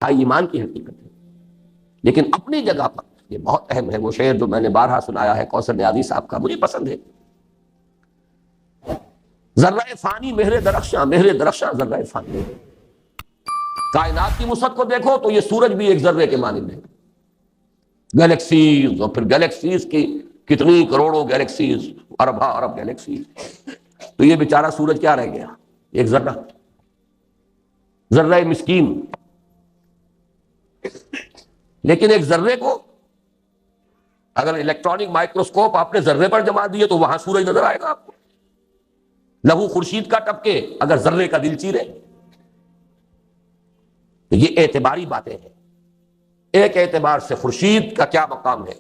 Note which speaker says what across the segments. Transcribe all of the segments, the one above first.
Speaker 1: ایمان کی حقیقت ہے. لیکن اپنی جگہ پر یہ بہت اہم ہے. وہ شعر جو میں نے بارہا سنایا ہے کوثر نیازی صاحب کا، مجھے پسند ہے. ذرہ فانی مہر درخشاں ذرہ فانی. کائنات کی وسعت کو دیکھو تو یہ سورج بھی ایک ذرے کے مانند ہے. گلیکسیز، اور پھر گلیکسیز کی کتنی کروڑوں گلیکسیز، ارب گلیکسیز. تو یہ بیچارہ سورج کیا رہ گیا؟ ایک ذرہ مسکین. لیکن ایک ذرے کو اگر الیکٹرانک مائکروسکوپ آپ نے ذرے پر جما دیے تو وہاں سورج نظر آئے گا آپ کو. لہو خورشید کا ٹپکے اگر ذرے کا دل چیرے. تو یہ اعتباری باتیں ہیں. ایک اعتبار سے خورشید کا کیا مقام ہے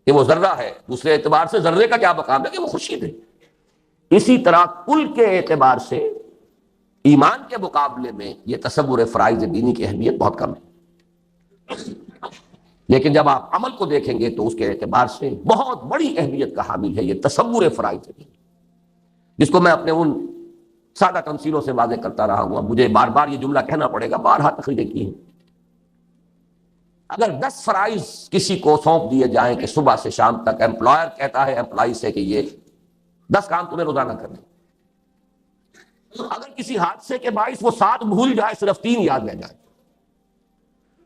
Speaker 1: کہ وہ ذرہ ہے، دوسرے اعتبار سے ذرے کا کیا مقام ہے کہ وہ خورشید ہے. اسی طرح کل کے اعتبار سے ایمان کے مقابلے میں یہ تصور فرائض دینی کی اہمیت بہت کم ہے. لیکن جب آپ عمل کو دیکھیں گے تو اس کے اعتبار سے بہت بڑی اہمیت کا حامل ہے یہ تصور فرائض دینی، جس کو میں اپنے ان سادہ تمثیلوں سے واضح کرتا رہا ہوں. اب مجھے بار بار یہ جملہ کہنا پڑے گا، بارہا تقریریں کی ہیں. اگر 10 فرائض کسی کو سونپ دیے جائیں کہ صبح سے شام تک، امپلائر کہتا ہے امپلائی سے کہ یہ 10 کام تمہیں روزانہ کرنے، اگر کسی حادثے کے باعث وہ 7 بھول جائے، صرف 3 یاد رہ جائے،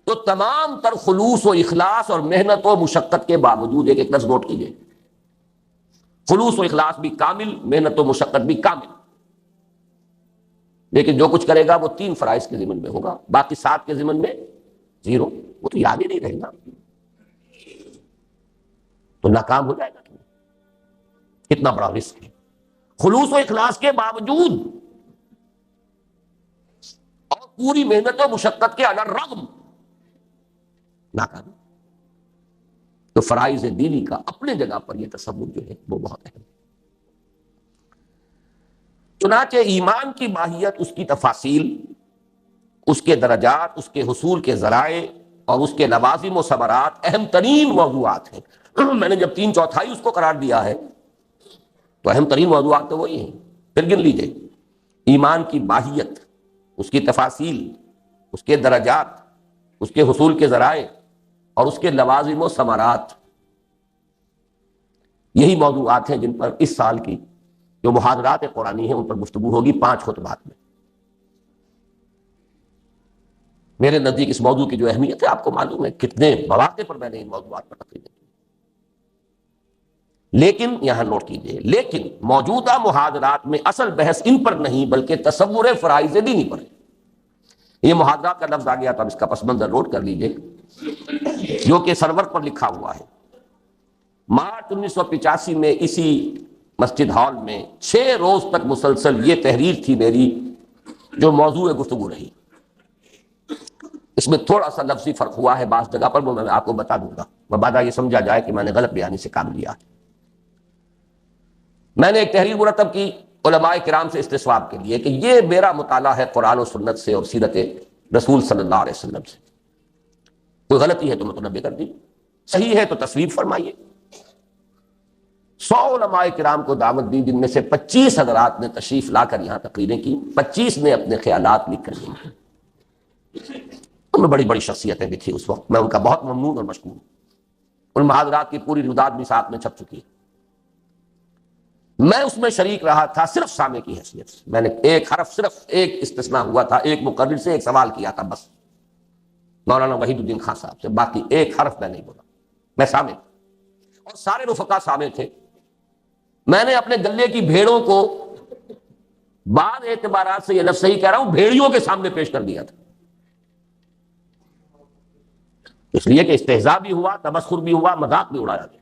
Speaker 1: تو تمام تر خلوص و اخلاص اور محنت و مشقت کے باوجود ایک لفظ نوٹ کیجیے، خلوص و اخلاص بھی کامل، محنت و مشقت بھی کامل. لیکن جو کچھ کرے گا وہ 3 فرائض کے ضمن میں ہوگا، باقی 7 کے ضمن میں 0. وہ تو یاد ہی نہیں رہے گا، تو ناکام ہو جائے گا. کتنا بڑا رسک ہے. خلوص و اخلاص کے باوجود اور پوری محنت و مشقت کے علی الرغم ناکام. تو فرائض دینی کا اپنے جگہ پر یہ تصور جو ہے وہ بہت اہم ہے. چنانچہ ایمان کی ماہیت، اس کی تفاصیل، اس کے درجات، اس کے حصول کے ذرائع اور اس کے لوازم و ثمرات اہم ترین موضوعات ہیں. میں نے جب 3/4 اس کو قرار دیا ہے تو اہم ترین موضوعات تو وہی ہیں. پھر گن لیجئے: ایمان کی ماہیت، اس کی تفاصیل، اس کے درجات، اس کے حصول کے ذرائع اور اس کے لوازم و ثمرات. یہی موضوعات ہیں جن پر اس سال کی جو محاضرات قرآنی ہیں ان پر گفتگو ہوگی 5 خطبات میں. میرے نزدیک اس موضوع کی جو اہمیت ہے آپ کو معلوم ہے، کتنے مواقع پر میں نے ان موضوعات پر تقریریں کی. لیکن یہاں نوٹ کیجئے، لیکن موجودہ محاضرات میں اصل بحث ان پر نہیں بلکہ تصور فرائض دینی پر ہے. یہ محاضرات کا لفظ آ گیا تو اب اس کا پس منظر نوٹ کر لیجئے، جو کہ سرور پر لکھا ہوا ہے. مارچ 1985 میں اسی مسجد ہال میں 6 روز تک مسلسل یہ تحریر تھی میری جو موضوع گفتگو رہی. اس میں تھوڑا سا لفظی فرق ہوا ہے بعض جگہ پر، وہ میں آپ کو بتا دوں گا، مبادا یہ سمجھا جائے کہ میں نے غلط بیانی سے کام لیا. میں نے ایک تحریر مرتب کی علماء کرام سے استصواب کے لیے کہ یہ میرا مطالعہ ہے قرآن و سنت سے اور سیرت رسول صلی اللہ علیہ وسلم سے. کوئی غلطی ہے تو متنبہ کر دی، صحیح ہے تو تصویب فرمائیے. 100 علماء کرام کو دعوت دی، جن میں سے 25 حضرات نے تشریف لا کر یہاں تقریریں کی، 25 نے اپنے خیالات لکھ کر دیے. ان میں بڑی بڑی شخصیتیں بھی تھیں اس وقت، میں ان کا بہت ممنون اور مشکور ہوں. ان محاضرات کی پوری روداد بھی ساتھ میں چھپ چکی ہے. میں اس میں شریک رہا تھا صرف سامع کی حیثیت سے. میں نے ایک حرف، صرف ایک استثناء ہوا تھا، ایک مقرر سے ایک سوال کیا تھا بس، مولانا وحید الدین خان صاحب سے، باقی ایک حرف میں نہیں بولا. میں سامع اور سارے رفقا سامع تھے. میں نے اپنے گلے کی بھیڑوں کو بعض اعتبارات سے یہ لفظ صحیح کہہ رہا ہوں، بھیڑیوں کے سامنے پیش کر دیا تھا. اس لیے کہ استہزاء بھی ہوا، تمسخر بھی ہوا، مذاق بھی اڑایا گیا.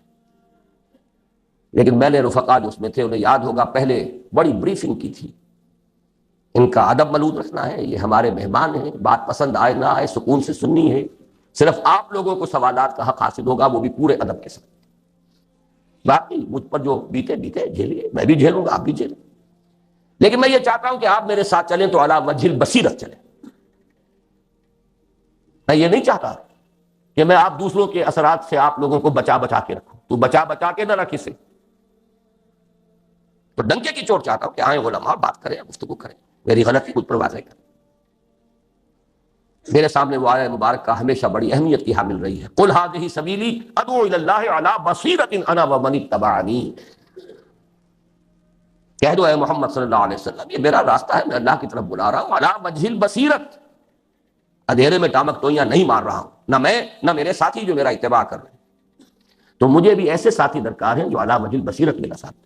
Speaker 1: لیکن میں نے رفقا جو اس میں تھے انہیں یاد ہوگا پہلے بڑی بریفنگ کی تھی. ان کا ادب ملوط رکھنا ہے، یہ ہمارے مہمان ہیں، بات پسند آئے نہ آئے سکون سے سننی ہے، صرف آپ لوگوں کو سوالات کا حق حاصل ہوگا، وہ بھی پورے ادب کے ساتھ. باقی مجھ پر جو بیتے جھیلیے، میں بھی جھیلوں گا، آپ بھی جھیلیں. لیکن میں یہ چاہتا ہوں کہ آپ میرے ساتھ چلیں تو علی وجہ البصیرت چلیں. میں یہ نہیں چاہتا کہ میں آپ دوسروں کے اثرات سے آپ لوگوں کو بچا کے رکھوں. تو بچا کے نہ رکھ اسے. تو ڈنکے کی چوٹ چاہتا ہوں کہ آئیں علماء بات کریں، گفتگو کریں، میری غلطی خود پر واضح کریں. میرے سامنے وہ آیہ مبارکہ ہمیشہ بڑی اہمیت کی حامل رہی ہے. قل ھذہ سبیلی ادعو الی اللہ علی بصیرۃ انا ومن اتبعنی. کہہ دو اے محمد صلی اللہ علیہ وسلم، یہ میرا راستہ ہے، میں اللہ کی طرف بلا رہا ہوں، علی وجہ البصیرت، اندھیرے میں ٹامک ٹوئیاں نہیں مار رہا ہوں، نہ میں نہ میرے ساتھی جو میرا اتباع کر رہے ہیں. تو مجھے بھی ایسے ساتھی درکار ہیں جو علی وجہ البصیرت میرا ساتھ.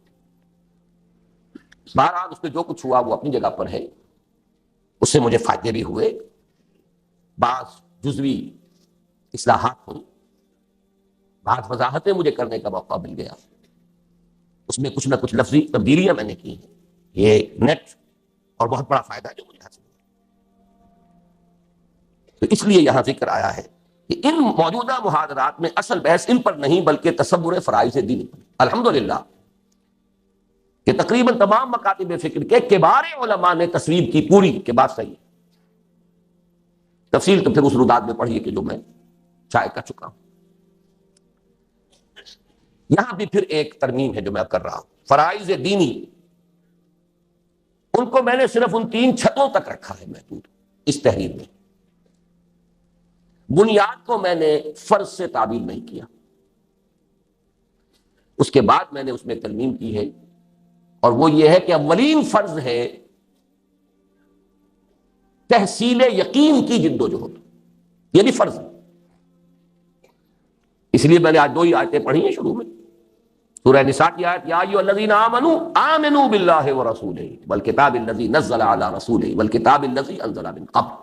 Speaker 1: بہرحال اس میں جو کچھ ہوا وہ اپنی جگہ پر ہے، اس سے مجھے فائدے بھی ہوئے، بعض جزوی اصلاحات ہوئی، بعض وضاحتیں مجھے کرنے کا موقع مل گیا، اس میں کچھ نہ کچھ لفظی تبدیلیاں میں نے کی ہیں. یہ نیٹ اور بہت بڑا فائدہ ہے جو مجھے حاصل ہوا. تو اس لیے یہاں ذکر آیا ہے کہ ان موجودہ محاضرات میں اصل بحث ان پر نہیں بلکہ تصور فرائض دین پر. الحمدللہ کہ تقریباً تمام مکاتب فکر کے کبار علماء نے تصویر کی پوری کہ بات صحیح ہے. تفصیل تو پھر اس روداد میں پڑھیے کہ جو میں شائع کر چکا ہوں. یہاں بھی پھر ایک ترمیم ہے جو میں اب کر رہا ہوں. فرائض دینی ان کو میں نے صرف ان 3 چھتوں تک رکھا ہے محدود اس تحریر میں. بنیاد کو میں نے فرض سے تعبیر نہیں کیا. اس کے بعد میں نے اس میں ترمیم کی ہے، اور وہ یہ ہے کہ اولین فرض ہے تحصیل یقین کی جد و جہد. یہ بھی فرض ہے. اس لیے میں نے آج 2 ہی آیتیں پڑھی ہیں شروع میں. سورہ نساء کی آیت یا ایھا الذین آمنوا آمنوا باللہ ورسولہ والکتاب الذی نزل علی رسولہ والکتاب الذی انزل من قبل.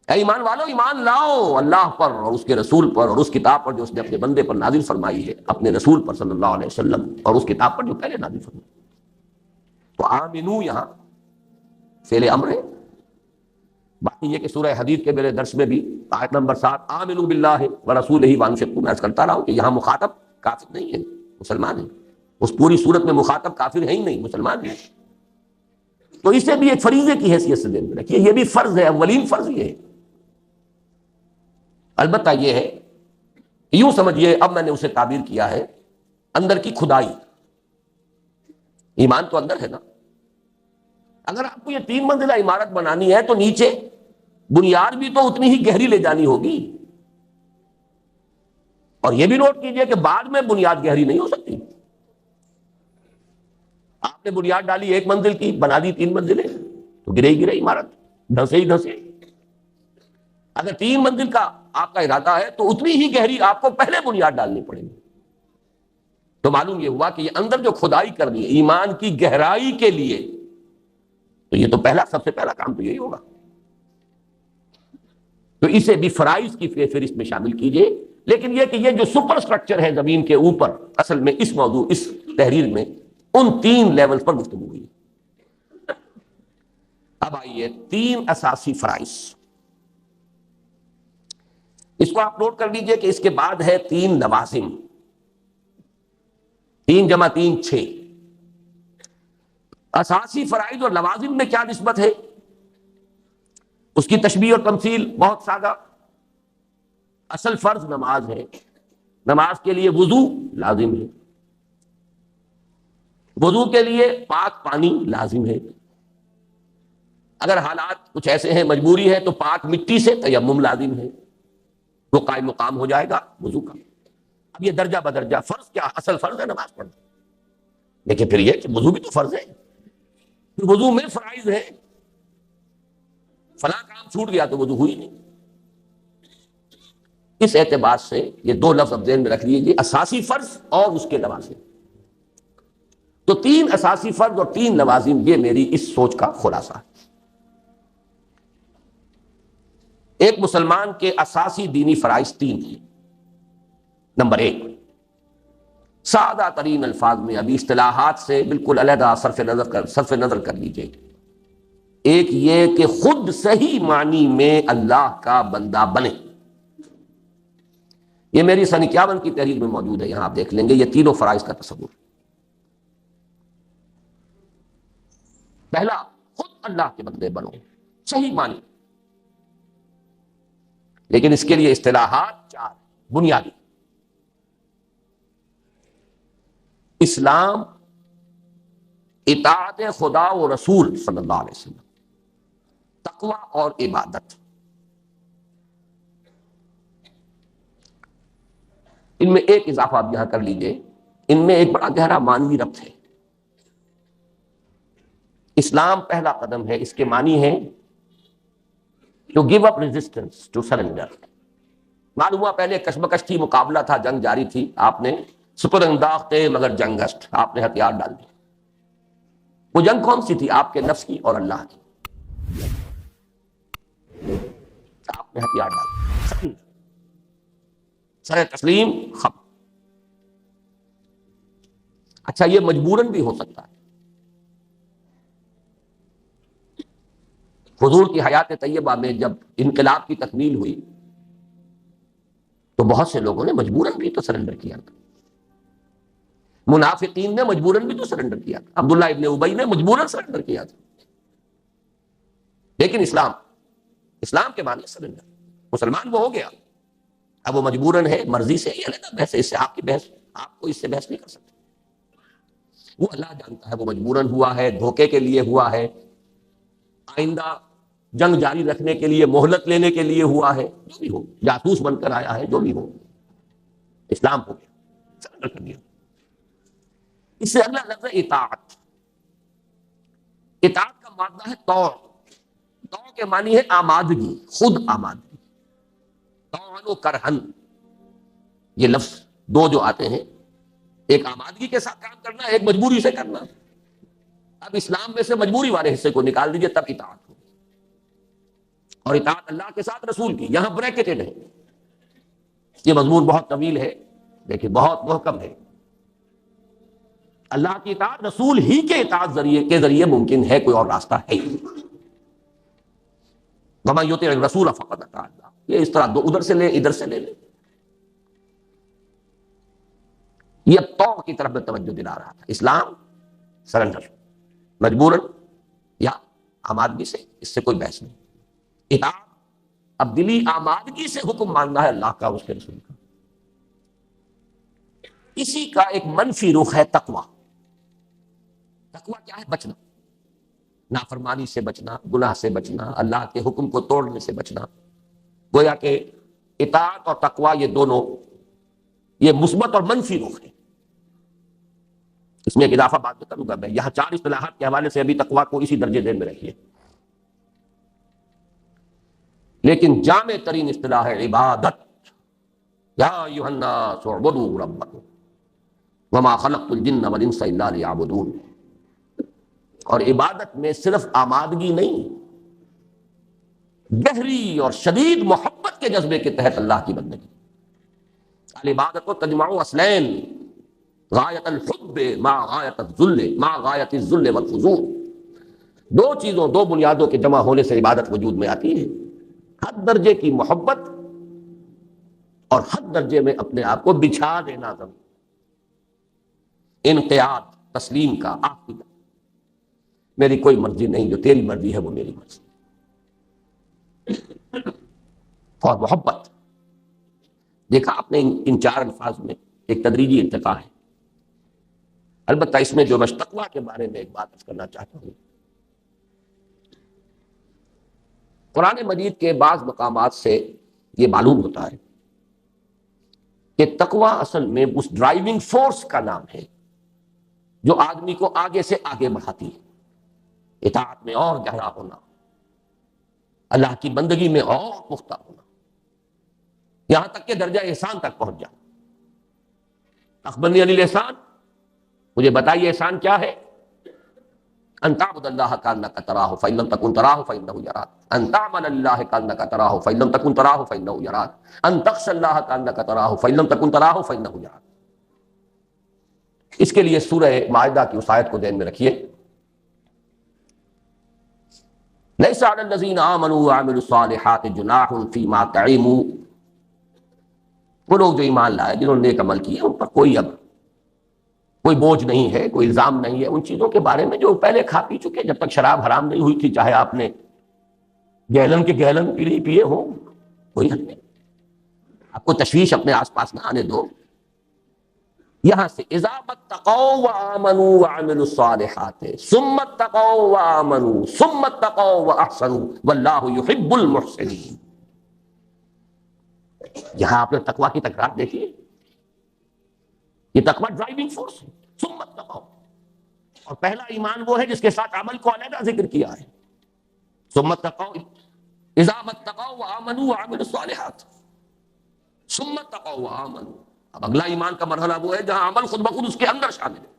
Speaker 1: اے ایمان والو، ایمان لاؤ اللہ پر اور اس کے رسول پر اور اس کتاب پر جو اس نے اپنے بندے پر نازل فرمائی ہے، اپنے رسول پر صلی اللہ علیہ وسلم، اور اس کتاب پر جو پہلے نازل فرمائی. تو آمنو یہاں فعل امر ہے. باقی یہ کہ سورہ حدید کے میرے درس میں بھی آیت نمبر 7 آمنوا باللہ ورسولہ وانفقوا، میں عرض کرتا رہا ہوں کہ یہاں مخاطب کافر نہیں ہے، مسلمان ہے. اس پوری صورت میں مخاطب کافر ہے ہی نہیں، مسلمان ہے. تو اسے بھی ایک فریضے کی حیثیت سے ذہن میں رکھیے. یہ بھی فرض ہے، اولین فرض یہ ہے. البتہ یہ ہے یوں سمجھیے، اب میں نے اسے تعبیر کیا ہے اندر کی کھدائی. ایمان تو اندر ہے نا. اگر آپ کو یہ 3 منزلہ عمارت بنانی ہے تو نیچے بنیاد بھی تو اتنی ہی گہری لے جانی ہوگی. اور یہ بھی نوٹ کیجئے کہ بعد میں بنیاد گہری نہیں ہو سکتی. آپ نے بنیاد ڈالی 1 منزل کی، بنا دی 3 منزلیں، تو گرے ہی گرے عمارت، دھسے ہی دھسے. اگر 3 منزل کا آپ کا ارادہ ہے تو اتنی ہی گہری آپ کو پہلے بنیاد ڈالنی پڑے گی. تو معلوم یہ ہوا کہ یہ اندر جو کھدائی کرنی ہے ایمان کی گہرائی کے لیے، تو یہ تو سب سے پہلا کام تو یہی ہوگا. تو اسے بھی فرائض کی فہرست میں شامل کیجئے. لیکن یہ کہ یہ جو سپر سٹرکچر ہے زمین کے اوپر، اصل میں اس موضوع اس تحریر میں ان 3 لیولز پر گفتگو ہوئی. اب آئیے 3 اساسی فرائض. اس کو آپ نوٹ کر لیجئے کہ اس کے بعد ہے 3 لوازم. 3 × 3 6. اساسی فرائض اور لوازم میں کیا نسبت ہے؟ اس کی تشبیہ اور تمثیل بہت سادہ. اصل فرض نماز ہے. نماز کے لیے وضو لازم ہے. وضو کے لیے پاک پانی لازم ہے. اگر حالات کچھ ایسے ہیں، مجبوری ہے، تو پاک مٹی سے تیمم لازم ہے. وہ قائم مقام ہو جائے گا وضو کا. اب یہ درجہ بدرجہ فرض کیا، اصل فرض ہے نماز پڑھنا. لیکن پھر یہ کہ وضو بھی تو فرض ہے. پھر وضو میں فرائض ہے. فلاں کام چھوٹ گیا تو وضو ہوئی نہیں. اس اعتبار سے یہ 2 لفظ اب ذہن میں رکھ لیجیے، اساسی فرض اور اس کے لوازم. تو 3 اساسی فرض اور 3 لوازم، یہ میری اس سوچ کا خلاصہ ہے. ایک مسلمان کے اساسی دینی فرائض 3 ہیں. نمبر 1، سادہ ترین الفاظ میں، ابھی اصطلاحات سے بالکل علیحدہ صرف نظر کر لیجئے. ایک یہ کہ خود صحیح معنی میں اللہ کا بندہ بنے. یہ میری سن 51 کی تحریر میں موجود ہے، یہاں آپ دیکھ لیں گے یہ تینوں فرائض کا تصور. پہلا، خود اللہ کے بندے بنو، صحیح معنی. لیکن اس کے لیے اصطلاحات 4 بنیادی. اسلام، اطاعت خدا و رسول صلی اللہ علیہ وسلم، تقوی اور عبادت، ان میں ایک اضافہ آپ یہاں کر لیجئے، ان میں ایک بڑا گہرا معنوی ربط ہے۔ اسلام پہلا قدم ہے، اس کے معنی ہے to give up resistance, to surrender. معلوم ہوا پہلے کشمکش تھی، مقابلہ تھا، جنگ جاری تھی، آپ نے سپر انداختے مگر جنگشت، آپ نے ہتھیار ڈال دیے۔ وہ جنگ کون سی تھی؟ آپ کے نفس کی اور اللہ کی، آپ نے ہتھیار ڈال دیے، سر تسلیم، ختم۔ اچھا یہ مجبوراً بھی ہو سکتا ہے۔ حضور کی حیات طیبہ میں جب انقلاب کی تکمیل ہوئی تو بہت سے لوگوں نے مجبوراً بھی تو سرنڈر کیا تھا، منافقین نے مجبوراً بھی تو سرنڈر کیا تھا، عبداللہ ابن ابی نے مجبوراً سرنڈر کیا تھا۔ لیکن اسلام کے معنی سرنڈر، مسلمان وہ ہو گیا، اب وہ مجبوراً ہے، مرضی سے، یہ علیحدہ بحث ہے، اس سے آپ کی بحث، آپ کو اس سے بحث نہیں کر سکتے۔ وہ اللہ جانتا ہے وہ مجبوراً ہوا ہے، دھوکے کے لیے ہوا ہے، آئندہ جنگ جاری رکھنے کے لیے، مہلت لینے کے لیے ہوا ہے، جو بھی ہو، جاسوس بن کر آیا ہے، جو بھی ہو، اسلام ہو گیا، سرنڈر کر دیا۔ اس سے اگلا لفظ ہے اطاعت۔ اطاعت کا مادہ ہے طوع۔ طوع کے معنی ہے آمادگی، خود آمادگی، طوعن و کرہن، یہ لفظ دو جو آتے ہیں، ایک آمادگی کے ساتھ کام کرنا، ایک مجبوری سے کرنا۔ اب اسلام میں سے مجبوری والے حصے کو نکال دیجئے، تب اطاعت ہو، اور اطاعت اللہ کے ساتھ رسول کی، یہاں بریکٹڈ ہے۔ یہ مضمون بہت طویل ہے لیکن بہت محکم ہے۔ اللہ کی اطاعت رسول ہی کے اطاعت کے ذریعے ممکن ہے، کوئی اور راستہ ہے ہی نہیں۔ وَمَن يُطِعِ الرَّسُولَ فَقَدْ أَطَاعَ اللَّهَ، یہ اس طرح دو ادھر سے لے ادھر سے لے لے، یہ اب طوع کی طرف میں توجہ دلا رہا تھا۔ اسلام سرنڈر، مجبوراً یا آمادگی سے، اس سے کوئی بحث نہیں۔ اطاعت اب دلی آمادگی سے حکم ماننا ہے اللہ کا، اس کے رسول کا۔ اسی کا ایک منفی رخ ہے تقوی۔ تقوی کیا ہے؟ بچنا، نافرمانی سے بچنا، گناہ سے بچنا، اللہ کے حکم کو توڑنے سے بچنا۔ گویا کہ اطاعت اور تقوی یہ دونوں، یہ مثبت اور منفی رخ ہے۔ اس میں ایک اضافہ بات کروں گا میں، یہاں 4 اصطلاحات کے حوالے سے ابھی تقوی کو اسی درجے ذیل میں رکھیے، لیکن جامع ترین اصطلاح ہے عبادت۔ یا ایھا الناس اعبدوا ربکم وما خلقت الجن والانس الا لیعبدون۔ اور عبادت میں صرف آمادگی نہیں، گہری اور شدید محبت کے جذبے کے تحت اللہ کی بندگی۔ العبادت تجمع اصلین، غایت الحب مع غایت الذل، مع غایت الذل والخضوع۔ دو چیزوں، دو بنیادوں کے جمع ہونے سے عبادت وجود میں آتی ہے، حد درجے کی محبت اور حد درجے میں اپنے آپ کو بچھا دینا، زمین انقیاد، تسلیم کا آخری درجہ۔ میری کوئی مرضی نہیں، جو تیری مرضی ہے وہ میری مرضی، اور محبت۔ دیکھا آپ نے ان 4 الفاظ میں ایک تدریجی ارتقاء ہے۔ البتہ اس میں جو میں تقویٰ کے بارے میں ایک بات عرض کرنا چاہتا ہوں، قرآن مجید کے بعض مقامات سے یہ معلوم ہوتا ہے کہ تقویٰ اصل میں اس ڈرائیونگ فورس کا نام ہے جو آدمی کو آگے سے آگے بڑھاتی ہے، اطاعت میں اور گہرا ہونا، اللہ کی بندگی میں اور پختہ ہونا، یہاں تک کہ درجہ احسان تک پہنچ جانا۔ اخبرنی عن الاحسان، مجھے بتائیے احسان کیا ہے؟ ان تعبد اللہ کانک تراہ فإن لم تکن تراہ فإنہ یراک، ان تعمل اللہ کانک تراہ فإن لم تکن تراہ فإنہ یراک، ان تخشى اللہ کانک تراہ فإن لم تکن تراہ فإنہ یراک۔ اس کے لیے سورہ مائدہ کی اس آیت کو ذہن میں رکھیے، لیس علی الذین آمنوا وعملوا الصالحات جناح فیما طعموا، وہ لوگ جو ایمان لائے، جنہوں نے نیک عمل کیے، ان پر کوئی بوجھ نہیں ہے، کوئی الزام نہیں ہے ان چیزوں کے بارے میں جو پہلے کھا پی چکے، جب تک شراب حرام نہیں ہوئی تھی، چاہے آپ نے گیلن کے گیلن پیے ہوں، کوئی حد نہیں، آپ کو تشویش اپنے آس پاس نہ آنے دو۔ یہاں سے اذا اتقوا وآمنوا وعملوا الصالحات ثم اتقوا وآمنوا ثم اتقوا واحسنوا واللہ یحب المحسنین. یہاں آپ نے تقوی کی تکرار دیکھیے، یہ تقوی ڈرائیونگ فورس ہے. ثم اتقوا، اور پہلا ایمان وہ ہے جس کے ساتھ عمل کو علیحدہ ذکر کیا ہے. ثم اتقوا اذا اتقوا وآمنوا وعملوا الصالحات ثم اتقوا وآمنوا. اب اگلا ایمان کا مرحلہ وہ ہے جہاں عمل خود بخود اس کے اندر شامل ہے،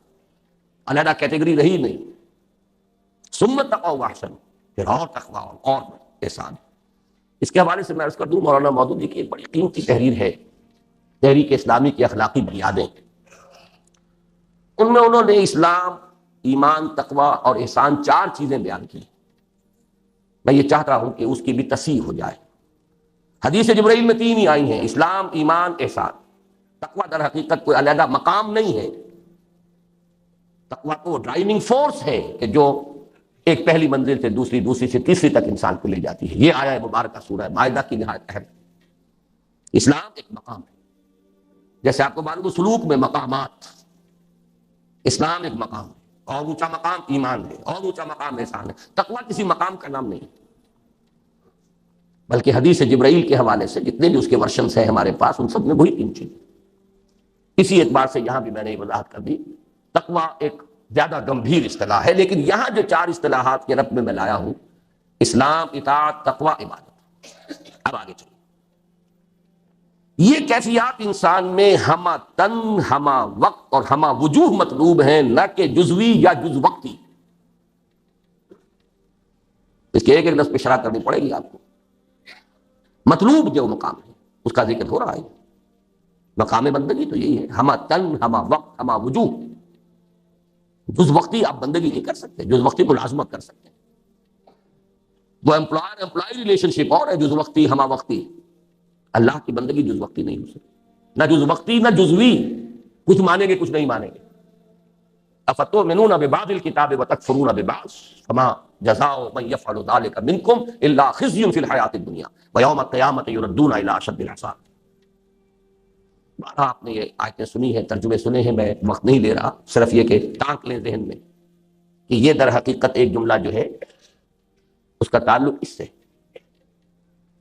Speaker 1: علیحدہ کیٹیگری رہی نہیں. ثم اتقوا واحسنوا، پھر اور تقوی اور احسان. اس کے حوالے سے میں عرض کر دوں، مولانا مودودی کی ایک بڑی قیمتی تحریر ہے، تحریک اسلامی کی اخلاقی بنیادیں. ان میں انہوں نے اسلام، ایمان، تقوی اور احسان 4 چیزیں بیان کی. میں یہ چاہتا ہوں کہ اس کی بھی تصحیح ہو جائے. حدیث جبرائیل میں 3 ہی آئی ہیں، اسلام، ایمان، احسان. تقوی در حقیقت کوئی علیحدہ مقام نہیں ہے. تقوی تو ڈرائیونگ فورس ہے کہ جو ایک پہلی منزل سے دوسری، دوسری سے تیسری تک انسان کو لے جاتی ہے. یہ آیہ مبارکہ سورہ مائدہ کی نہایت اہم. اسلام ایک مقام ہے، جیسے آپ کو معلوم ہے سلوک میں مقامات. اسلام ایک مقام ہے، اور اونچا مقام ایمان ہے، اور اونچا مقام احسان ہے. تقوی کسی مقام کا نام نہیں، بلکہ حدیث جبرائیل کے حوالے سے جتنے بھی اس کے ورشنز ہیں ہمارے پاس، ان سب میں وہی 3 چیزیں. اسی اعتبار سے یہاں بھی میں نے یہ وضاحت کر دی، تقوی ایک زیادہ گمبھیر اصطلاح ہے، لیکن یہاں جو 4 اصطلاحات کے رب میں لایا ہوں، اسلام، اطاعت، تقوی، عبادت. اب آگے چلیں. یہ کیفیات انسان میں ہمہ تن، ہمہ وقت اور ہمہ وجوہ مطلوب ہیں، نہ کہ جزوی یا جز وقتی. اس کے ایک ایک لفظ پہ شرح کرنی پڑے گی آپ کو. مطلوب جو مقام ہے اس کا ذکر ہو رہا ہے. مقام بندگی تو یہی ہے، ہمہ تن، ہمہ وقت، ہمہ وجوہ. جز وقتی آپ بندگی نہیں کر سکتے، جز وقتی ملازمت کر سکتے ہیں. وہ امپلائر امپلائی ریلیشن شپ اور ہے جز وقتی ہمہ وقتی. اللہ کی بندگی جز وقتی نہیں ہو سکتی، نہ جز وقتی نہ جزوی. کچھ مانیں گے کچھ نہیں مانیں گے. افتؤمنون ببعض الکتاب وتکفرون ببعض فما جزاء من يفعل ذلك منكم الا خزي في الحیاۃ الدنیا ویوم القیامۃ یردون الی اشد العذاب. آپ نے یہ آیتیں سنی ہیں، ترجمے سنے ہیں، میں وقت نہیں لے رہا، صرف یہ کہ ٹانک لیں ذہن میں کہ یہ در حقیقت ایک جملہ جو ہے اس کا تعلق اس سے.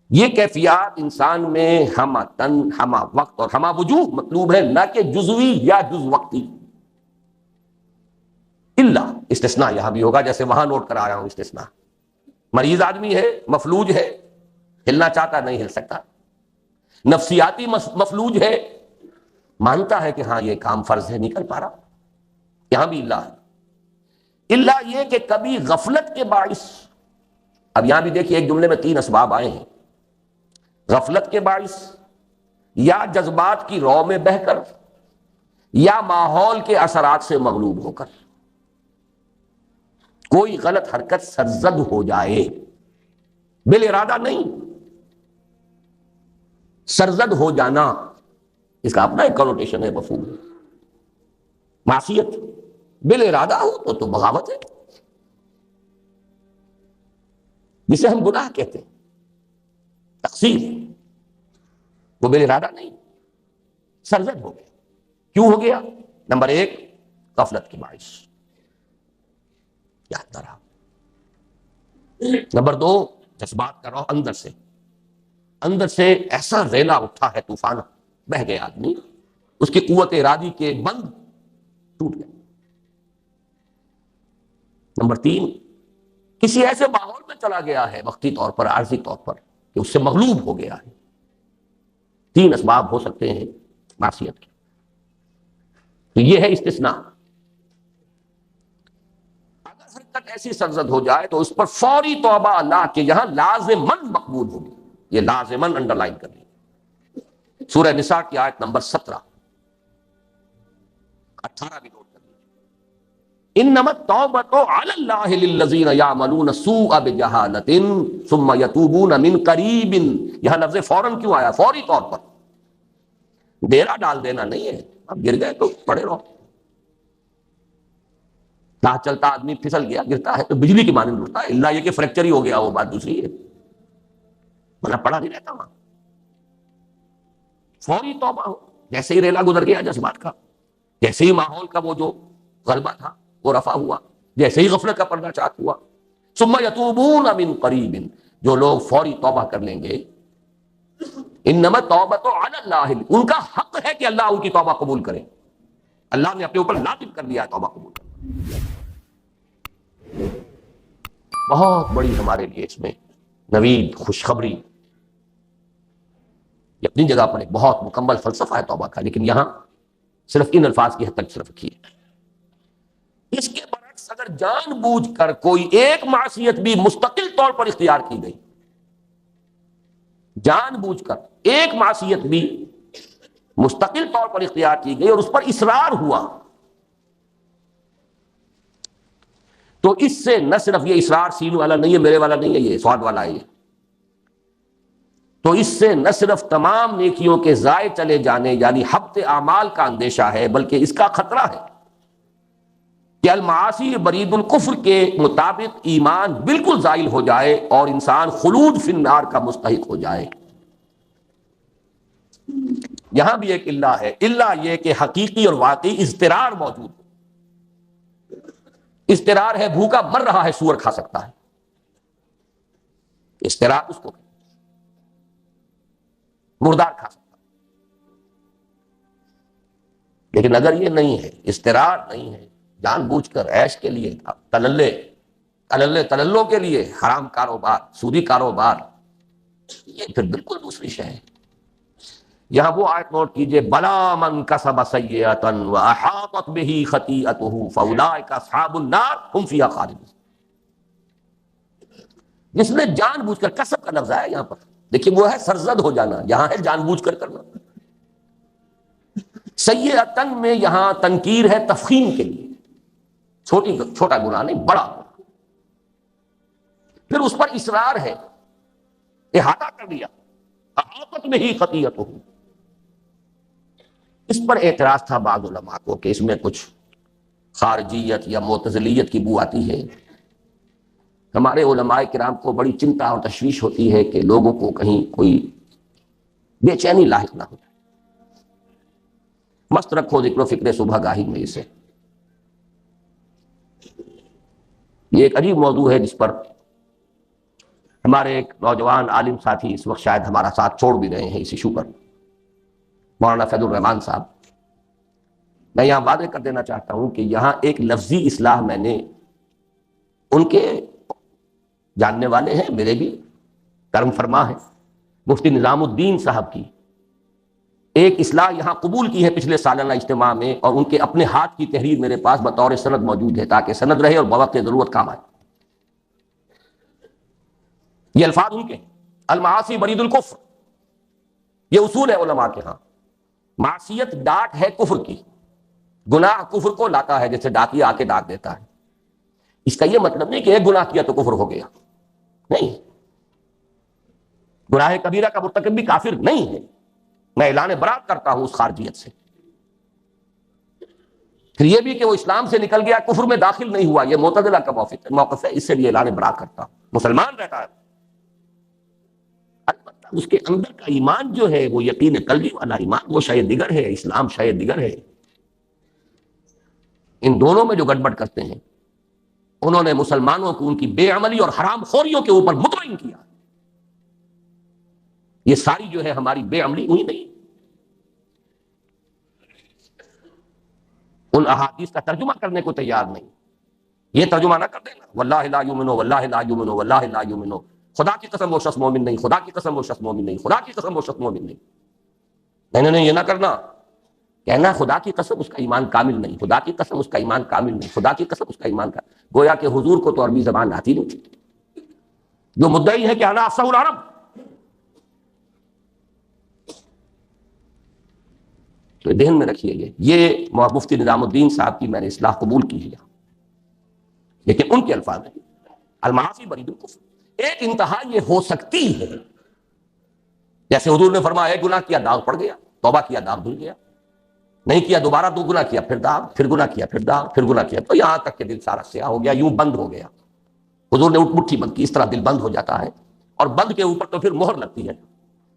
Speaker 1: یہ کیفیات انسان میں ہمہ تن، ہمہ وقت اور ہمہ وجوہ مطلوب ہے، نہ کہ جزوی یا جز وقتی. اللہ استثناء یہاں بھی ہوگا، جیسے وہاں نوٹ کرا رہا ہوں استثناء. مریض آدمی ہے، مفلوج ہے، ہلنا چاہتا نہیں ہل سکتا. نفسیاتی مفلوج ہے، مانتا ہے کہ ہاں یہ کام فرض ہے، نہیں کر پا رہا. یہاں بھی اللہ ہے. اللہ یہ کہ کبھی غفلت کے باعث، اب یہاں بھی دیکھیے ایک جملے میں 3 اسباب آئے ہیں. غفلت کے باعث، یا جذبات کی رو میں بہہ کر، یا ماحول کے اثرات سے مغلوب ہو کر کوئی غلط حرکت سرزد ہو جائے. بالارادہ نہیں، سرزد ہو جانا اس کا اپنا ایک کنوٹیشن ہے، مفہوم ہے. معصیت بالارادہ ہو تو بغاوت ہے، جسے ہم گناہ کہتے ہیں، تقصیر. وہ بالارادہ نہیں، سرزد ہو گیا. کیوں ہو گیا؟ نمبر 1 غفلت کے باعث، یاد نہ رہا. نمبر 2 جذبات کا رو، اندر سے ایسا ریلا اٹھا ہے، طوفان بہ گیا آدمی، اس کی قوت ارادی کے بند ٹوٹ گئے. نمبر 3 کسی ایسے ماحول میں چلا گیا ہے، وقتی طور پر، عارضی طور پر، کہ اس سے مغلوب ہو گیا ہے. 3 اسباب ہو سکتے ہیں معصیت کے. تو یہ ہے استثناء. اگر حرکت ایسی سرزد ہو جائے تو اس پر فوری توبہ اللہ کے یہاں لازماً مقبول ہوگی. یہ لازماً انڈر لائن کر لیں. سورہ نساء کی آیت نمبر 17، 18 بھی نوٹ کر لیجیے. انما التوبۃ علی اللہ للذین یعملون السوء بجہالۃ ثم یتوبون من قریب. یہاں لفظ فوراً کیوں آیا؟ فوری طور پر. ڈیرا ڈال دینا نہیں ہے، اب گر گئے تو پڑے رہو. راہ چلتا آدمی پھسل گیا، گرتا ہے تو بجلی کی مانند اٹھتا ہے. اللہ یہ کہ فریکچر ہی ہو گیا، وہ بات دوسری ہے، ورنہ پڑا نہیں رہتا وہاں. فوری توبہ ہو، جیسے ہی ریلا گزر گیا جذبات کا، جیسے ہی ماحول کا وہ جو غلبہ تھا وہ رفع ہوا، جیسے ہی غفلت کا پردہ چاک ہوا، ثم یتوبون من قریب، جو لوگ فوری توبہ کر لیں گے، انما التوبۃ علی اللہ، ان کا حق ہے کہ اللہ ان کی توبہ قبول کرے، اللہ نے اپنے اوپر لازم کر دیا ہے توبہ قبول کرنا۔ بہت بڑی ہمارے لیے اس میں نوید خوشخبری، یہ اپنی جگہ پر ایک بہت مکمل فلسفہ ہے توبہ کا، لیکن یہاں صرف ان الفاظ کی حد تک صرف رکھی ہے۔ اس کے برعکس اگر جان بوجھ کر کوئی ایک معصیت بھی مستقل طور پر اختیار کی گئی، جان بوجھ کر ایک معصیت بھی مستقل طور پر اختیار کی گئی اور اس پر اصرار ہوا، تو اس سے نہ صرف یہ اصرار سین والا نہیں ہے، میرے والا نہیں ہے، یہ سواد والا ہے یہ، تو اس سے نہ صرف تمام نیکیوں کے ضائع چلے جانے یعنی حبط اعمال کا اندیشہ ہے، بلکہ اس کا خطرہ ہے کہ المعاصی برید الکفر کے مطابق ایمان بالکل زائل ہو جائے اور انسان خلود فی النار کا مستحق ہو جائے۔ یہاں بھی ایک اللہ ہے، اللہ یہ کہ حقیقی اور واقعی اضطرار موجود ہے۔ اضطرار ہے، بھوکا مر رہا ہے سور کھا سکتا ہے، اضطرار اس کو مردار کھا سکتا ہے۔ لیکن اگر یہ نہیں ہے، اضطرار نہیں ہے، جان بوجھ کر عیش کے لیے، تللوں کے لیے حرام کاروبار، سودی کاروبار، یہ پھر بالکل دوسری شے ہے۔ یہاں وہ آیت نوٹ کیجئے، بلا من کسب سیئۃ واحاطت بہ خطیئتہ فاولئک اصحاب النار ھم فیہا خالدون۔ جس نے جان بوجھ کر، کسب کا لفظ ہے یہاں پر، دیکھیے وہ ہے سرزد ہو جانا، یہاں ہے جان بوجھ کر کرنا۔ سیئۃ میں یہاں تنکیر ہے تفخیم کے لیے، چھوٹا گناہ نہیں، بڑا، پھر اس پر اصرار ہے، احاطہ کر دیا، احاطت بہ خطیئتہ۔ اس پر اعتراض تھا بعض علماء کو کہ اس میں کچھ خارجیت یا معتزلیت کی بو آتی ہے۔ ہمارے علماء کرام کو بڑی چنتا اور تشویش ہوتی ہے کہ لوگوں کو کہیں کوئی بے چینی لاحق نہ ہو جائے۔ مست رکھو ذکر و فکر صبح گاہی میں اسے۔ یہ ایک عجیب موضوع ہے جس پر ہمارے ایک نوجوان عالم ساتھی اس وقت شاید ہمارا ساتھ چھوڑ بھی رہے ہیں اس ایشو پر، مولانا فیض الرحمان صاحب۔ میں یہاں واضح کر دینا چاہتا ہوں کہ یہاں ایک لفظی اصلاح میں نے، ان کے جاننے والے ہیں، میرے بھی کرم فرما ہے، مفتی نظام الدین صاحب کی ایک اصلاح یہاں قبول کی ہے پچھلے سالانہ اجتماع میں، اور ان کے اپنے ہاتھ کی تحریر میرے پاس بطور سند موجود ہے تاکہ سند رہے اور بوقت ضرورت کام آئے۔ یہ الفاظ ان کے، المعاصی برید الکفر، یہ اصول ہے علماء کے ہاں۔ معصیت ڈاٹ ہے کفر کی، گناہ کفر کو لاتا ہے، جیسے ڈاکیا آ کے ڈاک دیتا ہے۔ اس کا یہ مطلب نہیں کہ ایک گناہ کیا تو کفر ہو گیا، نہیں، گناہ کبیرہ کا مرتکب بھی کافر نہیں ہے۔ میں اعلان برات کرتا ہوں اس خارجیت سے۔ پھر یہ بھی کہ وہ اسلام سے نکل گیا، کفر میں داخل نہیں ہوا، یہ معتزلہ کا موقف ہے، اس سے بھی اعلان برات کرتا ہوں۔ مسلمان رہتا ہے، البتہ اس کے اندر کا ایمان جو ہے وہ یقین قلبی والا ایمان، وہ شاید دیگر ہے، اسلام شاید دیگر ہے۔ ان دونوں میں جو گڑبڑ کرتے ہیں، انہوں نے مسلمانوں کو ان کی بے عملی اور حرام خوریوں کے اوپر مطمئن کیا۔ یہ ساری جو ہے ہماری بے عملی ہوئی نہیں، ان احادیث کا ترجمہ کرنے کو تیار نہیں، یہ ترجمہ نہ کر دینا، واللہ لا یؤمنو واللہ لا یؤمنو واللہ لا یؤمنو، خدا کی قسم وہ شخص مومن نہیں، خدا کی قسم وہ شخص مومن نہیں، خدا کی قسم وہ شخص مومن نہیں۔ نہیں، یہ نہ کرنا، کہنا خدا کی قسم اس کا ایمان کامل نہیں، خدا کی قسم اس کا ایمان کامل نہیں، خدا کی قسم اس کا ایمان کامل، گویا کہ حضور کو تو عربی زبان آتی نہیں تھی، جو مدعی ہے کہ انا افصح العرب۔ تو ذہن میں رکھیے، یہ مفتی نظام الدین صاحب کی میں نے اصلاح قبول کی ہے، لیکن ان کے الفاظ ہیں المعاصی برید الکفر، ایک انتہا یہ ہو سکتی ہے، جیسے حضور نے فرمایا ایک گناہ کیا داغ پڑ گیا، توبہ کیا داغ دھل گیا، نہیں کیا دوبارہ دو گناہ کیا پھر داغ، پھر گناہ کیا پھر داغ، پھر گناہ کیا، تو یہاں تک کہ دل سارا سیاہ ہو گیا، یوں بند ہو گیا۔ حضور نے مٹھی بند کی، اس طرح دل بند ہو جاتا ہے، اور بند کے اوپر تو پھر مہر لگتی ہے،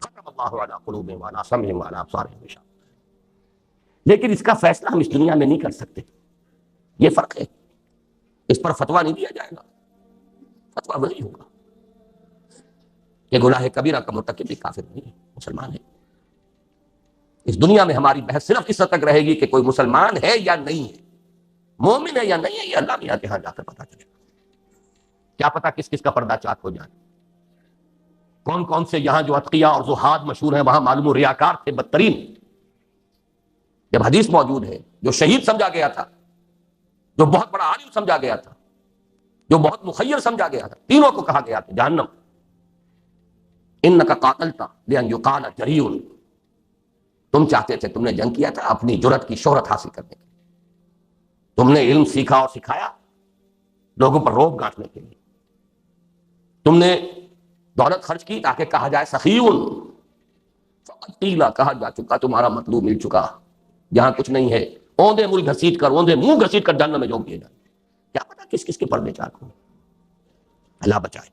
Speaker 1: ختم اللہ علی قلوبہم وعلی سمعہم وعلی ابصارہم غشاوۃ۔ لیکن اس کا فیصلہ ہم اس دنیا میں نہیں کر سکتے، یہ فرق ہے. اس پر فتویٰ نہیں دیا جائے گا، فتویٰ وہی ہوگا. یہ گناہ کبیرہ کا مرتکب بھی کافر نہیں ہے، مسلمان ہے. اس دنیا میں ہماری بحث صرف اس حد تک رہے گی کہ کوئی مسلمان ہے یا نہیں ہے، مومن ہے یا نہیں ہے، یہ اللہ میاں کے ہاں جا کر پتا چلے گا. کیا پتا کس کس کا پردہ چاک ہو جائے، کون کون سے یہاں جو اتقیاء اور زہاد مشہور ہیں وہاں معلوم ریاکار تھے بدترین. جب حدیث موجود ہے، جو شہید سمجھا گیا تھا، جو بہت بڑا عالم سمجھا گیا تھا، جو بہت مخیر سمجھا گیا تھا، تینوں کو کہا گیا تھا جہنم. انک قاتلت لان یقال جریء، تم چاہتے تھے، تم نے جنگ کیا تھا اپنی جرأت کی شہرت حاصل کرنے کے لیے. تم نے علم سیکھا اور سکھایا لوگوں پر روب گانٹنے کے لیے. تم نے دولت خرچ کی تاکہ کہا جائے سخیون، فقد قیل، کہا جا چکا تمہارا مطلوب مل چکا، جہاں کچھ نہیں ہے اوندے منہ گھسیٹ کر، اوندے منہ گھسیٹ کر جہنم میں جھونک دیے جائے. کیا پتا کس کس کے پردے چاک ہوں، اللہ بچائے.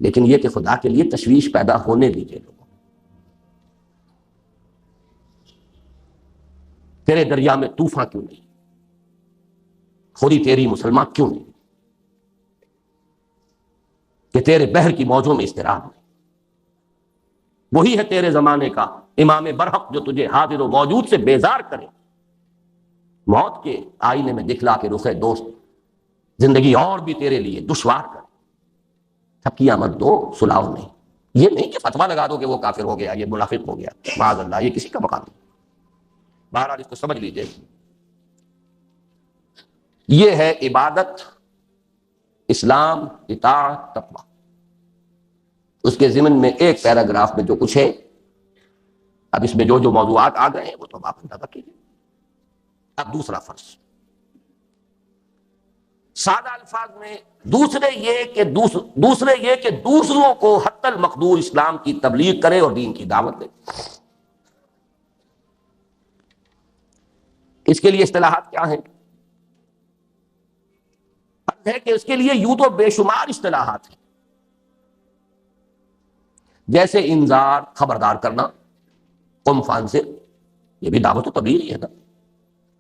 Speaker 1: لیکن یہ کہ خدا کے لیے تشویش پیدا ہونے دیجیے لوگوں. تیرے دریا میں طوفان کیوں نہیں، خودی تیری مسلمان کیوں نہیں، کہ تیرے بحر کی موجوں میں اضطراب ہے. وہی ہے تیرے زمانے کا امام برحق جو تجھے حاضر و موجود سے بیزار کرے، موت کے آئینے میں دکھلا کے رخ دوست زندگی اور بھی تیرے لیے دشوار کرے. تھپکیاں مت دو، سلاؤ نہیں. یہ نہیں کہ فتویٰ لگا دو کہ وہ کافر ہو گیا، یہ منافق ہو گیا، معاذ اللہ، یہ کسی کا مقام نہیں. بہرحال اس کو سمجھ لیجئے، یہ ہے عبادت، اسلام، اطاعت، تقویٰ. اس کے ضمن میں ایک پیراگراف میں جو کچھ ہے، اب اس میں جو جو موضوعات آ گئے ہیں وہ تو آپ اندازہ کیجیے. اب دوسرا فرض، سادہ الفاظ میں دوسرے یہ کہ دوسروں کو حتی المقدور اسلام کی تبلیغ کرے اور دین کی دعوت دے. اس کے لیے اصطلاحات کیا ہیں؟ ہے کہ اس کے لیے یوں تو بے شمار اصطلاحات ہیں، جیسے انذار، خبردار کرنا، قم فانذر، یہ بھی دعوت و تبلیغ ہی ہے نا.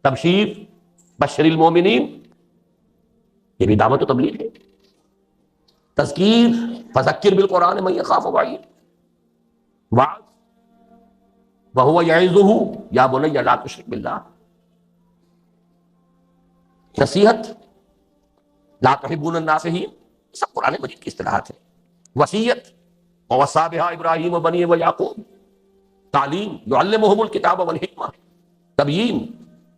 Speaker 1: تبشیر، بشر المومنین، یہ بھی دعوت و تبلیغ ہے. تذکیر، فذکر بالقرآن من یخاف وعید، وعظ، وہو یعظہ یا بنی لا تشرک باللہ، نصیحت، لا تحبون الناس، ہی سب قرآن مجید کی اصطلاحات ہیں. وصیت، ووصی بہا ابراہیم وبنیہ ویعقوب، تعلیم، یعلمہم الکتاب والحکمہ، تبیین،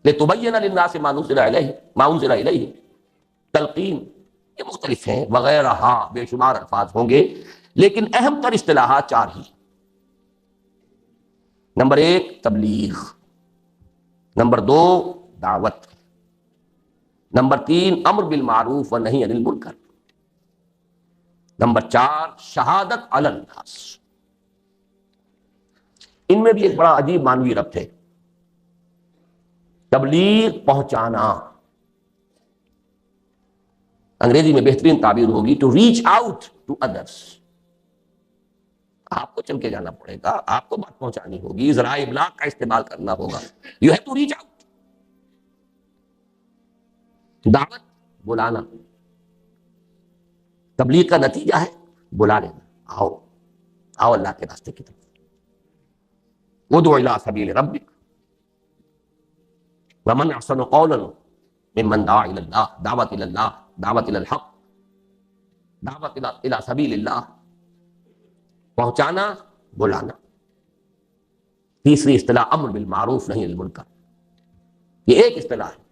Speaker 1: لتبین للناس ما انزل الیہم، تلقین، یہ مختلف ہیں وغیرہ، بے شمار الفاظ ہوں گے. لیکن اہم تر اصطلاحات چار ہی. نمبر 1 تبلیغ، نمبر 2 دعوت، نمبر 3 امر بالمعروف و نہی عن المنکر، نمبر 4 شہادت علی الناس. ان میں بھی ایک بڑا عجیب معنوی ربط ہے. تبلیغ پہنچانا، انگریزی میں بہترین تعبیر ہوگی to reach out to others. آپ کو چل کے جانا پڑے گا، آپ کو بات پہنچانی ہوگی، ذرائع ابلاغ کا استعمال کرنا ہوگا. You have to reach out. دعوت، بلانا، تبلیغ کا نتیجہ ہے بلا لینا، آؤ اللہ کے راستے کی طرف. ادع الی سبیل ربک ومن احسن قولا ممن دعا الی اللہ، دعوت الی اللہ، دعوت الی الحق، دعوت الی سبیل اللہ. پہنچانا، بلانا. تیسری اصطلاح امر بالمعروف نہی عن المنکر. یہ ایک اصطلاح ہے،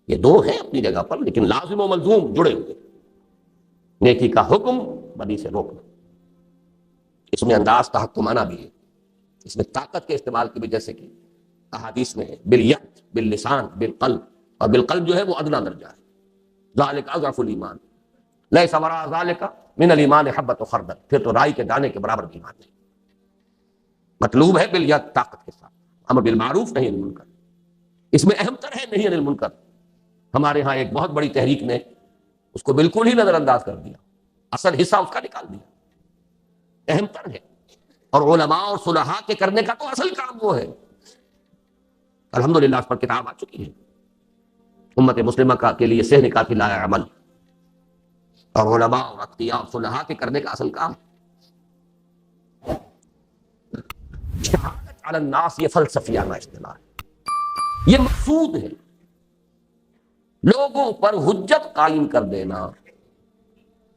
Speaker 1: یہ دو ہیں اپنی جگہ پر لیکن لازم و ملزوم جڑے ہوئے. نیکی کا حکم، بدی سے روکنا. اس میں انداز تحکمانہ بھی ہے، اس میں طاقت کے استعمال کی بھی، جیسے کہ احادیث میں ہے بالید، باللسان، بالقلب. اور بالقلب جو ہے وہ ادنیٰ درجہ ہے. ذالک اضعف الایمان، لیس وراء ذالک من الایمان حبۃ خردل، پھر تو رائی کے دانے کے برابر بھی ایمان نہیں. مطلوب ہے بالید، طاقت کے ساتھ. امر بالمعروف نہی عن المنکر، اس میں اہم تر ہے نہی عن المنکر. ہمارے ہاں ایک بہت بڑی تحریک نے اس کو بالکل ہی نظر انداز کر دیا، اصل حصہ اس کا نکال دیا. اہم تر ہے، اور علماء اور صلحاء کے کرنے کا تو اصل کام وہ ہے. الحمدللہ اس پر کتاب آ چکی ہے، امت مسلمہ کے لیے صحیح نکاح کی لایا عمل، اور علماء اور اتقیاء اور صلحاء کے کرنے کا اصل کام۔ شہادت علی الناس یہ فلسفیانہ اصطلاح ہے، یہ مقصود ہے لوگوں پر حجت قائم کر دینا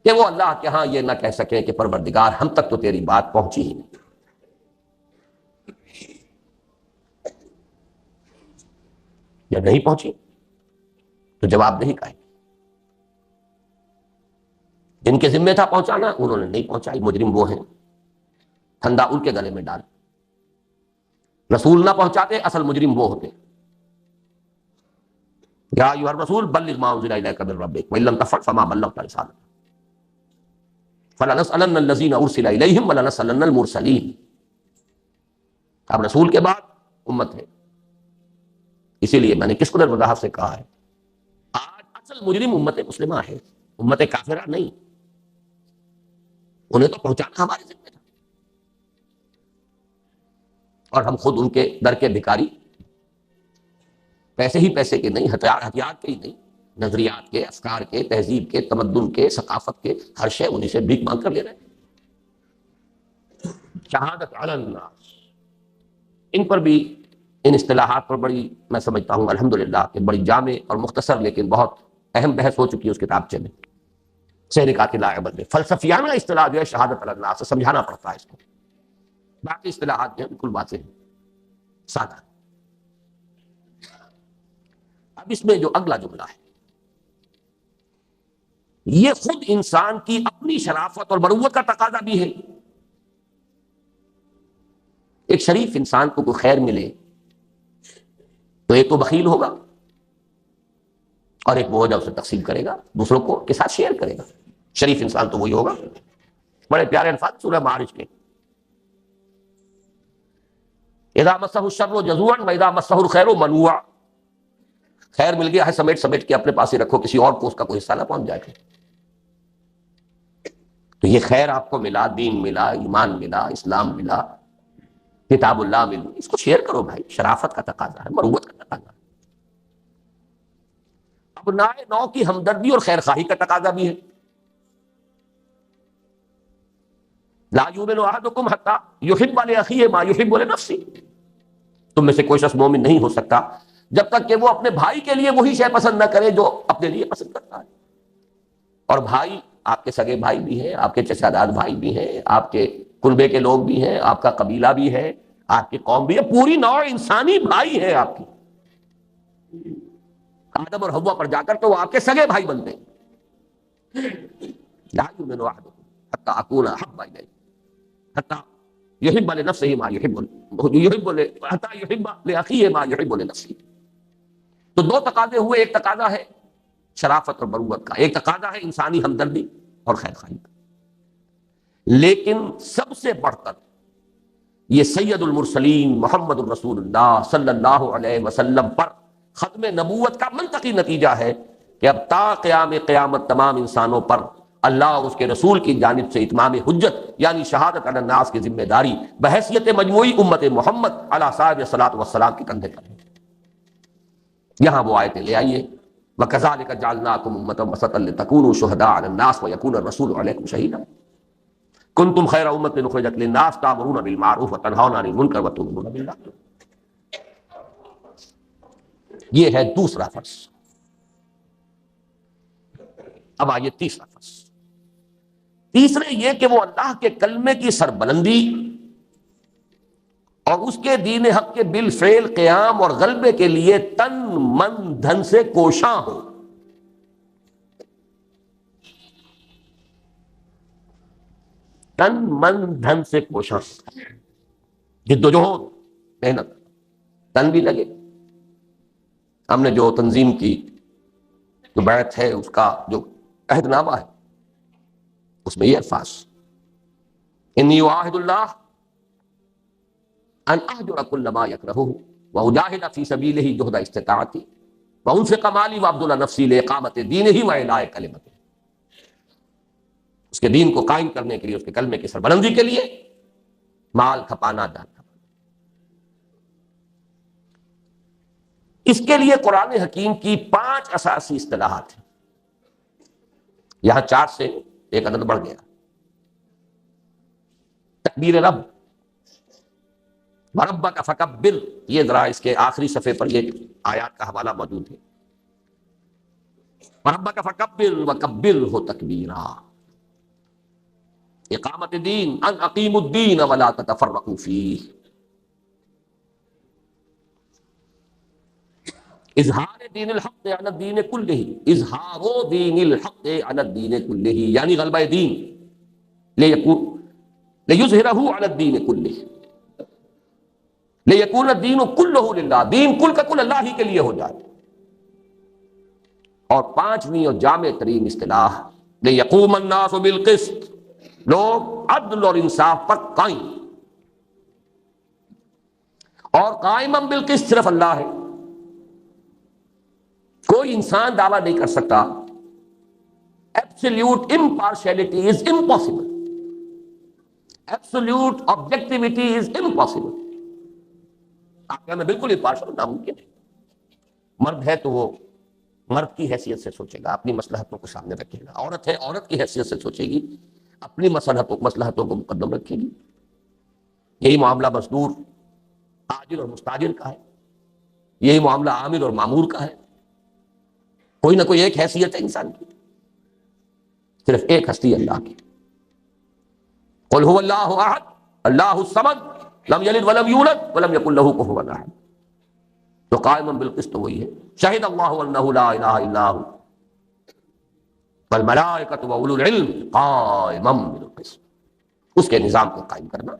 Speaker 1: کہ وہ اللہ کے ہاں یہ نہ کہہ سکیں کہ پروردگار ہم تک تو تیری بات پہنچی ہی نہیں، جب نہیں پہنچی تو جواب نہیں کہیں۔ جن کے ذمہ تھا پہنچانا انہوں نے نہیں پہنچائی، مجرم وہ ہیں، پھندا ان کے گلے میں ڈال۔ رسول نہ پہنچاتے اصل مجرم وہ ہوتے۔ یا ایھا الرسول بلغ ما انزل الیک من ربک وان لم تفعل فما بلغت رسالته فلنسألن الذین ارسل الیہم ولنسألن المرسلین۔ اب رسول کے بعد امت ہے، اسی لیے میں نے کس قدر وضاحت سے کہا ہے آج اصل مجرم امت مسلمہ ہے، امت کافرہ نہیں۔ انہیں تو پہنچانا ہمارے ذمہ تھا، اور ہم خود ان کے در کے بھکاری، پیسے ہی پیسے کے نہیں، ہتھیار کے ہی نہیں، نظریات کے، افکار کے، تہذیب کے، تمدن کے، ثقافت کے، ہر شے انہیں سے بھیک مانگ کر لے رہے ہیں۔ شہادت علی الناس، ان پر بھی، ان اصطلاحات پر بڑی میں سمجھتا ہوں الحمدللہ کہ بڑی جامع اور مختصر لیکن بہت اہم بحث ہو چکی ہے اس کتابچے میں، صحیح نکاح کی لایا عمل میں۔ فلسفیانہ اصطلاح جو ہے شہادت علی الناس، سمجھانا پڑتا ہے اس کو، باقی اصطلاحات جو ہیں بالکل واضح ہیں، سادہ۔ اب اس میں جو اگلا جملہ ہے یہ خود انسان کی اپنی شرافت اور مروت کا تقاضا بھی ہے۔ ایک شریف انسان کو کوئی خیر ملے تو ایک تو بخیل ہوگا، اور ایک وہ ہوگا اسے تقسیم کرے گا، دوسروں کو کے ساتھ شیئر کرے گا۔ شریف انسان تو وہی ہوگا۔ بڑے پیارے الفاظ سورہ معارج کے، اذا مسہ الشر جزوعا واذا مسہ الخیر منوعا، خیر مل گیا ہے سمیٹ سمیٹ کے اپنے پاس ہی رکھو، کسی اور کو اس کا کوئی حصہ نہ پہنچ جائے گا۔ تو یہ خیر آپ کو ملا، دین ملا، ایمان ملا، اسلام ملا، کتاب اللہ ملی، اس کو شیئر کرو بھائی، شرافت کا تقاضا ہے، مروت کا تقاضا ہے۔ ابناء نو کی ہمدردی اور خیر خواہی کا تقاضا بھی ہے۔ لا یؤمن احدکم حتی یحب لاخیہ ما یحب لنفسہ، تم میں سے کوئی شخص مومن نہیں ہو سکتا جب تک کہ وہ اپنے بھائی کے لیے وہی شے پسند نہ کرے جو اپنے لیے پسند کرتا ہے۔ اور بھائی آپ کے سگے بھائی بھی ہیں، آپ کے چچا داد بھائی بھی ہیں، آپ کے کنبے کے لوگ بھی ہیں، آپ کا قبیلہ بھی ہے، آپ کی قوم بھی ہے، پوری نوع انسانی بھائی ہے آپ کی۔ آدم اور حوا پر جا کر تو وہ آپ کے سگے بھائی بنتے ہیں۔ لا یؤمن احدکم حتی اکون احب الیہ حتی یحب لنفسہ ما یحب حتی یحب لاخیہ ما یحب لنفسہ۔ تو دو تقاضے ہوئے، ایک تقاضا ہے شرافت اور مروت کا، ایک تقاضا ہے انسانی ہمدردی اور خیر خواہی کا۔ لیکن سب سے بڑھ کر یہ سید المرسلین محمد الرسول اللہ صلی اللہ علیہ وسلم پر ختم نبوت کا منطقی نتیجہ ہے کہ اب تا قیام قیامت تمام انسانوں پر اللہ اور اس کے رسول کی جانب سے اتمام حجت یعنی شہادت علی الناس کی ذمہ داری بحیثیت مجموعی امت محمد علی صاحب الصلاۃ والسلام کے کندھے پر ہے۔ یہاں وہ آیتیں لے آئیے، وَكَذَلِكَ جَعَلْنَاكُمْ أُمَّةً وَسَطًا لِتَكُونُوا شُهَدَاءَ عَلَى النَّاسِ وَيَكُونَ الرَّسُولُ عَلَيْكُمْ شَهِيدًا كُنتُمْ خَيْرَ أُمَّةٍ أُخْرِجَتْ لِلنَّاسِ تَأْمُرُونَ بِالْمَعْرُوفِ وَتَنْهَوْنَ عَنِ الْمُنكَرِ وَتُؤْمِنُونَ بِاللَّهِ۔ یہ ہے دوسرا فرض۔ اب آئیے تیسرا فرض۔ تیسرے یہ کہ وہ اللہ کے کلمے کی سربلندی اور اس کے دین حق کے بالفعل قیام اور غلبے کے لیے تن من دھن سے کوشاں ہو۔ تن من دھن سے کوشاں، جد و جہد، محنت، تن بھی لگے۔ ہم نے جو تنظیم کی جو بیعت ہے اس کا جو عہد نامہ ہے اس میں یہ الفاظ، انی اعاہد اللہ ان اہجر کل ما یکرہہ واجاہد فی سبیلہ جہد استطاعتی وانفق مالی وابذل نفسی لاقامت دینہ واعلاء کلمتہ، اس کے دین کو قائم کرنے کے لیے، اس کے کلمے کی سربلندی کے لیے مال کھپانا، جان کھپانا۔ اس کے لیے قرآن حکیم کی 5 اساسی اصطلاحات ہیں. یہاں 4 سے ایک عدد بڑھ گیا. تکبیر رب، وَرَبَّكَ فَكَبِّرْ، یہ ذرا اس کے آخری صفحے پر یہ آیات کا حوالہ موجود ہے. وَرَبَّكَ فَكَبِّرْ وَكَبِّرْهُ تَكْبِيرًا. اقامت دین، ان اقیموا الدین ولا تتفرقوا فیہ. اظہار دین الحق علی الدین کلہ، اظہار دین الحق علی الدین کلہ، یعنی غلبہ دین لیظہرہ علی الدین کلہ، لیکون الدین کلہ للہ، دین کل کا کل اللہ ہی کے لیے ہو جائے. اور 5ویں اور جامع ترین اصطلاح، لیقوم الناس بالقسط، لوگ عدل اور انصاف پر قائم. اور قائما بالقسط صرف اللہ ہے، کوئی انسان دعویٰ نہیں کر سکتا. Absolute impartiality is impossible, absolute objectivity is impossible. آپ کہنا بالکل امپارشل ناممکن ہے. مرد ہے تو وہ مرد کی حیثیت سے سوچے گا، اپنی مصلحتوں کو سامنے رکھے گا. عورت ہے عورت کی حیثیت سے سوچے گی، اپنی مصلحتوں کو مقدم رکھے گی. یہی معاملہ مزدور آجر اور مستاجر کا ہے، یہی معاملہ عامل اور مامور کا ہے. کوئی نہ کوئی ایک حیثیت ہے انسان کی، صرف ایک ہستی اللہ کی. قل هو اللہ احد اللہ الصمد لم یلد ولم یولد ولم یکن له کفوا احد. تو قائما بالقسط وہی ہے. شہد اللہ انہ لا الہ الا هو والملائکۃ واولو العلم قائما بالقسط. اس کے نظام کو قائم کرنا.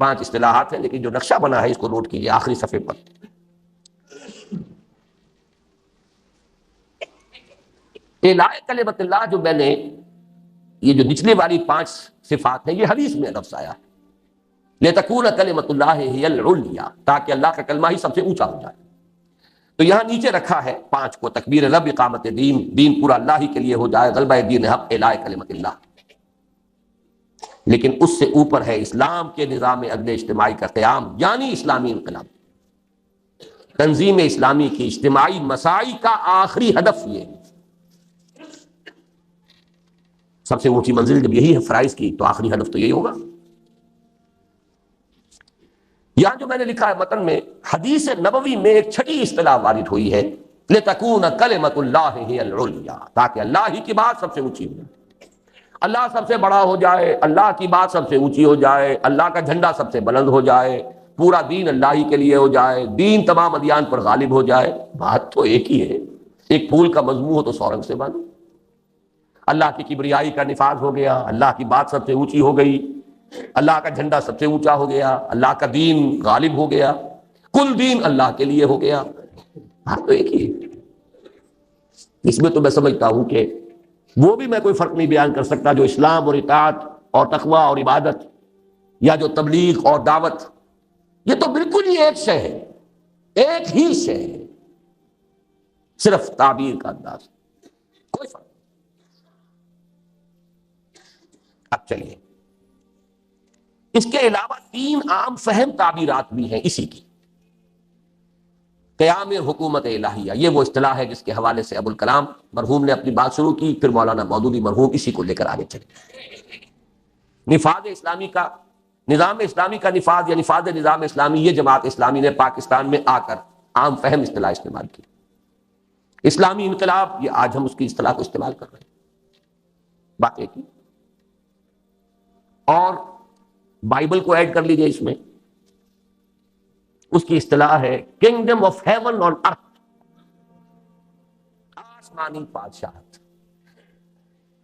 Speaker 1: 5 اصطلاحات ہیں، لیکن جو نقشہ بنا ہے اس کو نوٹ کیجیے آخری صفحے پر. اعلاء کلمت اللہ، جو میں نے یہ جو نچلے والی 5 صفات ہیں یہ حدیث میں لفظ آیا ہے، لِتَكُونَ كَلِمَةُ اللَّهِ هِيَ الْعُلْيَا، تاکہ اللہ کا کلمہ ہی سب سے اونچا ہو جائے. تو یہاں نیچے رکھا ہے 5 کو، تکبیر رب، اقامت دین، دین پورا اللہ ہی کے لیے ہو جائے، غلبہ دین حق، اعلاء کلمت اللہ. لیکن اس سے اوپر ہے اسلام کے نظام عدل اجتماعی کا قیام، یعنی اسلامی انقلاب. تنظیم اسلامی کی اجتماعی مساعی کا آخری ہدف یہ ہے. سب سے اونچی منزل جب یہی ہے فرائض کی، تو آخری ہدف تو یہی ہوگا. یہاں جو میں نے لکھا ہے متن میں، حدیث نبوی میں ایک چھٹی اصطلاح وارد ہوئی ہے، لِتَكُونَ كَلِمَةُ اللَّهِ هِيَ الْعُلْيَا، تاکہ اللہ ہی کی بات سب سے اونچی ہو جائے، اللہ سب سے بڑا ہو جائے، اللہ کی بات سب سے اونچی ہو جائے، اللہ کا جھنڈا سب سے بلند ہو جائے، پورا دین اللہ ہی کے لیے ہو جائے، دین تمام ادیان پر غالب ہو جائے. بات تو ایک ہی ہے. ایک پھول کا مضمون ہو تو 100 رنگ سے باندھو. اللہ کی کبریائی کا نفاذ ہو گیا، اللہ کی بات سب سے اونچی ہو گئی، اللہ کا جھنڈا سب سے اونچا ہو گیا، اللہ کا دین غالب ہو گیا، کل دین اللہ کے لیے ہو گیا. بات تو ایک ہی ہے. اس میں تو میں سمجھتا ہوں کہ وہ بھی میں کوئی فرق نہیں بیان کر سکتا جو اسلام اور اطاعت اور تقوی اور عبادت، یا جو تبلیغ اور دعوت، یہ تو بالکل ہی ایک شے ہے، ایک ہی شے ہے، صرف تعبیر کا انداز، کوئی فرق. اب چلیے، اس کے علاوہ 3 عام فہم تعبیرات بھی ہیں اسی کی. قیام حکومت الہیہ، یہ وہ اصطلاح ہے جس کے حوالے سے ابوالکلام مرحوم نے اپنی بات شروع کی، پھر مولانا مودودی مرحوم اسی کو لے کر آگے چلے. نفاذ اسلامی کا، نظام اسلامی کا نفاذ یا نفاذ نظام اسلامی، یہ جماعت اسلامی نے پاکستان میں آ کر عام فہم اصطلاح استعمال کی. اسلامی انقلاب، یہ آج ہم اس کی اصطلاح کو استعمال کر رہے ہیں. بات ایک ہی. اور بائبل کو ایڈ کر لیجئے اس میں، اس کی اصطلاح ہے کنگڈم آف ہیون آن ارتھ، آسمانی بادشاہت.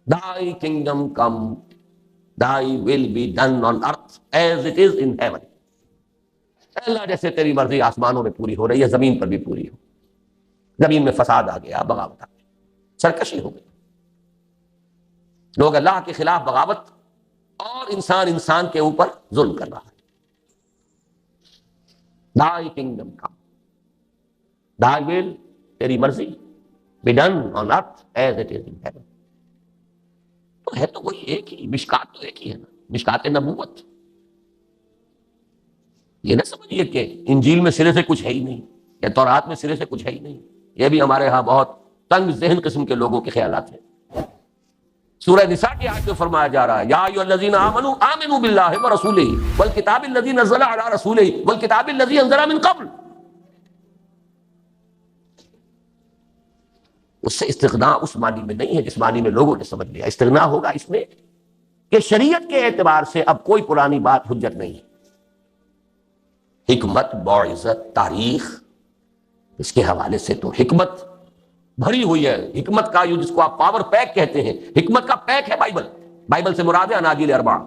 Speaker 1: Thy kingdom come, thy will be done on earth as it is in heaven. اللہ جیسے تیری مرضی آسمانوں میں پوری ہو رہی ہے، زمین پر بھی پوری ہو. زمین میں فساد آ گیا، بغاوت آ گئی، سرکشی ہو گئی، لوگ اللہ کے خلاف بغاوت، اور انسان انسان کے اوپر ظلم کر رہا ہے. Thy kingdom come, thy will، تیری مرضی، be done on earth as it is in heaven. تو ہے تو وہی ایک ہی، مشکات تو ایک ہی ہے نا، مشکات نبوت. یہ نہ سمجھیے کہ انجیل میں سرے سے کچھ ہے ہی نہیں، کہ تورات میں سرے سے کچھ ہے ہی نہیں. یہ بھی ہمارے ہاں بہت تنگ ذہن قسم کے لوگوں کے خیالات ہیں. سورہ نساء کی آیت میں فرمایا جا رہا ہے یا ایھا الذین آمنوا آمنوا باللہ ورسولہ والکتاب الذی نزل علی رسولہ والکتاب الذی انزل من قبل. اس سے استغنا اس معنی میں نہیں ہے جس معنی میں لوگوں نے سمجھ لیا. استغنا ہوگا اس میں کہ شریعت کے اعتبار سے اب کوئی پرانی بات حجت نہیں ہے. حکمت، موعظت، تاریخ، اس کے حوالے سے تو حکمت بھری ہوئی ہے. حکمت کا جس کو آپ پاور پیک کہتے ہیں، حکمت کا پیک ہے بائبل. بائبل سے مراد ہے اناجیل اربع،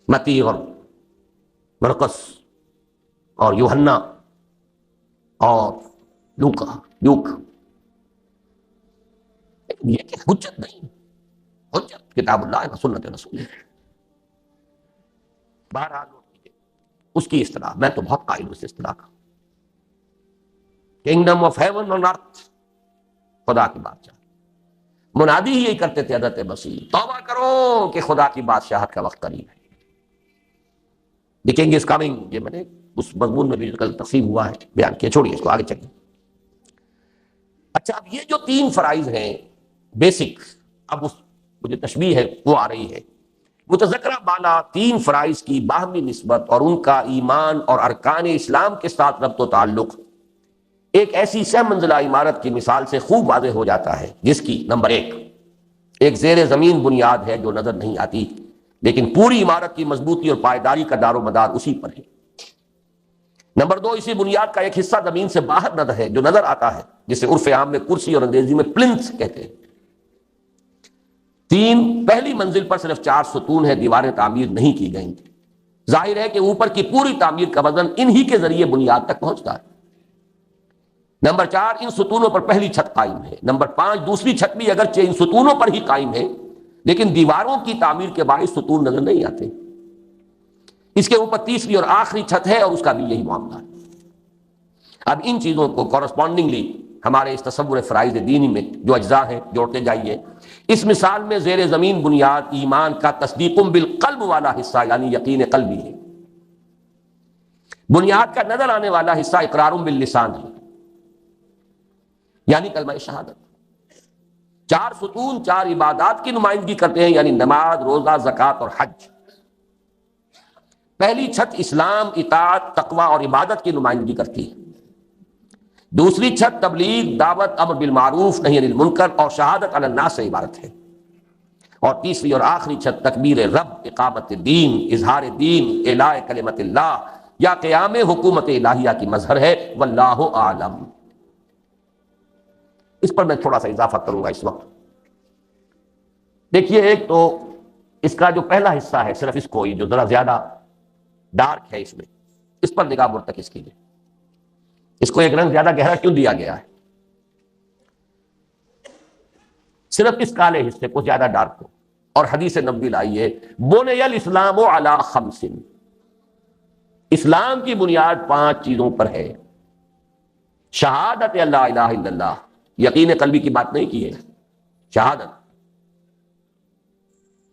Speaker 1: متی اور مرقس اور یوحنا اور لوک. یہ کہ حجت نہیں، حجت کتاب اللہ و سنت رسول. بہرحال اس کی اصطلاح میں تو بہت قائل ہوں اس اصطلاح کا. کنگڈم آف ہیون آن ارتھ، خدا کی بادشاہ. منادی ہی یہی کرتے تھے حضرت مسیح، توبہ کرو کہ خدا کی بادشاہت کا وقت قریب ہے. دی کنگ از کمنگ، یہ میں نے اس مضمون میں بھی کل تقسیم ہوا ہے بیان کیا. چھوڑیے اس کو، آگے چلیے. اچھا، اب یہ جو 3 فرائض ہیں بیسک، اب اس مجھے تشبیہ ہے وہ آ رہی ہے. متذکرہ بالا 3 فرائض کی باہمی نسبت اور ان کا ایمان اور ارکان اسلام کے ساتھ ربط و تعلق ایک ایسی سہ منزلہ عمارت کی مثال سے خوب واضح ہو جاتا ہے جس کی نمبر 1 ایک زیر زمین بنیاد ہے جو نظر نہیں آتی، لیکن پوری عمارت کی مضبوطی اور پائیداری کا دار و مدار اسی پر ہے. نمبر 2 اسی بنیاد کا ایک حصہ زمین سے باہر نظر ہے جو نظر آتا ہے، جسے عرف عام میں کرسی اور انگریزی میں پلنتھ کہتے ہیں. 3 پہلی منزل پر صرف 4 ستون ہے، دیواریں تعمیر نہیں کی گئیں. ظاہر ہے کہ اوپر کی پوری تعمیر کا وزن انہی کے ذریعے بنیاد تک پہنچتا ہے. نمبر 4 ان ستونوں پر پہلی چھت قائم ہے. نمبر 5 دوسری چھت بھی اگرچہ ان ستونوں پر ہی قائم ہے، لیکن دیواروں کی تعمیر کے باعث ستون نظر نہیں آتے. اس کے اوپر تیسری اور آخری چھت ہے اور اس کا بھی یہی معاملہ ہے. اب ان چیزوں کو کورسپونڈنگلی ہمارے اس تصور فرائض دینی میں جو اجزاء ہیں جوڑتے جائیے. اس مثال میں زیر زمین بنیاد ایمان کا تصدیق بالقلب والا حصہ یعنی یقین قلبی ہے. بنیاد کا نظر آنے والا حصہ اقرار باللسان ہے یعنی کلمہ شہادت. 4 ستون 4 عبادات کی نمائندگی کرتے ہیں یعنی نماز، روزہ، زکوٰۃ اور حج. پہلی چھت اسلام، اطاعت، تقوی اور عبادت کی نمائندگی کرتی ہے. دوسری چھت تبلیغ، دعوت، امر بالمعروف نہی عن المنکر اور شہادت علی الناس سے عبارت ہے. اور تیسری اور آخری چھت تکبیر رب، اقامت دین، اظہار دین، اعلاء کلمت اللہ یا قیام حکومت الہیہ کی مظہر ہے. واللہ اعلم. اس پر میں تھوڑا سا اضافہ کروں گا اس وقت. دیکھیے، ایک تو اس کا جو پہلا حصہ ہے صرف اس کو ہی جو ذرا زیادہ ڈارک ہے، اس پر نگاہ مرتکز کیجیے. اس کو ایک رنگ زیادہ گہرا کیوں دیا گیا ہے؟ صرف اس کالے حصے کو زیادہ ڈارک کو. اور حدیث نبوی لائیے، بنی الاسلام علی 5. اسلام کی بنیاد 5 چیزوں پر ہے. شہادت اللہ الہ الا اللہ، یقین قلبی کی بات نہیں کی ہے، شہادت.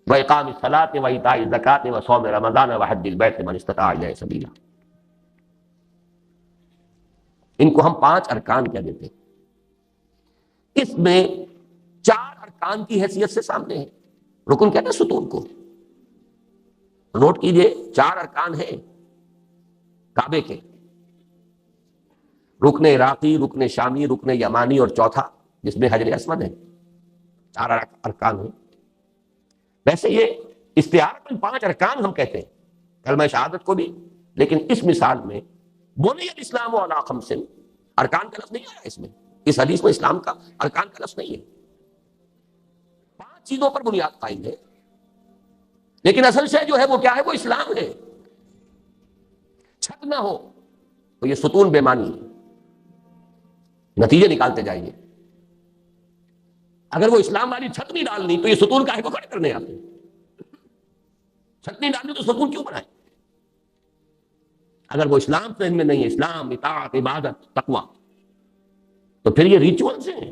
Speaker 1: وَإِقَامِ الصَّلَاةِ وَإِيتَاءِ الزَّكَاةِ وَصَوْمِ رَمَضَانَ وَحَجِّ الْبَيْتِ مَنِ اسْتَطَاعَ إِلَيْهِ سَبِيلًا. ان کو ہم 5 ارکان کہہ دیتے ہیں. اس میں 4 ارکان کی حیثیت سے سامنے ہیں. رکن کہتے ہیں ستون کو. نوٹ کیجئے 4 ارکان ہیں کعبے کے: رکن عراقی، رکن شامی، رکن یمانی اور چوتھا جس میں حجر اسود ہے. 4 ارکان ہیں. ویسے یہ استعارۃ 5 ارکان ہم کہتے ہیں کلمہ شہادت کو بھی، لیکن اس مثال میں بنی الاسلام علی 5 ارکان کا لفظ نہیں آیا اس میں. اس حدیث میں اسلام کا ارکان کا لفظ نہیں ہے. 5 چیزوں پر بنیاد قائم ہے، لیکن اصل شے جو ہے وہ کیا ہے؟ وہ اسلام ہے. چھت نہ ہو تو یہ ستون بے معنی ہے. نتیجے نکالتے جائیے. اگر وہ اسلام والی چھت نہیں ڈالنی تو یہ ستون کاہے کو کھڑے کرنے آتے؟ چھت نہیں ڈالنی تو ستون کیوں بنائے؟ اگر وہ اسلام سے میں نہیں ہے، اسلام، اطاعت، عبادت، تقوی، تو پھر یہ ریچولز ہیں.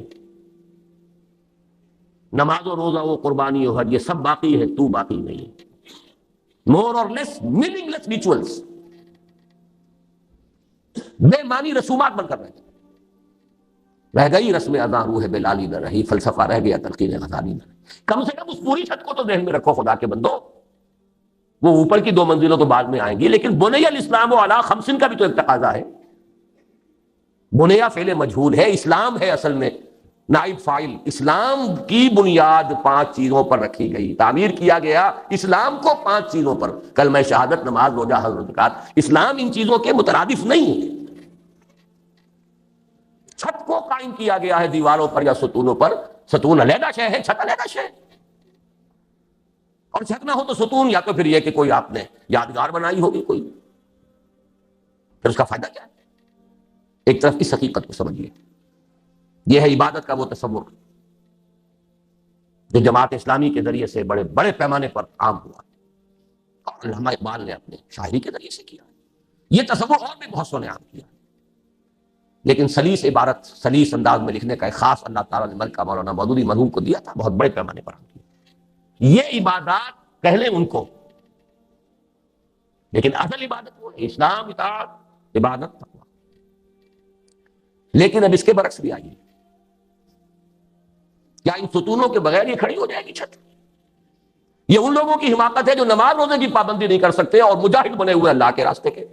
Speaker 1: نماز و روزہ و قربانی و حج یہ سب باقی ہے، تو باقی نہیں ہے. مور اور لیس میننگ لیس ریچولز. بے معنی رسومات بن کر رہ گئی رسم ادا روح بلالی نہ رہی، فلسفہ رہ گیا تلقین غزالی نہ رہی۔ کم سے کم اس پوری چھت کو تو ذہن میں رکھو خدا کے بندو، وہ اوپر کی 2 منزلوں تو بعد میں آئیں گی، لیکن بنی الاسلام علی خمس کا بھی تو ایک تقاضا ہے۔ بنیا فعل مجہول ہے، اسلام ہے اصل میں نائب فاعل۔ اسلام کی بنیاد 5 چیزوں پر رکھی گئی، تعمیر کیا گیا اسلام کو 5 چیزوں پر، کلمہ شہادت، نماز، روزہ، حج، زکات۔ اسلام ان چیزوں کے مترادف نہیں ہے۔ چھت کو قائم کیا گیا ہے دیواروں پر یا ستونوں پر، ستون علیحدہ شے ہے، چھت علیحدہ شے ہے۔ اور چھت نہ ہو تو ستون، یا تو پھر یہ کہ کوئی آپ نے یادگار بنائی ہوگی کوئی، پھر اس کا فائدہ کیا ہے؟ ایک طرف اس حقیقت کو سمجھیے، یہ ہے عبادت کا وہ تصور جو جماعت اسلامی کے ذریعے سے بڑے بڑے پیمانے پر عام ہوا، اور علامہ اقبال نے اپنے شاعری کے ذریعے سے کیا۔ یہ تصور اور بھی بہت سو نے عام کیا، لیکن سلیس عبارت، سلیس انداز میں لکھنے کا ایک خاص اللہ تعالیٰ نے ملکہ مولانا مودودی مرحوم کو دیا تھا، بہت بڑے پیمانے پر عام کیا۔ یہ عبادات کہہ لیں ان کو، لیکن اصل عبادت وہ ہے اسلام، اطاعت، عبادت، تقویٰ۔ لیکن اب اس کے برعکس بھی آئیے، کیا ان ستونوں کے بغیر یہ کھڑی ہو جائے گی چھت؟ یہ ان لوگوں کی حماقت ہے جو نماز روزے کی پابندی نہیں کر سکتے اور مجاہد بنے ہوئے اللہ کے راستے کے۔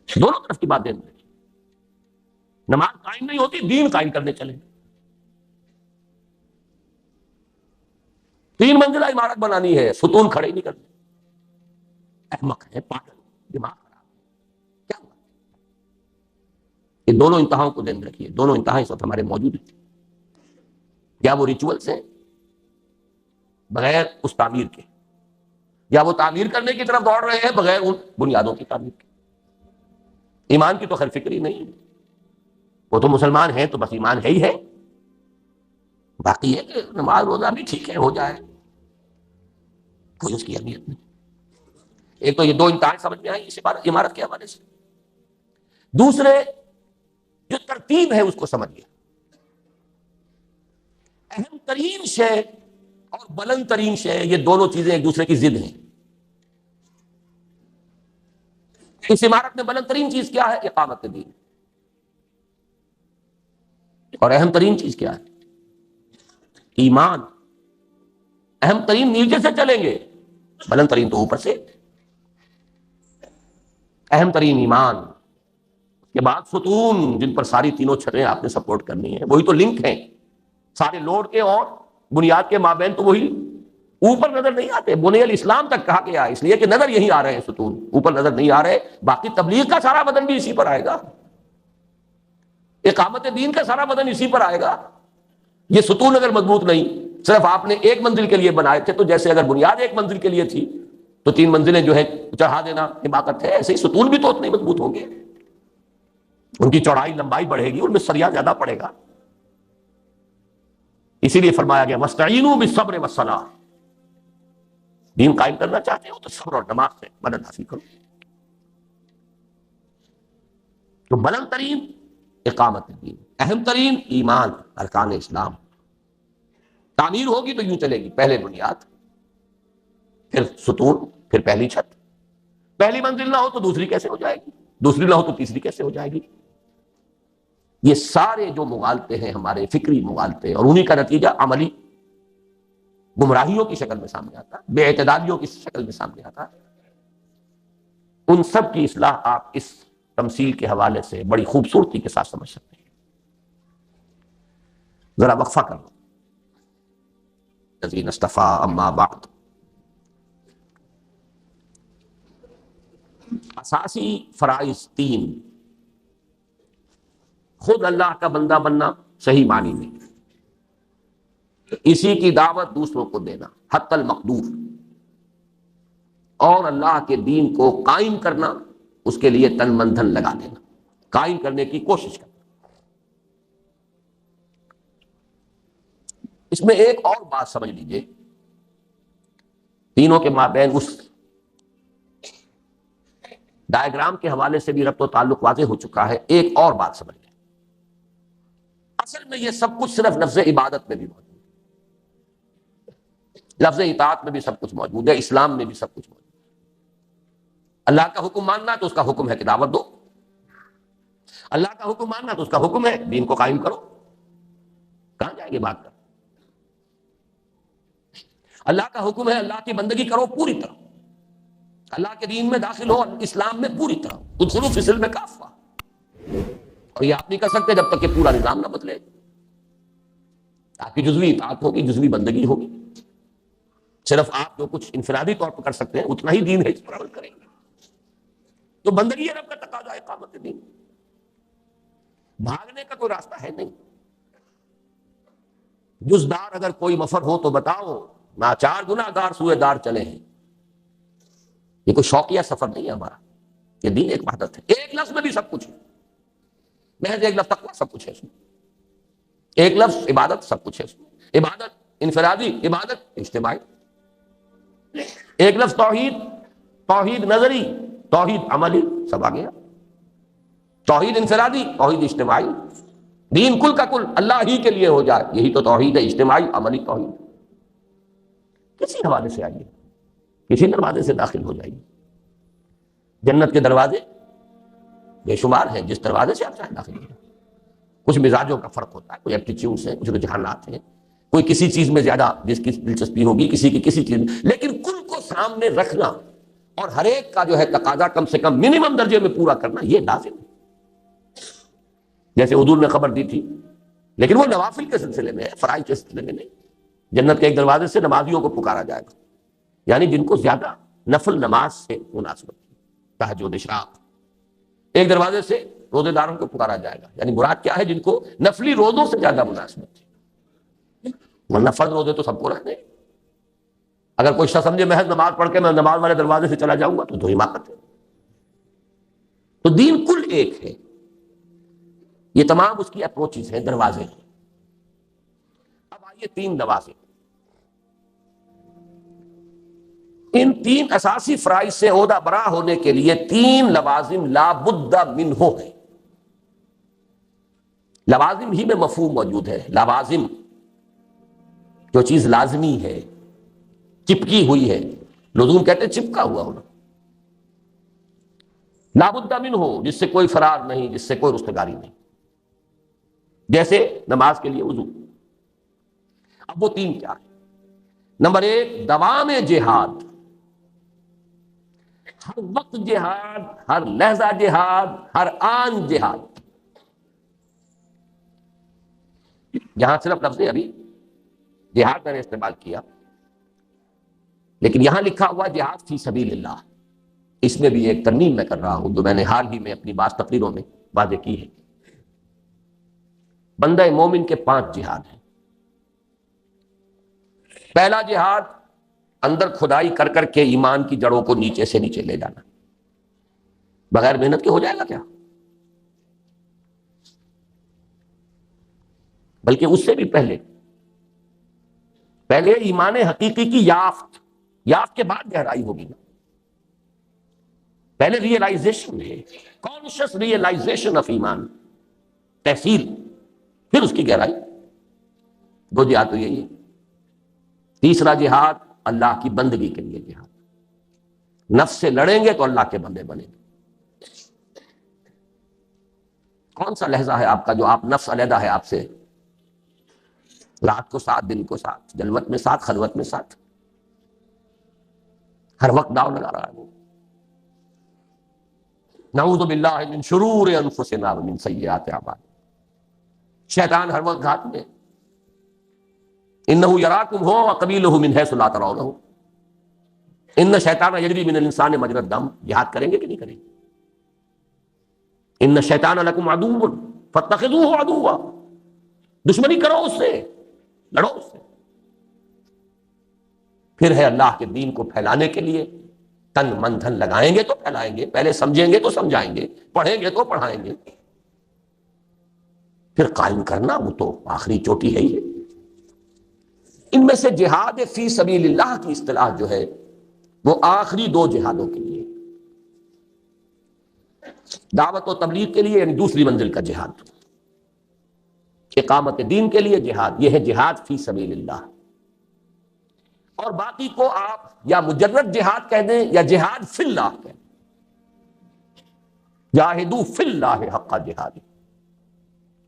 Speaker 1: دونوں طرف کی بات دیں، نماز قائم نہیں ہوتی، دین قائم کرنے چلے، 3 منزلہ عمارت بنانی ہے، ستون کھڑے نہیں کرنے۔ احمق ہے، پاگل، دماغ خراب، کیا ہوا؟ یہ دونوں انتہاؤں کو ذہن رکھیے، دونوں انتہا اس وقت ہمارے موجود ہیں۔ یا وہ ریچولز ہیں بغیر اس تعمیر کے، یا وہ تعمیر کرنے کی طرف دوڑ رہے ہیں بغیر ان بنیادوں کی تعمیر کے۔ ایمان کی تو خیر فکری نہیں، وہ تو مسلمان ہیں تو بس ایمان ہے ہی ہے، باقی ہے کہ نماز روزہ بھی ٹھیک ہے، ہو جائے، کوئی اس کی اہمیت نہیں۔ ایک تو یہ 2 انتہائی سمجھ میں آئی اس عمارت کے حوالے سے۔ دوسرے، جو ترتیب ہے اس کو سمجھیے، اہم ترین شے اور بلند ترین شے، یہ دونوں چیزیں ایک دوسرے کی ضد ہیں۔ اس عمارت میں بلند ترین چیز کیا ہے؟ اقامت دین۔ اور اہم ترین چیز کیا ہے؟ ایمان۔ اہم ترین نیچے سے چلیں گے، بلند ترین تو اوپر سے۔ اہم ترین ایمان، اس کے بعد ستون جن پر ساری تینوں چھتیں آپ نے سپورٹ کرنی ہے، وہی تو لنک ہیں سارے لوڈ کے اور بنیاد کے مابین، تو وہی اوپر نظر نہیں آتے۔ بنی الاسلام تک کہا گیا اس لیے کہ نظر یہی آ رہے ہیں، ستون اوپر نظر نہیں آ رہے، باقی تبلیغ کا سارا بدن بھی اسی پر آئے گا، اقامت دین کا سارا بدن اسی پر آئے گا۔ یہ ستون اگر مضبوط نہیں، صرف آپ نے 1 منزل کے لیے بنائے تھے، تو جیسے اگر بنیاد 1 منزل کے لیے تھی تو 3 منزلیں جو ہے چڑھا دینا حماقت ہے، ایسے ہی ستون بھی تو اتنے مضبوط ہوں گے، ان کی چوڑائی لمبائی بڑھے گی، ان میں سریا زیادہ پڑے گا۔ اسی لیے فرمایا گیا وَاسْتَعِینُوا بِالصَّبْرِ وَالصَّلَاةِ، دین قائم کرنا چاہتے ہو تو صبر اور نماز سے مدد حاصل کرو۔ تو بلند ترین اقامت دین، اہم ترین ایمان، ارکان اسلام۔ تعمیر ہوگی تو یوں چلے گی، پہلے بنیاد، پھر ستون، پھر پہلی چھت۔ پہلی منزل نہ ہو تو دوسری کیسے ہو جائے گی، دوسری نہ ہو تو تیسری کیسے ہو جائے گی؟ یہ سارے جو مغالطے ہیں ہمارے فکری مغالطے، اور انہی کا نتیجہ عملی گمراہیوں کی شکل میں سامنے آتا، بے اعتدالیوں کی شکل میں سامنے آتا۔ ان سب کی اصلاح آپ اس تمثیل کے حوالے سے بڑی خوبصورتی کے ساتھ سمجھ سکتے ہیں۔ ذرا وقفہ کر لو۔ الذین اصطفیٰ اما بعد، اساسی فرائض 3، خود اللہ کا بندہ بننا صحیح معنی میں، اسی کی دعوت دوسروں کو دینا حتی المقدور، اور اللہ کے دین کو قائم کرنا، اس کے لیے تن من دھن لگا دینا، قائم کرنے کی کوشش کرنا۔ اس میں ایک اور بات سمجھ لیجئے، تینوں کے مابین اس ڈائیگرام کے حوالے سے بھی ربط و تعلق واضح ہو چکا ہے، ایک اور بات سمجھ لیں۔ اصل میں یہ سب کچھ صرف لفظ عبادت میں بھی موجود ہے، لفظ اطاعت میں بھی سب کچھ موجود ہے، اسلام میں بھی سب کچھ موجود ہے۔ اللہ کا حکم ماننا تو اس کا حکم ہے کہ دعوت دو، اللہ کا حکم ماننا تو اس کا حکم ہے دین کو قائم کرو. کہاں جائیں گے بات کر؟ اللہ کا حکم ہے اللہ کی بندگی کرو پوری طرح، اللہ کے دین میں داخل ہو، اسلام میں پوری طرح، ادخلوا فی السلم کافہ. اور یہ آپ نہیں کر سکتے جب تک کہ پورا نظام نہ بدلے. آپ کی جزوی اطاعت ہوگی، جزوی بندگی ہوگی. صرف آپ جو کچھ انفرادی طور پر کر سکتے ہیں اتنا ہی دین ہے، اس پر عمل کریں گے. تو بندگی رب کا تقاضا ہے، اقامت دین. بھاگنے کا کوئی راستہ ہے نہیں. جزدار اگر کوئی مفر ہو تو بتاؤ، ناچار گناہ گار سوئے دار چلے ہیں. یہ کوئی شوقیہ سفر نہیں ہے ہمارا، یہ دین ایک وحدت ہے. ایک لفظ میں بھی سب کچھ ہے، محض ایک لفظ تقویٰ سب کچھ ہے اس میں. ایک لفظ عبادت سب کچھ ہے اس میں. عبادت انفرادی، عبادت اجتماعی. ایک لفظ توحید، توحید نظری، توحید عملی، سب آ گیا. توحید انفرادی، توحید اجتماعی. دین کل کا کل اللہ ہی کے لیے ہو جائے، یہی تو توحید ہے، اجتماعی عملی توحید. کسی حوالے سے آئیے، کسی دروازے سے داخل ہو جائیے. جنت کے دروازے بے شمار ہیں، جس دروازے سے آپ چاہیں داخل ہو جائیں. کچھ مزاجوں کا فرق ہوتا ہے، کوئی ایپٹیچیوڈس ہیں، کچھ رجحانات ہیں، کوئی کسی چیز میں زیادہ جس کی دلچسپی ہوگی، کسی کی کسی چیز میں. لیکن کل کو سامنے رکھنا اور ہر ایک کا جو ہے تقاضا کم سے کم منیمم درجے میں پورا کرنا، یہ لازم ہے. جیسے حضور نے خبر دی تھی، لیکن وہ نوافل کے سلسلے میں ہے، فرائض کے سلسلے میں نہیں. جنت کے ایک دروازے سے نمازیوں کو پکارا جائے گا، یعنی جن کو زیادہ نفل نماز سے مناسبت ہے، تہجد، اشراق. ایک دروازے سے روزے داروں کو پکارا جائے گا، یعنی مراد کیا ہے؟ جن کو نفلی روزوں سے زیادہ مناسبت ہے. ورنہ فرض روزے تو سب کو رکھنے. اگر کوئی شخص سمجھے محض نماز پڑھ کے میں نماز والے دروازے سے چلا جاؤں گا تو حماقت ہے. تو دین کل ایک ہے. یہ تمام اس کی اپروچز ہیں، دروازے ہیں. اب آئیے تین دروازے. ان تین اساسی فرائض سے عہدہ برا ہونے کے لیے تین لوازم لا بد منہ ہیں. لوازم ہی میں مفہوم موجود ہے. لوازم جو چیز لازمی ہے، چپکی ہوئی ہے. لزوم کہتے ہیں چپکا ہوا ہونا. لا بد منہ، جس سے کوئی فرار نہیں، جس سے کوئی رستگاری نہیں. جیسے نماز کے لیے وضو. اب وہ تین کیا ہے؟ نمبر ایک، دوام جہاد. ہر وقت جہاد، ہر لحظہ جہاد، ہر آن جہاد. یہاں صرف لفظ ابھی جہاد میں نے استعمال کیا، لیکن یہاں لکھا ہوا جہاد فی سبیل اللہ. اس میں بھی ایک ترمیم میں کر رہا ہوں جو میں نے حال ہی میں اپنی بعض تقریروں میں واضح کی ہے. بندہ مومن کے 5 جہاد ہیں. پہلا جہاد اندر کھدائی کر کر کے ایمان کی جڑوں کو نیچے سے نیچے لے جانا. بغیر محنت کے ہو جائے گا کیا؟ بلکہ اس سے بھی پہلے ایمان حقیقی کی یافت کے بعد گہرائی ہوگی نا. پہلے ریئلائزیشن ہے، کانشس ریئلائزیشن آف ایمان، تحصیل، پھر اس کی گہرائی. 2 جہاد تو یہی ہے. تیسرا جہاد اللہ کی بندگی کے لیے جہاد. نفس سے لڑیں گے تو اللہ کے بندے بنیں گے. کون سا لہجہ ہے آپ کا جو آپ نفس علیحدہ ہے آپ سے؟ رات کو 7، دن کو 7، جلوت میں 7، خلوت میں 7، ہر وقت داؤ لگا رہا ہے وہ. نعوذ باللہ من شرور انفسنا ومن سیئات اعمالنا. شیطان ہر وقت گھات میں. انہ یراکم ہو وقبیلہ من حیث لا ترونہ. ان شیطان یجری من الانسان مجری الدم. جہاد کریں گے کہ نہیں کریں گے؟ ان شیطان لکم عدو فاتخذوہ عدوا. دشمنی کرو اس سے، لڑو اس سے. پھر ہے اللہ کے دین کو پھیلانے کے لیے تن من دھن لگائیں گے تو پھیلائیں گے، پہلے سمجھیں گے تو سمجھائیں گے، پڑھیں گے تو پڑھائیں گے، پھر قائم کرنا وہ تو آخری چوٹی ہے ہی. ان میں سے جہاد فی سبیل اللہ کی اصطلاح جو ہے وہ آخری 2 جہادوں کے لیے، دعوت و تبلیغ کے لیے یعنی دوسری منزل کا جہاد، اقامت دین کے لیے جہاد، یہ ہے جہاد فی سبیل اللہ. اور باقی کو آپ یا مجرد جہاد کہہ دیں یا جہاد فی اللہ کہہ دیں. جاہدوا فی اللہ حق جہاد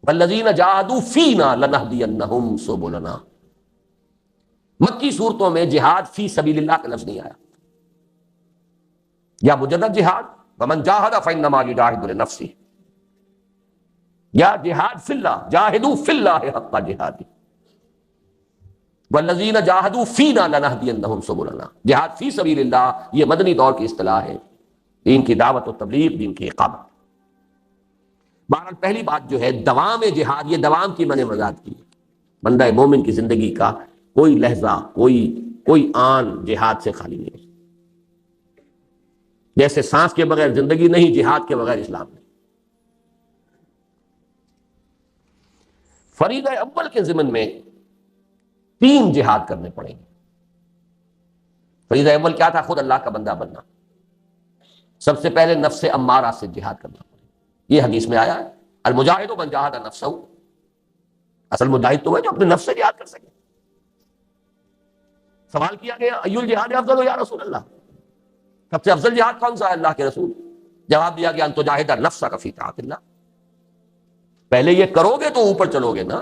Speaker 1: والذین جاہدوا فینا لنہدینہم سبلنا. مکی صورتوں میں جہاد فی سبیل اللہ کا لفظ نہیں آیا، یا مجرد جہاد ومن جاہد فانما یجاہد لنفسہ، یا جہاد فی اللہ جاہدوا فی اللہ حق جہاد والذین جاہدوا فینا لنہدینہم سبلنا. جہاد فی سبیل اللہ یہ مدنی دور کی اصطلاح ہے، دین کی دعوت و تبلیغ، دین کی اقامت. بہرحال پہلی بات جو ہے دوام جہاد، یہ دوام کی میں نے وضاحت کی. بندہ مومن کی زندگی کا کوئی لحظہ، کوئی آن جہاد سے خالی نہیں. جیسے سانس کے بغیر زندگی نہیں، جہاد کے بغیر اسلام نہیں. فریضہ اول کے ضمن میں 3 جہاد کرنے پڑیں گے. فریضہ اول کیا تھا؟ خود اللہ کا بندہ بننا. سب سے پہلے نفس امارہ سے جہاد کرنا پڑے. یہ حدیث میں آیا ہے المجاہد من جاہد نفسہ. اصل مجاہد تو ہے جو اپنے نفس سے جہاد کر سکے. سوال کیا گیا ای الجہاد افضل یا رسول اللہ، سب سے افضل جہاد کون سا ہے اللہ کے رسول؟ جواب دیا گیا ان تجاہد نفسک فی طاعت اللہ. پہلے یہ کرو گے تو اوپر چلو گے نا.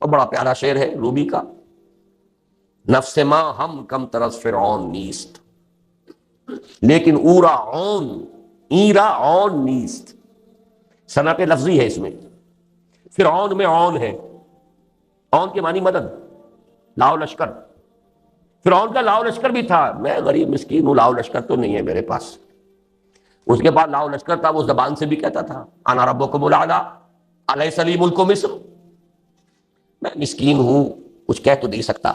Speaker 1: اور بڑا پیارا شعر ہے روبی کا، نفس ما ہم کم طرز فرعون نیست لیکن اورا عون ایرا عون نیست. صنعت لفظی ہے اس میں. فرعون میں عون ہے، عون کے معنی مدد، لاؤ لشکر. فرعون کا لاؤ لشکر بھی تھا، میں غریب مسکین ہوں، لاؤ لشکر تو نہیں ہے میرے پاس. اس کے بعد لاؤ لشکر تھا، وہ زبان سے بھی کہتا تھا انا ربکم الاعلی الیس لی ملک مصر. میں مسکین ہوں، کچھ کہہ تو نہیں سکتا.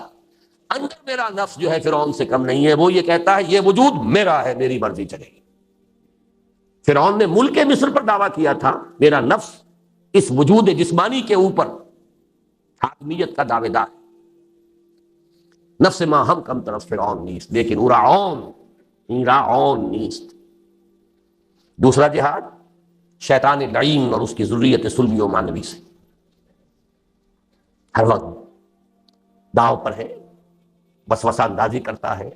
Speaker 1: اندر میرا نفس جو ہے فرعون سے کم نہیں ہے، وہ یہ کہتا ہے یہ وجود میرا ہے، میری مرضی چلے گی. فرعون نے ملک مصر پر دعویٰ کیا تھا، میرا نفس اس وجود جسمانی کے اوپر حاکمیت کا دعوے دار. نفس ما ہم کم طرف فرعون نیست لیکن ایرا عون نیست. دوسرا جہاد شیطان لعین اور اس کی ذریت صلبی و مانوی سے. ہر وقت داؤ پر ہے، وسوسہ اندازی کرتا ہے،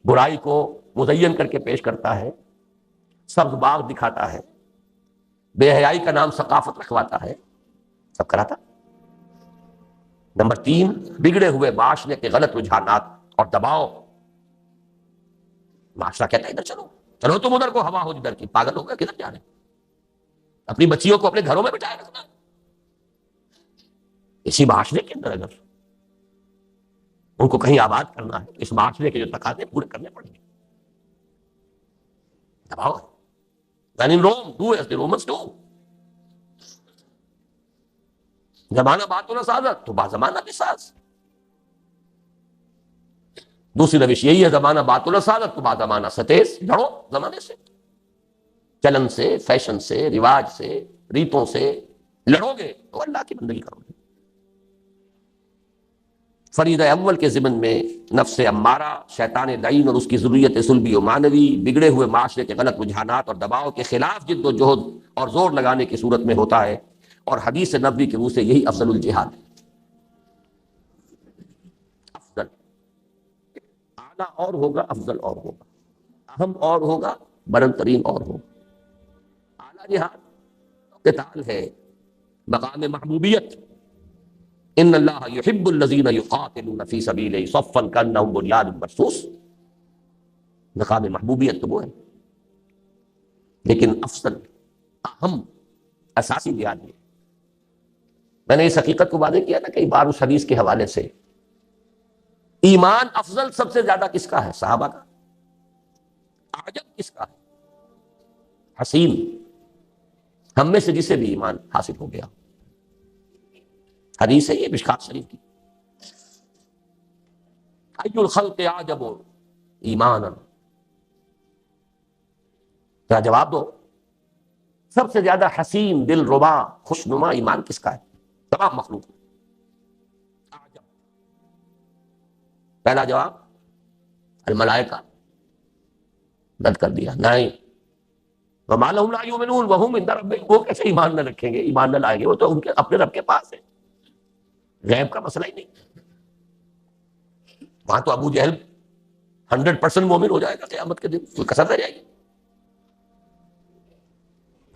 Speaker 1: برائی کو مزین کر کے پیش کرتا ہے، سبز باغ دکھاتا ہے، بے حیائی کا نام ثقافت رکھواتا ہے، سب کراتا. نمبر 3 بگڑے ہوئے معاشرے کے غلط رجحانات اور دباؤ. معاشرہ کہتا ہے ادھر چلو، چلو تم ادھر کو، ہوا ہو جدھر کی. پاگل ہو گیا، کدھر جا رہے ہیں؟ اپنی بچیوں کو اپنے گھروں میں بٹھائے رکھنا. اسی معاشرے کے اندر اگر ان کو کہیں آباد کرنا ہے، اس معاشرے کے جو تقاضے پورے کرنے پڑیں گے. دباؤ. When in Rome, do as the Romans do. زمانہ بات تو نہ سازت تو با زمانہ بھی ساز. دوسری روش یہی ہے، زمانہ بات تو نہ سازت تو با زمانہ ستیز. لڑو زمانے سے، چلن سے، فیشن سے، رواج سے، ریتوں سے لڑو گے تو اللہ کی بندگی کرو گے. فریضہ اول کے ضمن میں نفس امارہ، شیطان لعین اور اس کی ذریت صلبی و مانوی، بگڑے ہوئے معاشرے کے غلط رجحانات اور دباؤ کے خلاف جد و جہد اور زور لگانے کی صورت میں ہوتا ہے. اور حدیث نبوی کے منہ سے یہی افضل الجہاد ہے. افضل، اعلیٰ اور ہوگا، افضل اور ہوگا، اہم اور ہوگا، بلند ترین اور ہوگا. اعلیٰ جہاد قتال ہے، مقام محبوبیت. ان اللہ یحب الذین یقاتلون فی سبیلہ صفا کانہم بنیان مرصوص. مقام محبوبیت تو وہ ہے، لیکن افضل، اہم، اساسی جہاد ہے. میں نے اس حقیقت کو واضح کیا نا کئی بار اس حدیث کے حوالے سے. ایمان افضل سب سے زیادہ کس کا ہے؟ صحابہ کا. عجب کس کا ہے؟ حسین. ہم میں سے جسے بھی ایمان حاصل ہو گیا. حدیث ہے یہ مشکات شریف کی. ای الخلق اعجب ایمانا. کیا جواب دو، سب سے زیادہ حسین، دل ربا، خوشنما ایمان کس کا ہے تمام مخلوق؟ اعجب. پہلا جواب الملائکہ. رد کر دیا، نہیں. وما لهم لا يؤمنون وهم عند ربهم. وہ کیسے ایمان نہ رکھیں گے، ایمان نہ لائیں گے؟ وہ تو ان کے اپنے رب کے پاس ہے، غیب کا مسئلہ ہی نہیں. وہاں تو ابو جہل 100% مومن ہو جائے گا قیامت کے دن، کوئی کسر رہ جائے گی.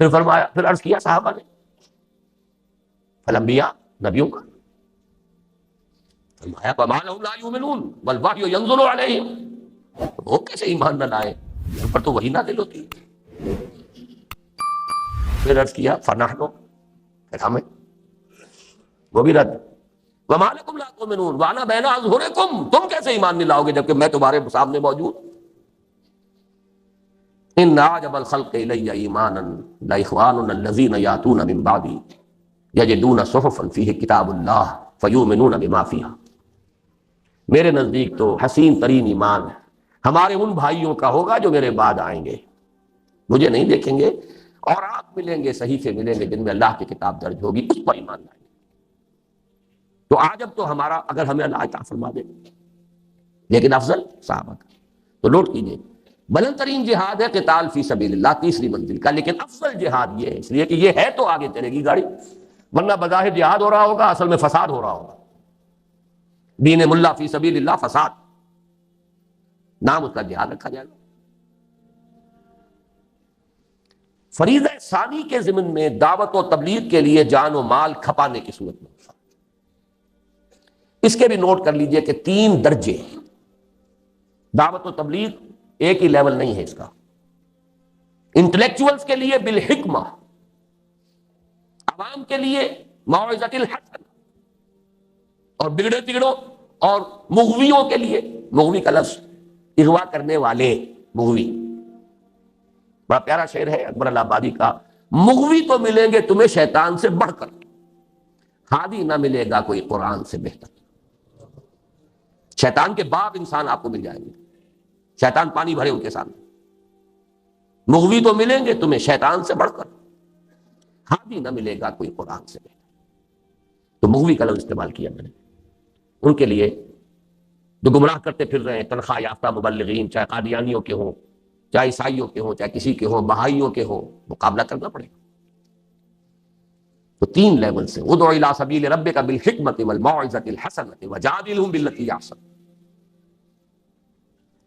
Speaker 1: پھر فرمایا، پھر عرض کیا صحابہ نے الانبیاء، نبیوں کا، فرمایا وما لهم لا يؤمنون والوحی ينزل علیہم، وہ کیسے ایمان نہ لائے، ان پر تو وحی نازل ہوتی ہے۔ پھر عرض کیا فنحن، پھر ہمیں، وہ بھی رد، وما لکم لا تؤمنون وانا بین اظہرکم، تم کیسے ایمان نہیں لاؤ گے جبکہ میں تمہارے سامنے موجود۔ ان اعجب الخلق الی ایمانا لاخواننا الذین یاتون من بعدی یجدون صحفا فیہ کتاب اللہ فیؤمنون بما فیہا، میرے نزدیک تو حسین ترین ایمان ہمارے ان بھائیوں کا ہوگا جو میرے بعد آئیں گے، مجھے نہیں دیکھیں گے، اور آپ ملیں گے، صحیفے ملیں گے جن میں اللہ کی کتاب درج ہوگی، اس پر ایمان لائیں گے۔ تو عجب تو ہمارا اگر ہمیں اللہ عطا فرما دے، لیکن افضل صحابہ کا۔ تو نوٹ کیجئے، بلند ترین جہاد ہے قتال فی سبیل اللہ، تیسری منزل کا، لیکن افضل جہاد یہ ہے، اس لیے کہ یہ ہے تو آگے چلے گی گاڑی، ورنہ بظاہر جہاد ہو رہا ہوگا، اصل میں فساد ہو رہا ہوگا۔ دین ملا فی سبیل اللہ فساد، نام اس کا جہاد رکھا جائے گا۔ فریضہ ثانی کے ضمن میں دعوت و تبلیغ کے لیے جان و مال کھپانے کی صورت میں، اس کے بھی نوٹ کر لیجئے کہ 3 درجے ہیں۔ دعوت و تبلیغ ایک ہی لیول نہیں ہے اس کا۔ انٹلیکچوئلز کے لیے بالحکمہ، عوام کے لیے موعظۃ الحسن، اور بگڑے تگڑوں اور مغویوں کے لیے، مغوی کا لفظ اغوا کرنے والے، مغوی، بڑا پیارا شعر ہے اکبر الآبادی کا، مغوی تو ملیں گے تمہیں شیطان سے بڑھ کر، ہادی نہ ملے گا کوئی قرآن سے بہتر۔ شیطان کے باپ انسان آپ کو مل جائیں گے، شیطان پانی بھرے ان کے سامنے، مغوی تو ملیں گے تمہیں شیطان سے بڑھ کر، ہادی نہ ملے گا کوئی قرآن سے بہتر۔ تو مغوی کا لفظ استعمال کیا میں نے ان کے لیے جو گمراہ کرتے پھر رہے ہیں، تنخواہ یافتہ مبلغین، چاہے قادیانیوں کے ہوں، چاہے عیسائیوں کے ہوں، چاہے کسی کے ہوں، بہائیوں کے ہوں، مقابلہ کرنا پڑے گا۔ تو 3 لیول سے، ادع الی سبیل ربک بالحکمۃ والموعظۃ الحسنۃ وجادلھم باللتی ہی احسن،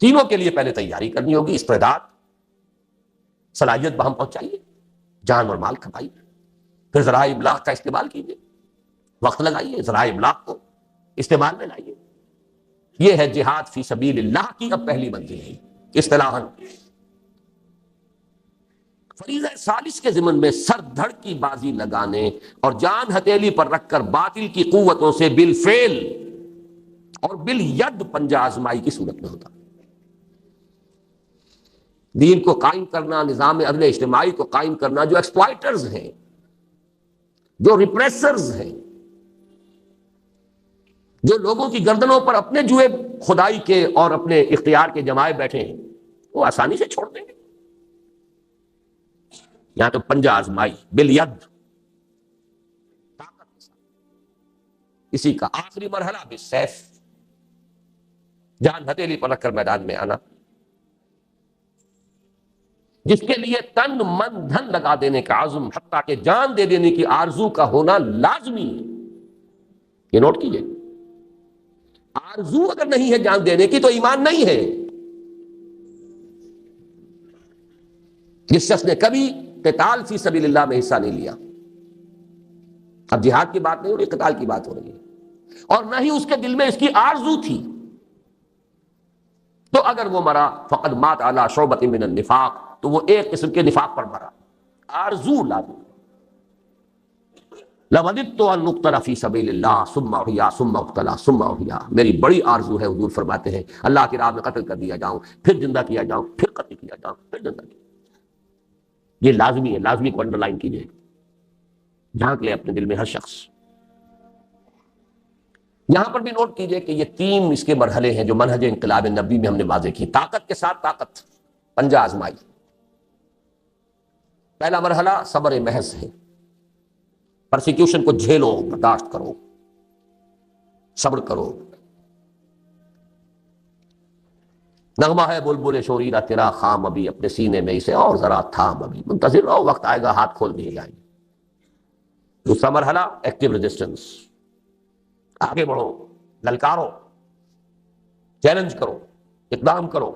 Speaker 1: تینوں کے لیے پہلے تیاری کرنی ہوگی، استعداد، صلاحیت بہم پہنچائیے، جان اور مال کھپائیے، پھر ذرائع ابلاغ کا استعمال کیجیے، وقت لگائیے، ذرائع ابلاغ کو استعمال میں لائیے۔ یہ ہے جہاد فی سبیل اللہ کی اب پہلی منزل ہے اصطلاحاً۔ فریضہ ثالث کے ضمن میں سر دھڑ کی بازی لگانے اور جان ہتھیلی پر رکھ کر باطل کی قوتوں سے بالفعل اور بالید پنجہ آزمائی کی صورت میں ہوتا۔ دین کو قائم کرنا، نظام عدل اجتماعی کو قائم کرنا، جو ایکسپلائٹرز ہیں، جو ریپریسرز ہیں، جو لوگوں کی گردنوں پر اپنے جوئے خدائی کے اور اپنے اختیار کے جمائے بیٹھے ہیں، وہ آسانی سے چھوڑ دیں گے۔ یہاں تو پنجہ آزمائی بالید، طاقت کے ساتھ، اسی کا آخری مرحلہ بالسیف، جان ہتھیلی پر رکھ کر میدان میں آنا، جس کے لیے تن من دھن لگا دینے کا عزم، حتیٰ کہ جان دے دینے کی آرزو کا ہونا لازمی ہے۔ یہ نوٹ کیجئے، آرزو اگر نہیں ہے جان دینے کی تو ایمان نہیں ہے۔ جس شخص نے کبھی قتال فی سبیل اللہ میں حصہ نہیں لیا، اب جہاد کی بات نہیں ہو رہی، قتال کی بات ہو رہی ہے، اور نہ ہی اس کے دل میں اس کی آرزو تھی، تو اگر وہ مرا فقد مات علی شعبۃ من النفاق، تو وہ ایک قسم کے نفاق پر مرا، آرزو لازم۔ لوددت ان اقتل فی سبیل اللہ ثم احیا ثم اقتل ثم احیا، میری بڑی آرزو ہے، حضور فرماتے ہیں، اللہ کی راہ میں قتل کر دیا جاؤں، پھر زندہ کیا جاؤں، پھر قتل کیا جاؤں، پھر زندہ کیا جاؤں۔ یہ لازمی ہے، لازمی کو انڈر لائن کیجئے، جھانک لے اپنے دل میں ہر شخص۔ یہاں پر بھی نوٹ کیجئے کہ یہ 3 اس کے مرحلے ہیں جو منہج انقلاب نبوی میں ہم نے واضح کی۔ طاقت کے ساتھ طاقت، پنجہ آزمائی۔ پہلا مرحلہ صبر محض ہے، پرسیکیوشن کو جھیلو، برداشت کرو، صبر کرو۔ نغمہ ہے بلبل شوریرا تیرا خام ابھی، اپنے سینے میں اسے اور ذرا تھام ابھی، منتظر رہو، وقت آئے گا ہاتھ کھول دیے جائیں گے۔ دوسرا مرحلہ ایکٹیو ریزسٹنس، آگے بڑھو، للکارو، چیلنج کرو، اقدام کرو۔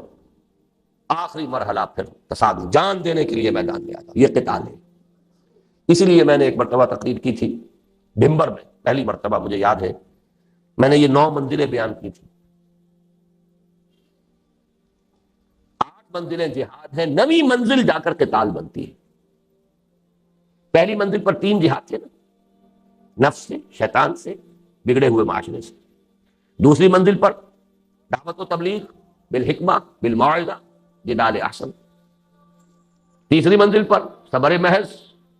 Speaker 1: آخری مرحلہ پھر تصادم، جان دینے کے لیے میدان میں آ جاؤ، یہ قتال ہے۔ اسی لیے میں نے ایک مرتبہ تقریر کی تھی بھمبر میں، پہلی مرتبہ مجھے یاد ہے، میں نے یہ 9 منزلیں بیان کی تھی۔ 8 منزلیں جہاد ہیں، 9ویں منزل جا کر قتال بنتی ہے۔ پہلی منزل پر 3 جہاد تھے نا، نفس سے، شیطان سے، بگڑے ہوئے معاشرے سے۔ دوسری منزل پر دعوت و تبلیغ بالحکمہ بالموعظہ جدال احسن۔ تیسری منزل پر صبر محض،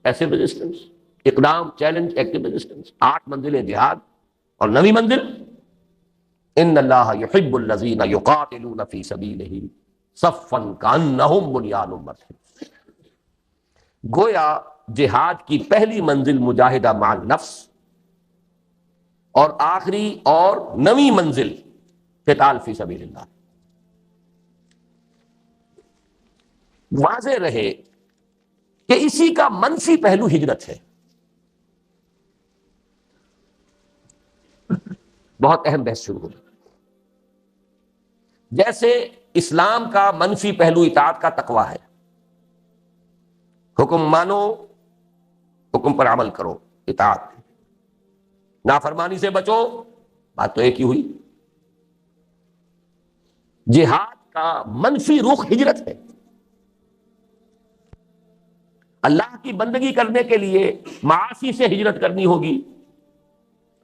Speaker 1: ایسے ریزسٹنس، اقدام، چیلنج، ایکٹیو ریزسٹنس۔ 8 منزلیں جہاد، اور 9ویں منزل ان اللہ یحب الذین یقاتلون فی سبیلہ صفا کانہم بنیان مرصوص۔ گویا جہاد کی پہلی منزل مجاہدہ مع النفس، اور آخری اور 9ویں منزل قتال فی سبیل اللہ۔ واضح رہے کہ اسی کا منفی پہلو ہجرت ہے۔ بہت اہم بحث شروع ہوگی۔ جیسے اسلام کا منفی پہلو اطاعت کا تقویٰ ہے، حکم مانو، حکم پر عمل کرو، اطاعت، نافرمانی سے بچو، بات تو ایک ہی ہوئی۔ جہاد کا منفی رخ ہجرت ہے۔ اللہ کی بندگی کرنے کے لیے معاصی سے ہجرت کرنی ہوگی،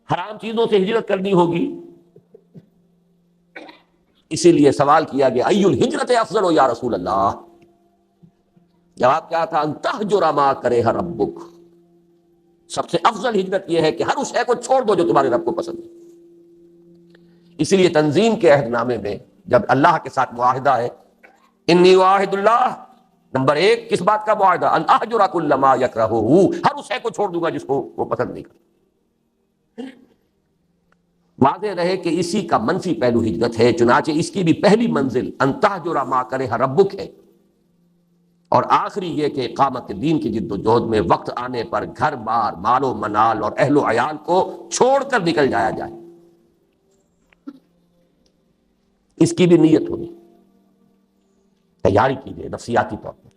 Speaker 1: حرام چیزوں سے ہجرت کرنی ہوگی۔ اسی لیے سوال کیا گیا ای الہجرت افضل یا رسول اللہ؟ جواب کیا تھا؟ ان تہجر ما کرہ ربک، سب سے افضل ہجرت یہ ہے کہ ہر اس شے کو چھوڑ دو جو تمہارے رب کو پسند ہے۔ اسی لیے تنظیم کے عہد نامے میں جب اللہ کے ساتھ معاہدہ ہے، انی واحد اللہ، نمبر 1 کس بات کا معاہدہ؟ ان اہجر کل ما یکرہہ، ہر اس شے کو چھوڑ دوں گا جس کو وہ پسند نہیں کرتا۔ واضح رہے کہ اسی کا منفی پہلو ہجرت ہے، چنانچہ اس کی بھی پہلی منزل ان تہجر ما کرہ ربک ہے، اور آخری یہ کہ اقامت دین کی جد و جہد میں وقت آنے پر گھر بار، مال و منال اور اہل و عیال کو چھوڑ کر نکل جایا جائے۔ اس کی بھی نیت ہونی، تیاری کیجیے نفسیاتی طور پر۔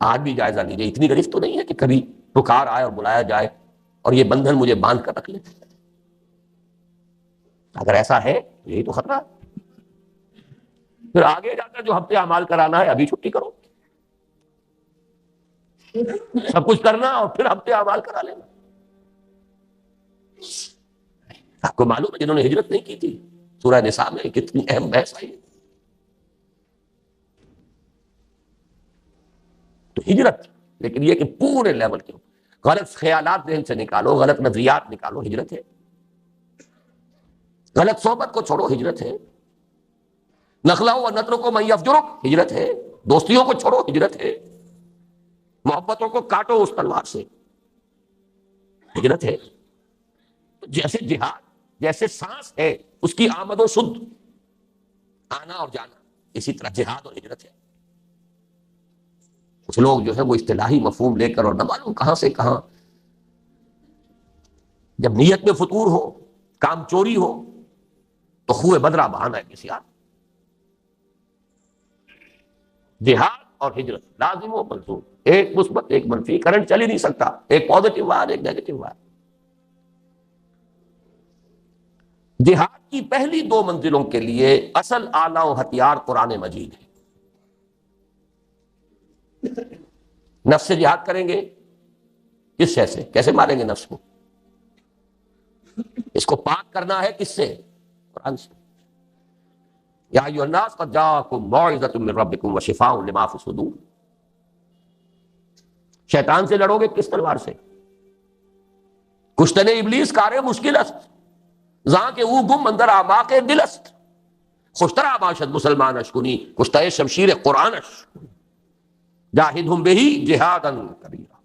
Speaker 1: آج بھی جائزہ لیجیے، اتنی گرفت تو نہیں ہے کہ کبھی پکار آئے اور بلایا جائے اور یہ بندھن مجھے باندھ کر رکھ لے۔ اگر ایسا ہے تو یہی تو خطرہ ہے۔ پھر آگے جا کر جو ہفتے اعمال کرانا ہے ابھی چھٹی کرو، سب کچھ کرنا اور پھر ہفتے اعمال کرا لینا۔ آپ کو معلوم ہے جنہوں نے ہجرت نہیں کی تھی، سورہ نساء میں کتنی اہم بحث آئی۔ تو ہجرت، لیکن یہ کہ پورے لیول کے غلط خیالات ذہن سے نکالو، غلط نظریات نکالو، ہجرت ہے۔ غلط صحبت کو چھوڑو، ہجرت ہے۔ نخلہ و نترک من یفجرک، ہجرت ہے۔ دوستیوں کو چھوڑو، ہجرت ہے۔ محبتوں کو کاٹو اس تلوار سے، ہجرت ہے۔ جیسے جہاد، جیسے سانس ہے اس کی آمد و شد، آنا اور جانا، اسی طرح جہاد اور ہجرت ہے۔ کچھ لوگ جو ہے وہ اصطلاحی مفہوم لے کر اور نہ معلوم کہاں سے کہاں، جب نیت میں فتور ہو، کام چوری ہو تو خوہ بدرہ بہانا ہے کسی آدمی۔ جہاد اور ہجرت لازم و ملزوم، ایک مثبت ایک منفی، کرنٹ چل ہی نہیں سکتا، ایک پازیٹو وائر ایک نیگیٹو وائر۔ جہاد کی پہلی 2 منزلوں کے لیے اصل آلہ و ہتھیار قرآن مجید ہے۔ نفس سے جہاد کریں گے، کس شے سے؟ کیسے ماریں گے نفس کو؟ اس کو پاک کرنا ہے کس سے؟ قرآن سے۔ یا ایھا الناس قد جاءکم موعظۃ من ربکم وشفاء لما فی الصدور۔ شیطان سے لڑو گے کس تلوار سے؟ کشتن ابلیس کار مشکل است، زاں کہ او گم اندر اعماق دل است، خوشترا باشد مسلمان اشکنی، کشتہ شمشیر قرآنش، جاہدہم بہ جہادا کبیرا۔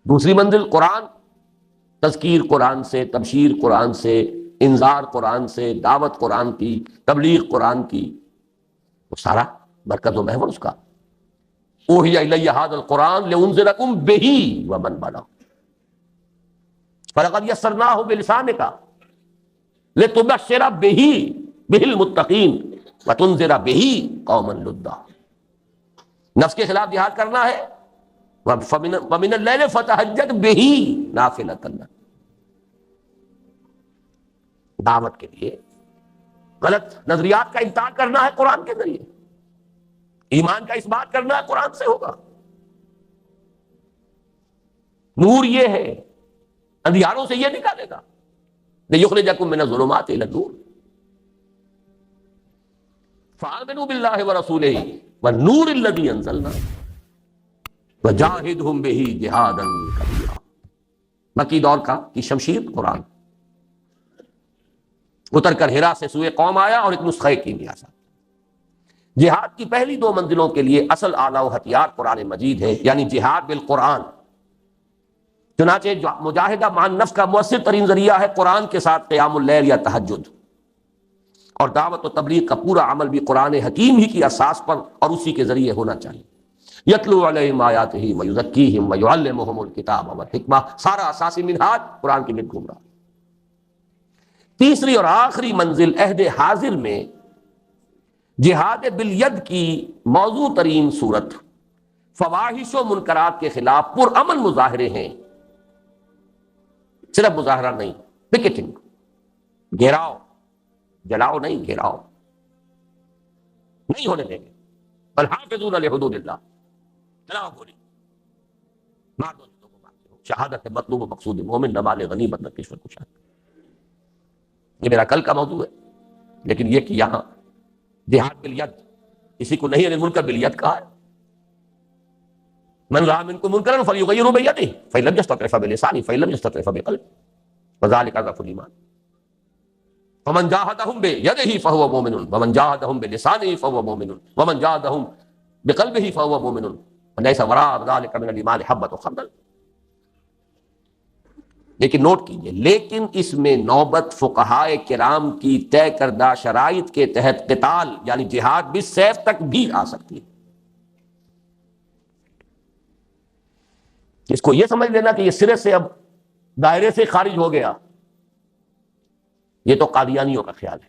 Speaker 1: دوسری منزل قرآن، تذکیر قرآن سے، تبشیر قرآن سے، انذار قرآن سے، دعوت قرآن کی، تبلیغ قرآن کی، وہ سارا مرکز و محور اس کا۔ اوحی الی ھذا القرآن لانذرکم بہ ومن بلغ فلقد یسرناہ بلسانک لتبشر بہ المتقین وتنذر بہ قوما لدا۔ نفس کے خلاف جہاد کرنا ہے وَمِنَ اللَّيْلِ فَتَهَجَّدْ بِهِ نَافِلَةً لَكَ. دعوت کے لیے غلط نظریات کا انکار کرنا ہے قرآن کے ذریعے، ایمان کا اس بات کرنا ہے قرآن سے ہوگا. نور یہ ہے، اندھیاروں سے یہ نکالے گا. لِيُخْرِجَكُم مِّنَ الظُّلُمَاتِ إِلَى النُّورِ فَآمِنُوا بِاللَّهِ وَرَسُولِهِ وَالنُّورِ الَّذِي أَنزَلْنَا وَجَاهِدْهُمْ بِهِ جِهَادًا كَبِيرًا. مکی دور کی شمشیر قرآن اتر کر ہرا سے سوئے قوم آیا اور ایک نسخہ کیمیا سا. جہاد کی پہلی دو منزلوں کے لیے اصل آلہ و ہتھیار قرآن مجید ہے، یعنی جہاد بالقرآن. چنانچہ مجاہدہ مع النفس کا مؤثر ترین ذریعہ ہے قرآن کے ساتھ قیام اللیل یا تہجد، اور دعوت و تبلیغ کا پورا عمل بھی قرآن حکیم ہی کی اساس پر اور اسی کے ذریعے ہونا چاہیے. یتلو علیہم آیاتہ ویزکیہم ویعلمہم الکتاب والحکمہ، سارا اساسی منہاج قرآن کی مد گھوم رہا. تیسری اور آخری منزل عہد حاضر میں جہاد بالید کی موضوع ترین صورت فواحش و منکرات کے خلاف پرامن مظاہرے ہیں. صرف مظاہرہ نہیں، پکیٹنگ، گھیراؤ، جلاؤ نہیں، گھیراؤ نہیں ہونے دیں گے. والحافظون لحدود اللہ، چلاؤ گولی، مار دو جتوں کو مارتے ہو. شہادت مطلوب و مقصود مومن نمال غنیمت نہ کشور کشاد. یہ میرا کل کا موضوع ہے، لیکن یہ کہ یہاں جہاد بالید کسی کو نہیں المنکر بالید کہا ہے. من رأى منكم منكرا فليغيره بيده فإن لم يستطع فبلسانه فإن لم يستطع فبقلبه وذلك ضعف الإيمان. فمن جاهدهم بيده فهو مؤمن ومن جاهدهم بلسانه فهو مؤمن ومن جاهدهم بقلبه فهو مؤمن وليس وراء ذلك من الإيمان حبة خردل. لیکن نوٹ کیجئے، لیکن اس میں نوبت فقہائے کرام کی طے کردہ شرائط کے تحت قتال یعنی جہاد بالسیف تک بھی آ سکتی ہے. اس کو یہ سمجھ لینا کہ یہ سرے سے اب دائرے سے خارج ہو گیا، یہ تو قادیانیوں کا خیال ہے،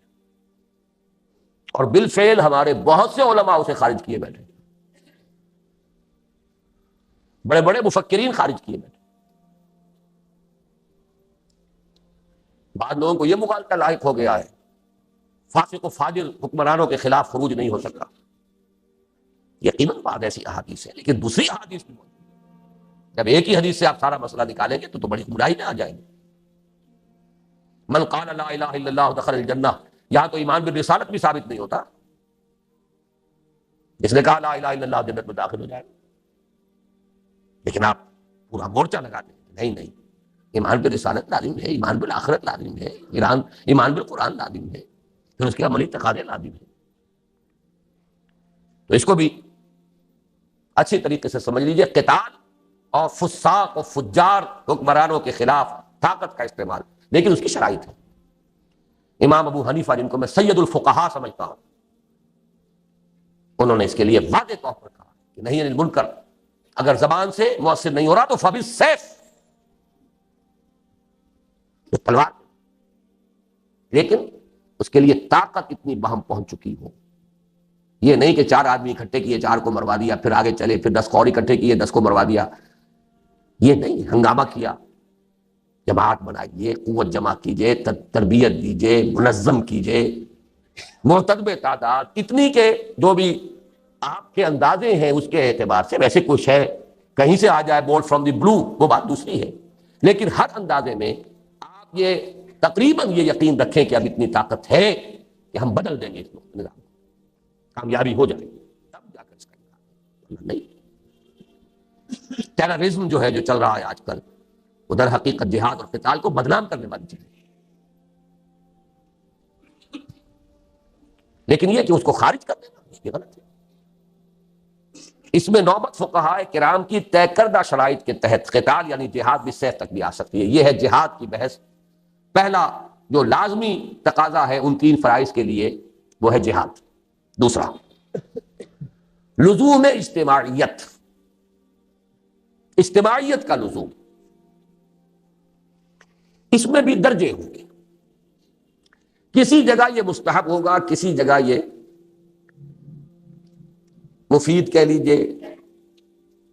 Speaker 1: اور بالفعل ہمارے بہت سے علماء اسے خارج کیے بیٹھے، بڑے بڑے مفکرین خارج کیے بیٹھے. بعض لوگوں کو یہ مغالطہ لاحق ہو گیا ہے فاسق و فاجر حکمرانوں کے خلاف خروج نہیں ہو سکتا. یقیناً بعض ایسی احادیث ہے، لیکن دوسری احادیث بھی موجود. جب ایک ہی حدیث سے آپ سارا مسئلہ نکالیں گے تو بڑی گمراہی میں آ جائیں گے. من قال لا الہ الا اللہ دخل الجنہ، یہاں تو ایمان بالرسالت بھی ثابت نہیں ہوتا. جس نے کہا لا الہ الا اللہ جنت میں داخل ہو جائے گا، لیکن آپ پورا مورچہ لگا دیں نہیں نہیں، ایمان بالرسالت لازم ہے، ایمان بالآخرت لازم ہے، ایمان بالقرآن لازم ہے، پھر اس کے عملی تقاضے لازم ہے. تو اس کو بھی اچھی طریقے سے سمجھ لیجئے. قتال اور فساق و فجار حکمرانوں کے خلاف طاقت کا استعمال، لیکن اس کی شرائط ہے. امام ابو حنیفہ جن کو میں سید الفقہاء سمجھتا ہوں، انہوں نے اس کے لیے واضح طور پر کہا کہ نہیں المنکر اگر زبان سے مؤثر نہیں ہو رہا تو فبالسیف، تلوار، لیکن اس کے لیے طاقت اتنی بہم پہنچ چکی ہو. یہ نہیں کہ 4 آدمی اکٹھے کیے 4 کو مروا دیا، پھر آگے چلے، پھر 10 اور اکٹھے کیے 10 کو مروا دیا. یہ نہیں، ہنگامہ کیا، جماعت بنائیے، قوت جمع کیجئے، تربیت دیجئے، منظم کیجئے، معتدب تعداد اتنی کہ جو بھی آپ کے اندازے ہیں اس کے اعتبار سے، ویسے کوئی شے کہیں سے آ جائے بولٹ فرام دی بلو وہ بات دوسری ہے، لیکن ہر اندازے میں آپ یہ تقریباً یہ یقین رکھیں کہ اب اتنی طاقت ہے کہ ہم بدل دیں گے اس نظام، کامیابی ہو جائے گی، تب جا کر اس کا انکار نہیں. ٹیررزم جو ہے جو چل رہا ہے آج کل، ادھر حقیقت جہاد اور قتال کو بدنام کرنے والی چیز ہے، لیکن یہ کہ اس کو خارج کر دینا یہ غلط ہے. اس میں نوبت فقہائے کرام کی طے کردہ شرائط کے تحت قتال یعنی جہاد بالسیف تک بھی آ سکتی ہے. یہ ہے جہاد کی بحث. پہلا جو لازمی تقاضا ہے ان 3 فرائض کے لیے وہ ہے جہاد. دوسرا لزوم اجتماعیت، اجتماعیت کا لزوم. اس میں بھی درجے ہوں گے، کسی جگہ یہ مستحب ہوگا، کسی جگہ یہ مفید کہہ لیجئے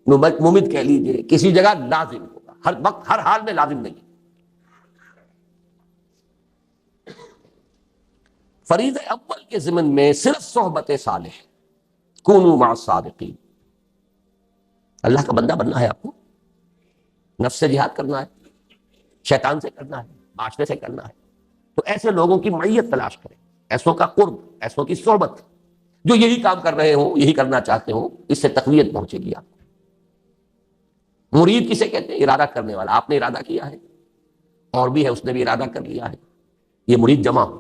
Speaker 1: ممد کہہ لیجیے، کسی جگہ لازم ہوگا، ہر وقت ہر حال میں لازم نہیں۔ فریضہ اول کے ضمن میں صرف صحبت صالح، کونوا مع الصادقین۔ اللہ کا بندہ بننا ہے آپ کو، نفس سے جہاد کرنا ہے، شیطان سے کرنا ہے، معاشرے سے کرنا ہے، تو ایسے لوگوں کی معیت تلاش کریں، ایسوں کا قرب، ایسوں کی صحبت، جو یہی کام کر رہے ہوں، یہی کرنا چاہتے ہوں، اس سے تقویت پہنچے گی آپ کو۔ مرید کسے کہتے ہیں؟ ارادہ کرنے والا۔ آپ نے ارادہ کیا ہے، اور بھی ہے اس نے بھی ارادہ کر لیا ہے، یہ مرید جمع ہو،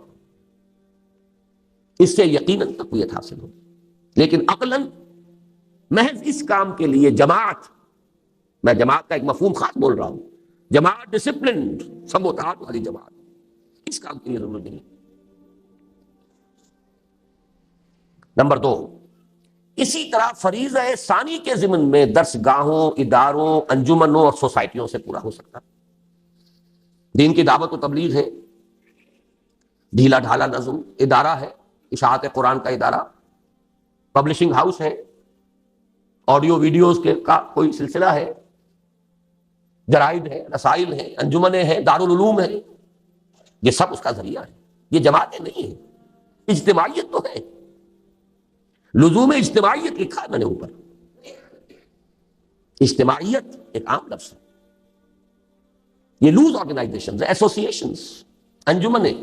Speaker 1: اس سے یقیناً تقویت حاصل ہو۔ لیکن عقلاً محض اس کام کے لیے جماعت، میں جماعت کا ایک مفہوم خاص بول رہا ہوں، جماعت ڈسپلنڈ، سموتات والی جماعت، اس کام کے لیے ضرورت نہیں۔ نمبر 2، اسی طرح فریضہ ثانی کے ضمن میں درس گاہوں، اداروں، انجمنوں اور سوسائٹیوں سے پورا ہو سکتا۔ دین کی دعوت و تبلیغ ہے، ڈھیلا ڈھالا نظم ادارہ ہے، اشاعت قرآن کا ادارہ، پبلشنگ ہاؤس ہے، آڈیو ویڈیوز کے کا کوئی سلسلہ ہے، جرائد ہے، رسائل ہیں، انجمنیں ہیں، دارالعلوم ہیں، یہ سب اس کا ذریعہ ہے، یہ جماعتیں نہیں ہیں۔ اجتماعیت تو ہے، لزوم اجتماعیت لکھا ہے میں نے اوپر، اجتماعیت ایک عام لفظ ہے، یہ لوز آرگنائزیشنز، ایسوسیشنز، انجمنیں،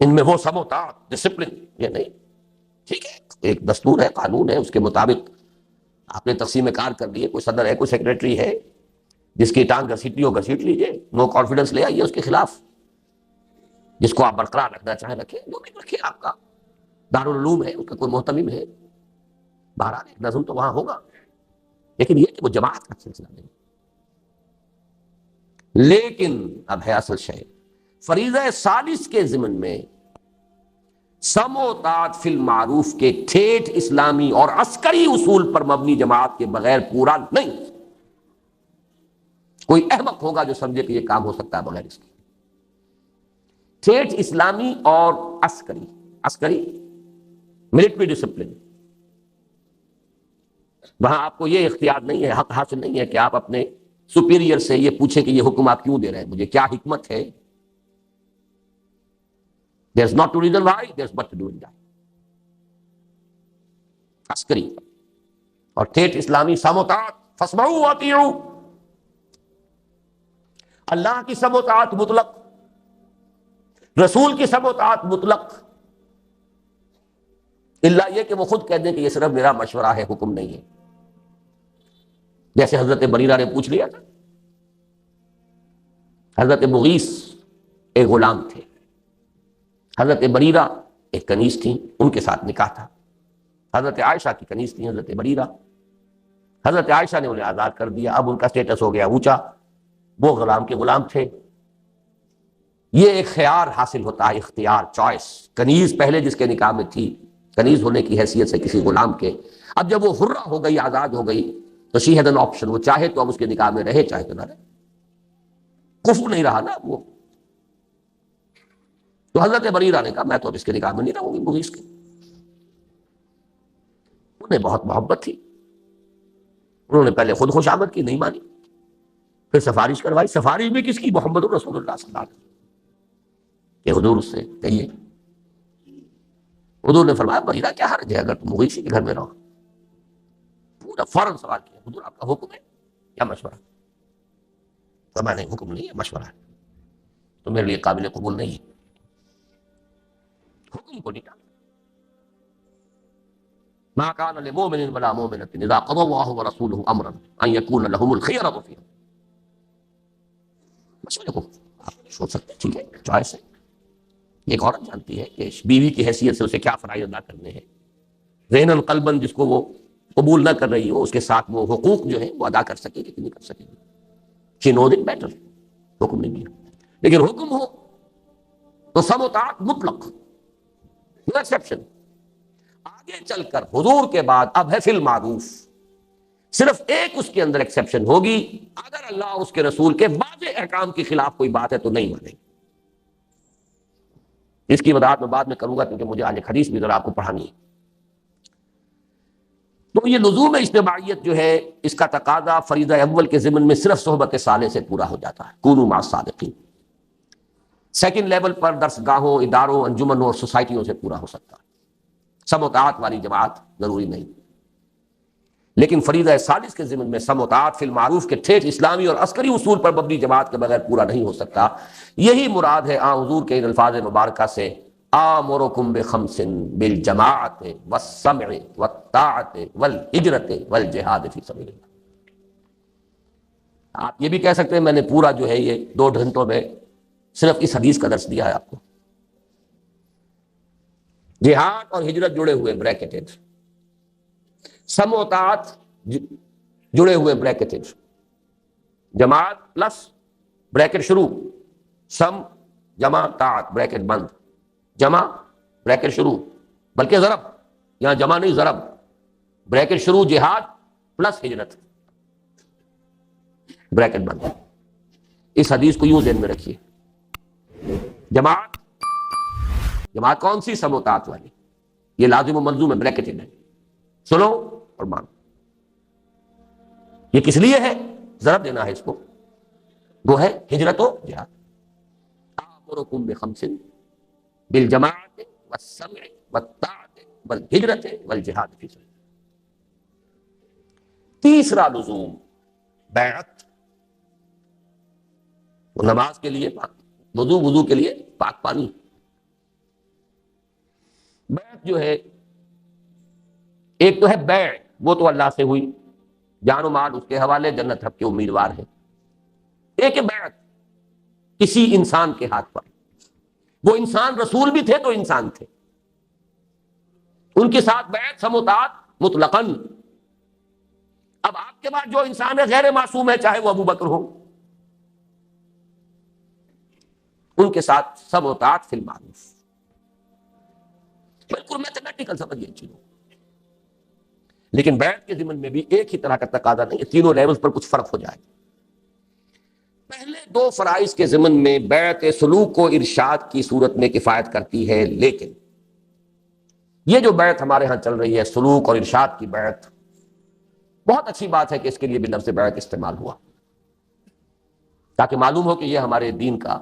Speaker 1: ان میں وہ سموتات، ڈسپلن یہ نہیں۔ ٹھیک ہے، ایک دستور ہے، قانون ہے، اس کے مطابق آپ نے تقسیم کار کر لیے، کوئی صدر ہے، کوئی سیکریٹری ہے، جس کی ٹانگ گھسیٹنی ہو گھسیٹ لیجیے، نو کانفیڈنس لے آئیے اس کے خلاف، جس کو آپ برقرار رکھنا چاہیں رکھیں، جو بھی رکھیں، آپ کا دارالعلوم ہے، اس کا کوئی محتمم ہے، بہرحال ایک نظم تو وہاں ہوگا، لیکن یہ کہ وہ جماعت کا سلسلہ نہیں۔ لیکن اب ہے اصل شے، فریضہ ثالث کے ضمن میں سم و طاعت فی المعروف کے ٹھیٹھ اسلامی اور عسکری اصول پر مبنی جماعت کے بغیر پورا نہیں۔ کوئی احمق ہوگا جو سمجھے کہ یہ کام ہو سکتا ہے بغیر اس کے۔ ٹھیٹھ اسلامی اور عسکری ملٹری ڈسپلن، وہاں آپ کو یہ اختیار نہیں ہے، حق حاصل نہیں ہے کہ آپ اپنے سپیریئر سے یہ پوچھیں کہ یہ حکم آپ کیوں دے رہے ہیں مجھے، کیا حکمت ہے۔ There's not to reason why, there's but to do it that۔ عسکری اور ٹھیٹھ اسلامی سموتات، فاسمعوا واطیعوا، اللہ کی سموتات مطلق، رسول کی سموتات مطلق، الا یہ کہ وہ خود کہہ دیں کہ یہ صرف میرا مشورہ ہے، حکم نہیں ہے۔ جیسے حضرت بریرہ نے پوچھ لیا تھا، حضرت مغیث ایک غلام تھے، حضرت بریرہ ایک کنیز تھیں، ان کے ساتھ نکاح تھا، حضرت عائشہ کی کنیز تھیں حضرت بریرہ، حضرت عائشہ نے انہیں آزاد کر دیا، اب ان کا سٹیٹس ہو گیا اونچا، وہ غلام کے غلام تھے۔ یہ ایک خیار حاصل ہوتا ہے، اختیار، چوائس۔ کنیز پہلے جس کے نکاح میں تھی، کنیز ہونے کی حیثیت سے کسی غلام کے، اب جب وہ حرہ ہو گئی، آزاد ہو گئی، تو شی ہیڈ این آپشن، وہ چاہے تو اب اس کے نکاح میں رہے، چاہے تو نہ رہے، کفر نہیں رہا نا وہ۔ تو حضرت بریرہ نے کہا میں تو اب اس کے نکاح میں نہیں رہوں گی مغیث کے۔ انہیں بہت محبت تھی، انہوں نے پہلے خود خوش آمد کی، نہیں مانی، پھر سفارش کروائی۔ سفارش بھی کس کی؟ محمد رسول اللہ صلی اللہ علیہ وسلم کہ حضور اس سے کہیے۔ حضور نے فرمایا بریرہ کیا حرج ہے اگر تم مغیثی کے گھر میں رہو؟ پورا فوراً سوال کیا، حضور آپ کا حکم ہے یا مشورہ؟ تو میں نے حکم نہیں ہے، مشورہ ہے، تو میرے لیے قابل قبول نہیں ہے، حکم کو نہیں ڈالا۔ ما كان لمؤمن ولا مؤمنة اذا قضى الله ورسوله امرا ان يكون لهم الخيرة من امرهم۔ مشورے کو آپ سوچ سکتے ہیں، ٹھیک ہے، چوائس ہے۔ ایک عورت جانتی ہے کہ بیوی کی حیثیت سے اسے کیا فرائض ادا کرنے ہیں، ذہن القلباً جس کو وہ قبول نہ کر رہی ہو، اس کے ساتھ وہ حقوق جو ہیں وہ ادا کر سکے کہ نہیں کر سکے گی۔ She knows it better۔ حکم نہیں دیا، لیکن حکم ہو تو سم و طاعت مطلق، نو ایکسیپشن۔ آگے چل کر حضور کے بعد اب ہے فی المعروف، صرف ایک اس کے اندر ایکسیپشن ہوگی، اگر اللہ اس کے رسول کے واضح احکام کے خلاف کوئی بات ہے تو نہیں مانیں گے۔ اس کی وضاحت میں بعد میں کروں گا، کیونکہ مجھے آج ایک حدیث بھی ذرا آپ کو پڑھانی ہے۔ تو یہ لزوم اجتماعیت جو ہے اس کا تقاضا فریضہ اول کے ضمن میں صرف صحبت صالح سے پورا ہو جاتا ہے، کونوا مع الصادقین۔ سیکنڈ لیول پر درس گاہوں، اداروں، انجمنوں اور سوسائٹیوں سے پورا ہو سکتا ہے، سم و طاعت والی جماعت ضروری نہیں۔ لیکن فریضہ ثالث کے ضمن میں سم و طاعت فی المعروف کے ٹھیک اسلامی اور عسکری اصول پر مبنی جماعت کے بغیر پورا نہیں ہو سکتا۔ یہی مراد ہے حضور کے ان الفاظ مبارکہ سے، آمرکم بخمس بالجماعت والسمع والطاعت والہجرت والجہاد فی سبیل اللہ۔ آپ یہ بھی کہہ سکتے ہیں میں نے پورا جو ہے یہ 2 گھنٹوں میں صرف اس حدیث کا درس دیا ہے آپ کو۔ جہاد اور ہجرت جڑے ہوئے بریکٹڈ، سم و طاعت جڑے ہوئے بریکٹڈ، جماعت پلس بریکٹ شروع، سم جمع طاعت بریکٹ بند، جمع بریکٹ شروع، بلکہ ضرب، یہاں جمع نہیں ضرب، بریکٹ شروع جہاد پلس ہجرت بریکٹ بند۔ اس حدیث کو یوں ذہن میں رکھیے، جماعت جماعت کون سی؟ سم و طاعت والی، یہ لازم و ملزوم ہے، بریکٹڈ ہے، سنو اور مانو۔ یہ کس لیے ہے؟ ضرب دینا ہے اس کو، وہ ہے ہجرت و جہاد۔ آمرکم بخمس بالجماعت والسمع والطاعت والہجرت والجہاد فی سبیل۔ تیسرا لزوم بیعت، نماز کے لیے وضو کے لیے پاک پانی۔ بیعت جو ہے، ایک تو ہے بیع، وہ تو اللہ سے ہوئی، جان و مال اس کے حوالے، جنت رب کے امیدوار ہیں۔ ایک ہے بیعت کسی انسان کے ہاتھ پر، وہ انسان رسول بھی تھے تو انسان تھے، ان کے ساتھ بیعت سم و طاعت مطلقاً۔ اب آپ کے بعد جو انسان ہے غیر معصوم ہے، چاہے وہ ابو بکر ہو، ان کے ساتھ سم و طاعت فی المعروف۔ بالکل میتھمیٹیکل سمجھیے چیزوں، لیکن بیعت کے ضمن میں بھی ایک ہی طرح کا تقاضا نہیں ہے، تینوں لیولز پر کچھ فرق ہو جائے گا۔ پہلے 2 فرائض کے ضمن میں بیعت سلوک و ارشاد کی صورت میں کفایت کرتی ہے، لیکن یہ جو بیعت ہمارے ہاں چل رہی ہے، سلوک اور ارشاد کی بیعت، بہت اچھی بات ہے کہ اس کے لیے بھی لفظ بیعت استعمال ہوا، تاکہ معلوم ہو کہ یہ ہمارے دین کا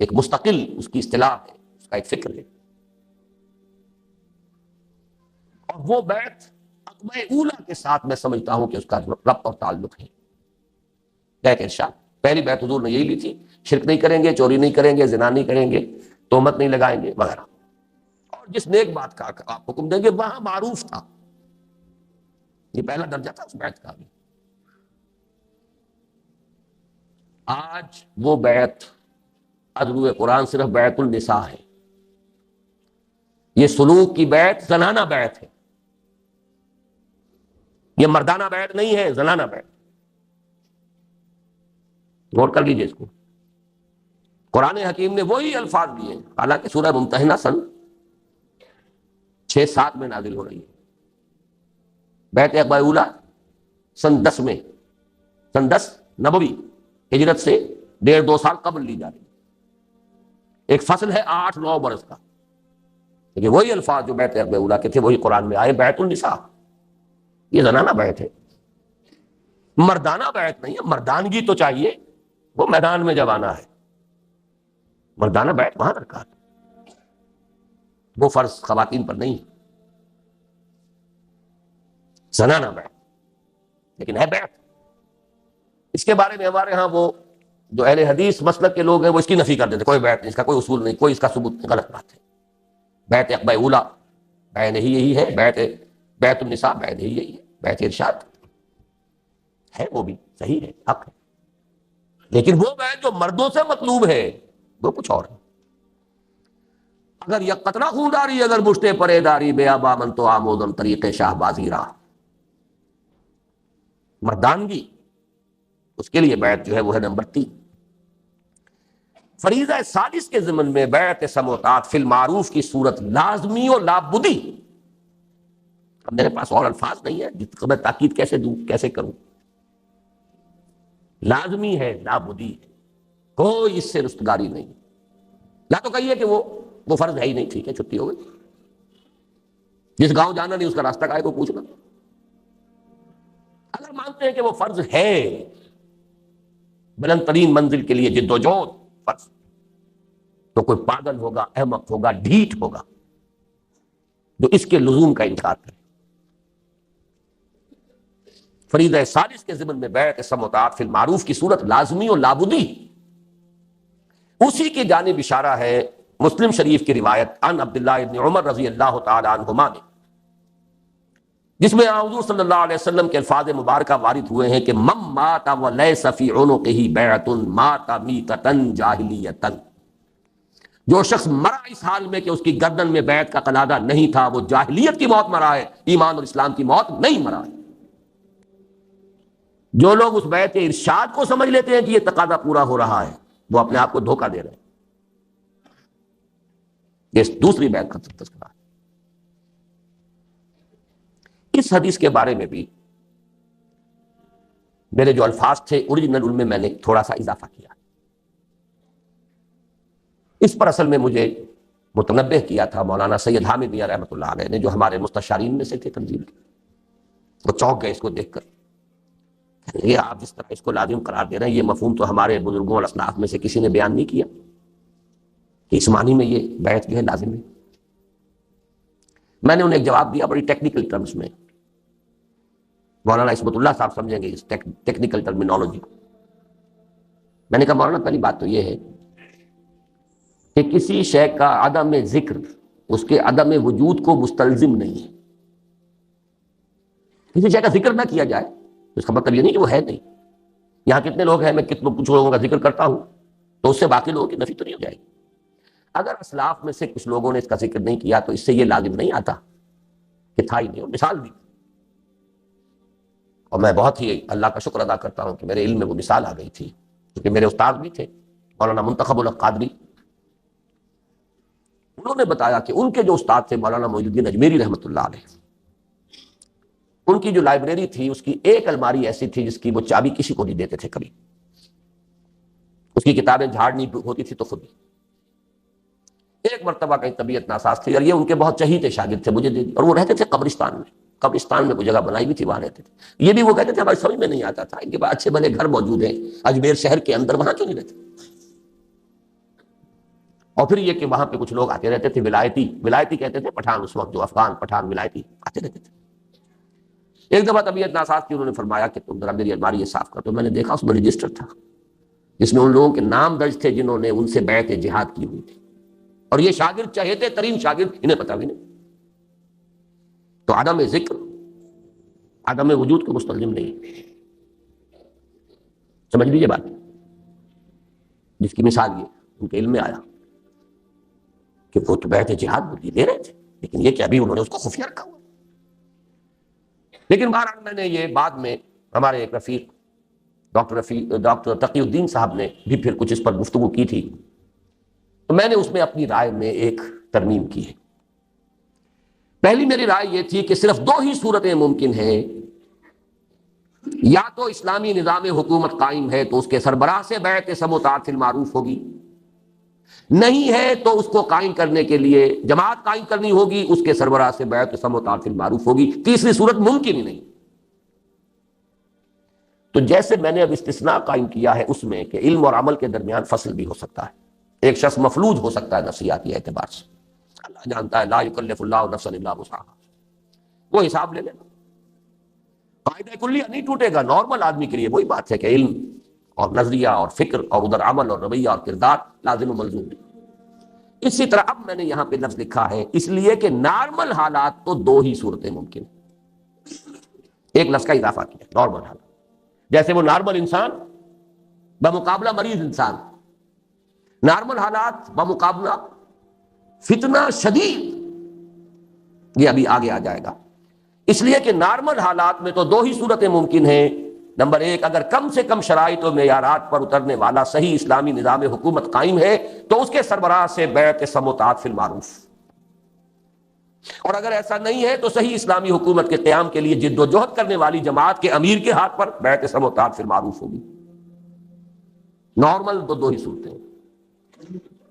Speaker 1: ایک مستقل اس کی اصطلاح ہے، اس کا ایک فکر ہے۔ اور وہ بیعت عقبہ اولا کے ساتھ میں سمجھتا ہوں کہ اس کا ربط اور تعلق ہے۔ بیعت ارشاد، پہلی بیعت حضور نے یہی لی تھی، شرک نہیں کریں گے، چوری نہیں کریں گے، زنا نہیں کریں گے، تہمت نہیں لگائیں گے وغیرہ، اور جس نیک بات کا آپ حکم دیں گے وہاں معروف تھا، یہ پہلا درجہ تھا اس بیعت کا بھی۔ آج وہ بیعت ادروئے قرآن صرف بیعت النساء ہے، یہ سلوک کی بیعت زنانہ بیعت ہے، یہ مردانہ بیعت نہیں ہے، زنانہ بیعت۔ غور کر لیجیے اس کو، قرآن حکیم نے وہی الفاظ دیے، حالانکہ سورہ ممتحنہ سن 6-7 میں نازل ہو رہی ہے، بیعت عقبہ اولا سن 10 میں، سن 10 نبوی، ہجرت سے 1.5-2 سال قبل لی جا رہی ہے، ایک فصل ہے 8-9 برس کا، لیکن وہی الفاظ جو بیعت عقبہ اولا کے تھے وہی قرآن میں آئے، بیعت النساء، یہ زنانہ بیعت ہے، مردانہ بیعت نہیں ہے۔ مردانگی تو چاہیے، وہ میدان میں جب آنا ہے، مردانہ بیعت وہاں درکار ہے، وہ فرض خواتین پر نہیں، زنانہ بیعت لیکن ہے بیعت۔ اس کے بارے میں ہمارے ہاں وہ جو اہل حدیث مسلک کے لوگ ہیں وہ اس کی نفی کر دیتے، کوئی بیعت نہیں، اس کا کوئی اصول نہیں، کوئی اس کا ثبوت نہیں، غلط بات ہے۔ بیعت عقبہ اولا بیعت یہی ہے، بیعت النساء بیعت یہی ہے، بیعت ارشاد ہے، وہ بھی صحیح ہے، حق ہے، لیکن وہ بیعت جو مردوں سے مطلوب ہے وہ کچھ اور ہے۔ اگر یک قطرہ خونداری، اگر مشتے پرے داری، بے آبا من تو آمودم طریق شاہ بازی راہ، مردانگی اس کے لیے بیعت جو ہے وہ ہے نمبر 3۔ فریضہ ثالث کے ضمن میں بیعت سمع و طاعت فی المعروف کی صورت لازمی و لابدی۔ اب میرے پاس اور الفاظ نہیں ہے جس کو میں تاکید کیسے دوں، کیسے کروں، لازمی ہے، لابدی ہے، کوئی اس سے رستگاری نہیں۔ یا تو کہیے کہ وہ فرض ہے ہی نہیں، ٹھیک ہے، چھٹی ہو گئی، جس گاؤں جانا نہیں اس کا راستہ کائے کو پوچھنا، اگر مانتے ہیں کہ وہ فرض ہے، بلند ترین منزل کے لیے جد و جہد فرض، تو کوئی پاگل ہوگا، احمق ہوگا، ڈھیٹ ہوگا جو اس کے لزوم کا انکار کرے۔ فریضہ ثالث کے ضمن میں بیعت سمع و طاعت فی المعروف کی صورت لازمی اور لابدی، اسی کی جانب اشارہ ہے مسلم شریف کی روایت عن عبداللہ ابن عمر رضی اللہ تعالی عنہما میں، جس میں حضور صلی اللہ علیہ وسلم کے الفاظ مبارکہ وارد ہوئے ہیں کہ من مات ولیس فی عنقہ بیعۃ مات میتۃ جاہلیۃ، جو شخص مرا اس حال میں کہ اس کی گردن میں بیعت کا قلادہ نہیں تھا، وہ جاہلیت کی موت مرا ہے، ایمان اور اسلام کی موت نہیں مرا ہے۔ جو لوگ اس بیعت ارشاد کو سمجھ لیتے ہیں کہ یہ تقاضا پورا ہو رہا ہے، وہ اپنے آپ کو دھوکہ دے رہے ہیں۔ یہ دوسری بیعت کا تذکرہ ہے۔ اس حدیث کے بارے میں بھی میرے جو الفاظ تھے اوریجنل ان میں میں نے تھوڑا سا اضافہ کیا۔ اس پر اصل میں مجھے متنبہ کیا تھا مولانا سید حامد میاں رحمۃ اللہ علیہ نے، جو ہمارے مستشارین میں سے تھے تنظیم کے۔ وہ چونک گئے اس کو دیکھ کر، یہ آپ جس طرح اس کو لازم قرار دے رہے ہیں، یہ مفہوم تو ہمارے بزرگوں اور اسلاف میں سے کسی نے بیان نہیں کیا کہ اس معنی میں یہ بیعت جو ہے لازم ہے۔ میں نے انہیں ایک جواب دیا بڑی ٹیکنیکل ٹرمز میں، مولانا عصمت اللہ صاحب سمجھیں گے اس ٹیکنیکل ٹرمینالوجی کو۔ میں نے کہا مولانا پہلی بات تو یہ ہے کہ کسی شے کا عدم ذکر اس کے عدم وجود کو مستلزم نہیں ہے۔ کسی شے کا ذکر نہ کیا جائے اس کا مطلب یہ نہیں کہ وہ ہے نہیں۔ یہاں کتنے لوگ ہیں، میں کچھ لوگوں کا ذکر کرتا ہوں تو اس سے باقی لوگوں کی نفی تو نہیں ہو جائے گی۔ اگر اسلاف میں سے کچھ لوگوں نے اس کا ذکر نہیں کیا تو اس سے یہ لازم نہیں آتا کہ تھا ہی نہیں، اور مثال دی۔ اور میں بہت ہی اللہ کا شکر ادا کرتا ہوں کہ میرے علم میں وہ مثال آ گئی تھی، کیونکہ میرے استاد بھی تھے مولانا منتخب الحق قادری۔ انہوں نے بتایا کہ ان کے جو استاد تھے مولانا معید الدین اجمیری رحمۃ اللہ علیہ، ان کی جو لائبریری تھی اس کی ایک الماری ایسی تھی جس کی وہ چابی کسی کو نہیں دیتے تھے کبھی۔ اس کی کتابیں جھاڑنی ہوتی تھی تو خود ہی۔ ایک مرتبہ کہیں طبیعت ناساز تھی اور یہ ان کے بہت چہیتے شاگرد تھے، مجھے دے دی، اور وہ رہتے تھے قبرستان میں کوئی جگہ بنائی بھی تھی، وہاں رہتے تھے۔ یہ بھی وہ کہتے تھے ہماری سمجھ میں نہیں آتا تھا، ان کے پاس اچھے بھلے گھر موجود ہیں اجمیر شہر کے اندر، وہاں کیوں نہیں رہتے؟ اور پھر یہ کہ وہاں پہ کچھ لوگ آتے رہتے تھے، ولایتی کہتے تھے، پٹھان، اس وقت جو افغان پٹھان ولایتی آتے رہتے تھے۔ ایک دفعہ طبیعت ناساز تھی، انہوں نے فرمایا کہ تم ذرا میری الماری یہ صاف کر دو۔ میں نے دیکھا اس میں رجسٹر تھا جس میں ان لوگوں کے نام درج تھے جنہوں نے ان سے بیعت جہاد کی ہوئی تھی، اور یہ شاگرد چہیتے ترین شاگرد، انہیں پتہ بھی نہیں۔ تو عدم ذکر عدم وجود کو مستلزم نہیں، سمجھ لیجیے بات، جس کی مثال یہ ان کے علم میں آیا کہ وہ تو بیعت جہاد لے رہے تھے، لیکن یہ کہ ابھی انہوں نے اس کو خفیہ رکھا ہوا۔ لیکن بہرحال میں نے یہ بعد میں ہمارے ایک رفیق ڈاکٹر تقی الدین صاحب نے بھی پھر کچھ اس پر گفتگو کی تھی، تو میں نے اس میں اپنی رائے میں ایک ترمیم کی ہے۔ پہلی میری رائے یہ تھی کہ صرف دو ہی صورتیں ممکن ہیں، یا تو اسلامی نظام حکومت قائم ہے تو اس کے سربراہ سے بیعت سمع و طاعت فی المعروف ہوگی، نہیں ہے تو اس کو قائم کرنے کے لیے جماعت قائم کرنی ہوگی، اس کے سربراہ سے بیعت سمع و طاعت فی المعروف ہوگی، تیسری صورت ممکن ہی نہیں۔ تو جیسے میں نے اب استثناء قائم کیا ہے اس میں کہ علم اور عمل کے درمیان فصل بھی ہو سکتا ہے، ایک شخص مفلوج ہو سکتا ہے نفسیاتی اعتبار سے، اللہ جانتا ہے لا یکلف اللہ نفسا الا وسعها، وہ حساب لے لینا، قاعدہ کلیہ نہیں ٹوٹے گا۔ نارمل آدمی کے لیے وہی بات ہے کہ علم اور نظریہ اور فکر اور ادھر عمل اور رویہ اور کردار لازم و ملزوم نہیں۔ اسی طرح اب میں نے یہاں پہ لفظ لکھا ہے اس لیے کہ نارمل حالات تو دو ہی صورتیں ممکن ہیں، ایک لفظ کا اضافہ کیا، نارمل حالات، جیسے وہ نارمل انسان بمقابلہ مریض انسان، نارمل حالات بمقابلہ فتنہ شدید، یہ ابھی آگے آ جائے گا۔ اس لیے کہ نارمل حالات میں تو دو ہی صورتیں ممکن ہیں، نمبر ایک، اگر کم سے کم شرائط و معیارات پر اترنے والا صحیح اسلامی نظام حکومت قائم ہے تو اس کے سربراہ سے بیعت سمع و طاعت فی المعروف، اور اگر ایسا نہیں ہے تو صحیح اسلامی حکومت کے قیام کے لیے جد و جہد کرنے والی جماعت کے امیر کے ہاتھ پر بیعت سمع و طاعت فی المعروف ہوگی۔ نارمل تو دو ہی صورتیں۔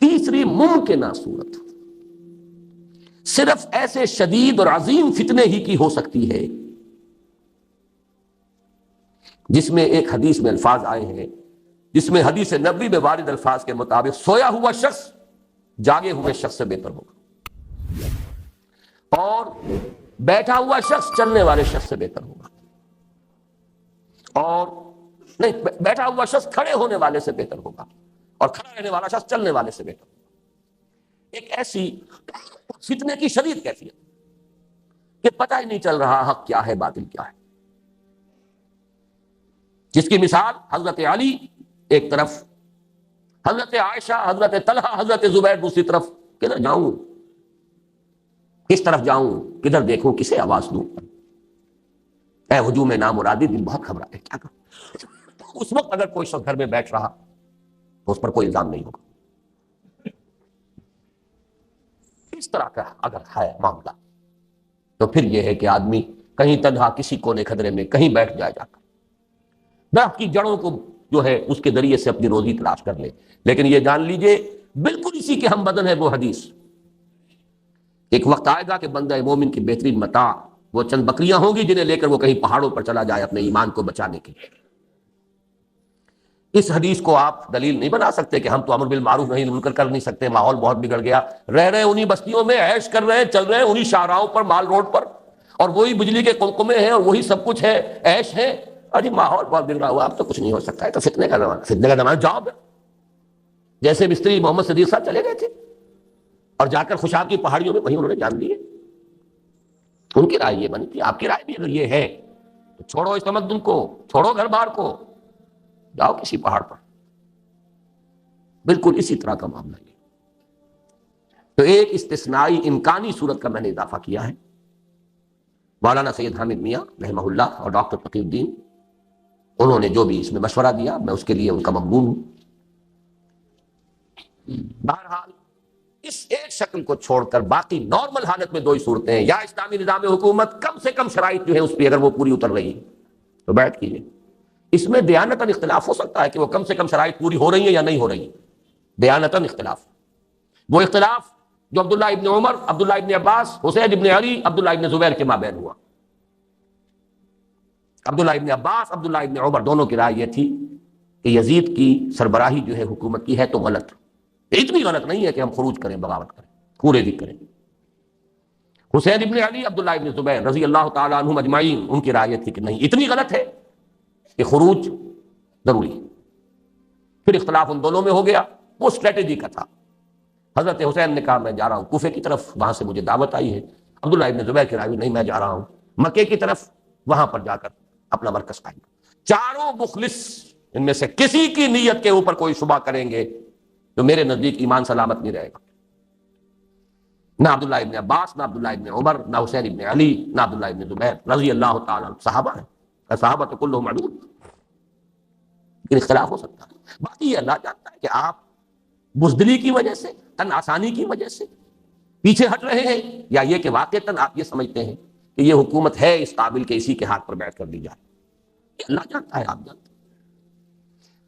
Speaker 1: تیسری ممکنہ صورت صرف ایسے شدید اور عظیم فتنے ہی کی ہو سکتی ہے جس میں ایک حدیث میں الفاظ آئے ہیں، جس میں حدیث نبوی میں وارد الفاظ کے مطابق سویا ہوا شخص جاگے ہوئے شخص سے بہتر ہوگا، اور بیٹھا ہوا شخص چلنے والے شخص سے بہتر ہوگا، اور نہیں، بیٹھا ہوا شخص کھڑے ہونے والے سے بہتر ہوگا، اور کھڑا رہنے والا شخص چلنے والے سے بہتر ہوگا۔ ایک ایسی فتنے کی شدید کیفیت کہ پتہ ہی نہیں چل رہا حق کیا ہے باطل کیا ہے، جس کی مثال حضرت علی ایک طرف، حضرت عائشہ، حضرت طلحہ، حضرت زبیر دوسری طرف۔ کدھر جاؤں، کس طرف جاؤں، کدھر دیکھوں، کسے آواز دوں؟ اے ہجوم نامرادی، دل بہت گھبرا ہے، کیا کروں؟ اس وقت اگر کوئی شخص گھر میں بیٹھ رہا تو اس پر کوئی الزام نہیں ہوگا۔ اس طرح کا اگر ہے معاملہ تو پھر یہ ہے کہ آدمی کہیں تنہا کسی کونے خدرے میں کہیں بیٹھ جائے، جا کر درخت کی جڑوں کو جو ہے اس کے ذریعے سے اپنی روزی تلاش کر لے۔ لیکن یہ جان لیجئے بالکل اسی کے ہم بدن ہے وہ حدیث، ایک وقت آئے گا کہ بندہ مومن کی بہترین متاع وہ چند بکریاں ہوں گی جنہیں لے کر وہ کہیں پہاڑوں پر چلا جائے اپنے ایمان کو بچانے کے لیے۔ اس حدیث کو آپ دلیل نہیں بنا سکتے کہ ہم تو امر بالمعروف نہیں منکر کر نہیں سکتے، ماحول بہت بگڑ گیا، رہ رہے انہی بستیوں میں، عیش کر رہے ہیں، چل رہے ہیں انہی شاہراہوں پر، مال روڈ پر، اور وہی بجلی کے قمقمے ہیں اور وہی سب کچھ ہے، عیش ہے، ارے ماحول بہت بگڑا ہوا، اب تو کچھ نہیں ہو سکتا ہے، تو فتنے کا زمانہ، فتنے کا زمانہ جاب ہے۔ جیسے مستری محمد صدیق صاحب چلے گئے تھے اور جا کر خوشاب کی پہاڑیوں میں وہیں انہوں نے جان لیے، ان کی رائے یہ بنی تھی، آپ کی رائے بھی اگر یہ ہے تو چھوڑو اس تمدن کو، چھوڑو گھر بار کو، جاؤ کسی پہاڑ پر۔ بالکل اسی طرح کا معاملہ ہے۔ تو ایک استثنائی امکانی صورت کا میں نے اضافہ کیا ہے، مولانا سید حامد میاں رحمہ اللہ اور ڈاکٹر تقی الدین، انہوں نے جو بھی اس میں مشورہ دیا میں اس کے لیے ان کا ممنون ہوں۔ بہرحال اس ایک شکل کو چھوڑ کر باقی نارمل حالت میں دو ہی صورتیں ہیں، یا اسلامی نظام حکومت کم سے کم شرائط جو ہے اس پہ اگر وہ پوری اتر رہی ہے تو بیٹھ کیجیے۔ اس میں دیانتاً اختلاف ہو سکتا ہے کہ وہ کم سے کم شرائط پوری ہو رہی ہیں یا نہیں ہو رہی ہیں، دیانتاً اختلاف، وہ اختلاف جو عبداللہ ابن عمر، عبداللہ ابن عباس، حسین ابن علی، عبداللہ ابن زبیر کے مابین ہوا۔ عبداللہ ابن عباس، عبداللہ ابن عمر دونوں کی رائے یہ تھی کہ یزید کی سربراہی جو ہے حکومت کی ہے تو غلط، اتنی غلط نہیں ہے کہ ہم خروج کریں، بغاوت کریں، پورے بھی کریں۔ حسین ابن علی، عبداللہ ابن زبیر رضی اللہ تعالیٰ عنہم اجمعین، ان کی رائے تھی کہ نہیں، اتنی غلط ہے کہ خروج ضروری ہے۔ پھر اختلاف ان دونوں میں ہو گیا، وہ اسٹریٹجی کا تھا۔ حضرت حسین نے کہا میں جا رہا ہوں کوفے کی طرف، وہاں سے مجھے دعوت آئی ہے۔ عبداللہ ابن زبیر کی رائے نہیں، میں جا رہا ہوں مکے کی طرف، وہاں پر جا کر اپنا مرکز قائم۔ چاروں مخلص ان میں سے کسی کی نیت کے اوپر کوئی شبہ کریں گے تو میرے نزدیک ایمان سلامت نہیں رہے گا۔ نہ عبداللہ ابن عباس، نہ عبداللہ ابن عمر، نہ حسین ابن علی، نہ عبداللہ ابن زبیر رضی اللہ تعالیٰ عنہ، صحابہ ہیں، صحابہ تو کلہم عدول، لیکن اختلاف ہو سکتا ہے۔ باقی یہ اللہ جانتا ہے کہ آپ بزدلی کی وجہ سے، تن آسانی کی وجہ سے پیچھے ہٹ رہے ہیں، یا یہ کہ واقعتاً آپ یہ سمجھتے ہیں کہ یہ حکومت ہے اس قابل کہ اسی کے ہاتھ پر بیٹھ کر دی جائے، یہ اللہ جانتا ہے، آپ جانتے ہیں۔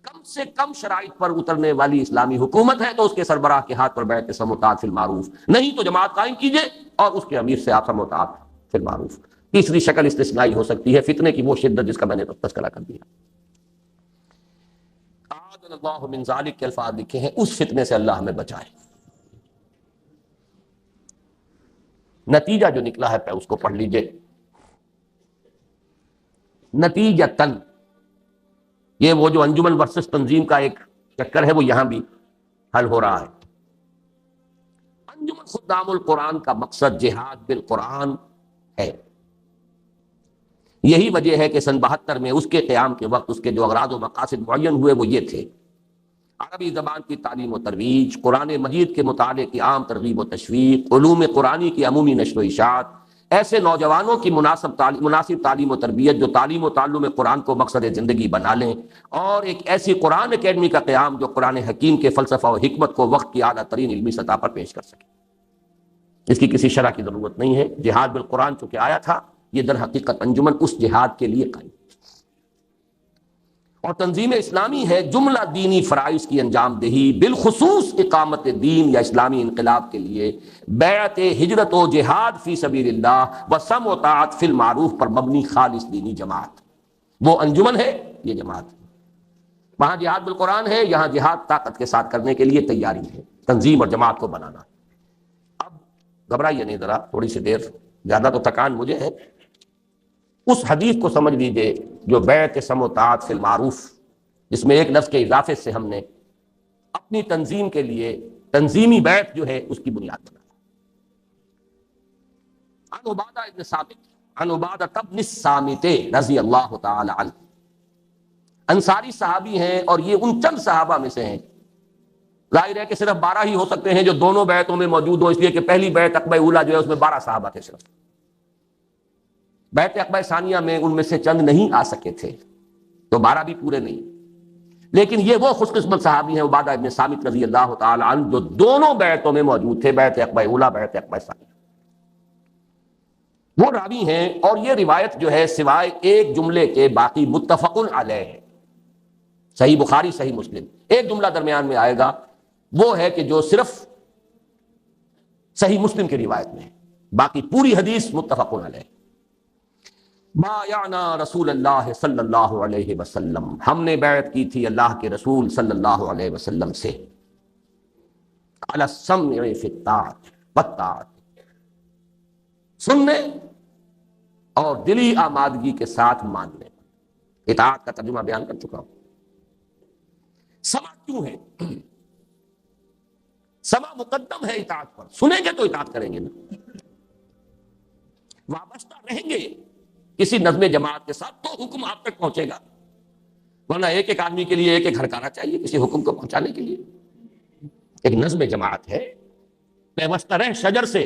Speaker 1: کم سے کم شرائط پر اترنے والی اسلامی حکومت ہے تو اس کے سربراہ کے ہاتھ پر بیٹھ کے سموتات فی المعروف، نہیں تو جماعت قائم کیجئے اور اس کے امیر سے آپ سموتات فی المعروف۔ تیسری شکل استثنائی ہو سکتی ہے فتنے کی وہ شدت جس کا میں نے تذکرہ کر دیا۔ اعاذنا اللہ من ذالک کے الفاظ لکھے ہیں، اس فتنے سے اللہ ہمیں بچائے۔ نتیجہ جو نکلا ہے پہ اس کو پڑھ لیجئے۔ نتیجتاً یہ وہ جو انجمن ورسس تنظیم کا ایک چکر ہے وہ یہاں بھی حل ہو رہا ہے۔ انجمن خدام القرآن کا مقصد جہاد بالقرآن ہے۔ یہی وجہ ہے کہ سن 72 میں اس کے قیام کے وقت اس کے جو اغراض و مقاصد معین ہوئے وہ یہ تھے: عربی زبان کی تعلیم و ترویج، قرآن مجید کے مطالعے کی عام ترغیب و تشویق، علوم قرآنی کی عمومی نشر و اشاعت، ایسے نوجوانوں کی مناسب تعلیم و تربیت جو تعلیم و تعلم قرآن کو مقصد زندگی بنا لیں، اور ایک ایسی قرآن اکیڈمی کا قیام جو قرآن حکیم کے فلسفہ و حکمت کو وقت کی اعلیٰ ترین علمی سطح پر پیش کر سکے۔ اس کی کسی شرح کی ضرورت نہیں ہے، جہاد بالقرآن چونکہ آیا تھا، یہ در حقیقت انجمن اس جہاد کے لیے قائم، اور تنظیم اسلامی ہے جملہ دینی فرائض کی انجام دہی، بالخصوص اقامت دین یا اسلامی انقلاب کے لیے بیعت ہجرت و جہاد فی سبیل اللہ و سمع و طاعت فی المعروف پر مبنی خالص دینی جماعت۔ وہ انجمن ہے یہ جماعت ہے۔ وہاں جہاد بالقرآن ہے، یہاں جہاد طاقت کے ساتھ کرنے کے لیے تیاری ہے، تنظیم اور جماعت کو بنانا۔ اب گھبرائیے نہیں ذرا، تھوڑی سی دیر، زیادہ تو تھکان مجھے ہے۔ اس حدیث کو سمجھ لیجئے جو بیعت سم و طاعت فی المعروف، جس میں ایک لفظ کے اضافے سے ہم نے اپنی تنظیم کے لیے تنظیمی بیعت جو ہے اس کی بنیاد بنائی۔ عن عبادہ ابن ثابت عن عبادہ ابن الصامت رضی اللہ تعالی عنہ، انصاری صحابی ہیں اور یہ ان چند صحابہ میں سے ہیں، ظاہر ہے کہ صرف 12 ہی ہو سکتے ہیں جو دونوں بیعتوں میں موجود ہوں، اس لیے کہ پہلی بیعت عقبہ اولیٰ جو ہے اس میں 12 صحابہ تھے صرف، بیعت عقبہ ثانیہ میں ان میں سے چند نہیں آ سکے تھے، تو 12 بھی پورے نہیں۔ لیکن یہ وہ خوش قسمت صحابی ہیں عبادہ ابن ثابت رضی اللہ تعالی عنہ جو دونوں بیعتوں میں موجود تھے، بیعت عقبہ اولیٰ، بیعت عقبہ ثانیہ۔ وہ راوی ہیں اور یہ روایت جو ہے سوائے ایک جملے کے باقی متفق علیہ ہے، صحیح بخاری صحیح مسلم، ایک جملہ درمیان میں آئے گا، وہ ہے کہ جو صرف صحیح مسلم کی روایت میں ہے، باقی پوری حدیث متفق علیہ۔ بایعنا رسول اللہ صلی اللہ علیہ وسلم، ہم نے بیعت کی تھی اللہ کے رسول صلی اللہ علیہ وسلم سے، علی السمع فی الطاعۃ والطاعۃ، سننے اور دلی آمادگی کے ساتھ ماننے۔ اطاعت کا ترجمہ بیان کر چکا ہوں۔ سمع کیوں ہے؟ سمع مقدم ہے اطاعت پر، سنیں گے تو اطاعت کریں گے نا، وابستہ رہیں گے کسی نظم جماعت کے ساتھ تو حکم آپ تک پہنچے گا، ورنہ ایک ایک آدمی کے لیے ایک ایک ہرکارا چاہیے کسی حکم کو پہنچانے کے لیے۔ ایک نظم جماعت ہے، پیوستہ رہ شجر سے،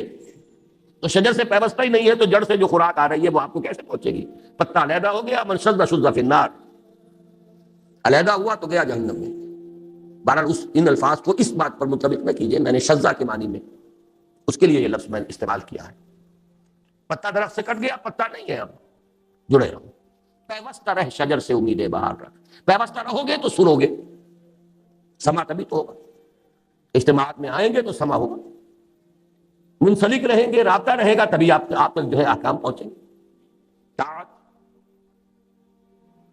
Speaker 1: تو شجر سے پیوستہ ہی نہیں ہے تو جڑ سے جو خوراک آ رہی ہے وہ آپ کو کیسے پہنچے گی؟ پتا علیحدہ ہو گیا، من شذ شذ فی النار، علیحدہ ہوا تو گیا جہنم میں۔ بہرحال ان الفاظ کو اس بات پر منطبق نہ کیجیے، میں نے شذا کے معنی میں اس کے لیے یہ لفظ میں نے استعمال کیا ہے۔ پتا درخت سے کٹ گیا، پتا نہیں ہے، اب جڑے رہو، پیوستہ رہ شجر سے امیدیں بہار رکھ، پیوستہ رہو گے تو سنو گے، سما تبھی تو ہوگا، اجتماعات میں آئیں گے تو سما ہوگا، منسلک رہیں گے، رابطہ رہے گا، تبھی آپ تک جو ہے احکام پہنچیں گے۔ طاعت،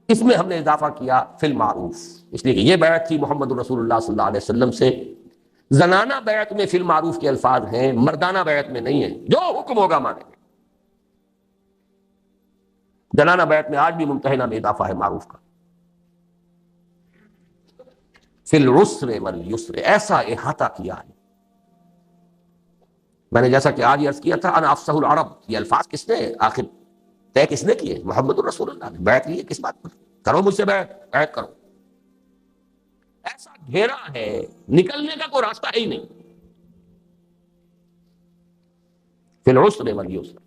Speaker 1: اس میں ہم نے اضافہ کیا فی المعروف، اس لیے کہ یہ بیعت تھی محمد رسول اللہ صلی اللہ علیہ وسلم سے۔ زنانہ بیعت میں فی المعروف کے الفاظ ہیں، مردانہ بیعت میں نہیں ہیں، جو حکم ہوگا مانیں گے۔ زنانہ بیعت میں آج بھی ممتحنہ میں اضافہ ہے معروف کا۔ فی العسر والیسر، ایسا احاطہ کیا ہے۔ میں نے جیسا کہ آج عرض کیا تھا، انا افصح العرب، یہ الفاظ کس نے آخر طے کس نے کیے؟ محمد الرسول اللہ نے۔ بیعت کی ہے کس بات پر؟ کرو مجھ سے بیعت کرو۔ ایسا گھیرا ہے، نکلنے کا کوئی راستہ ہی نہیں۔ فی العسر والیسر،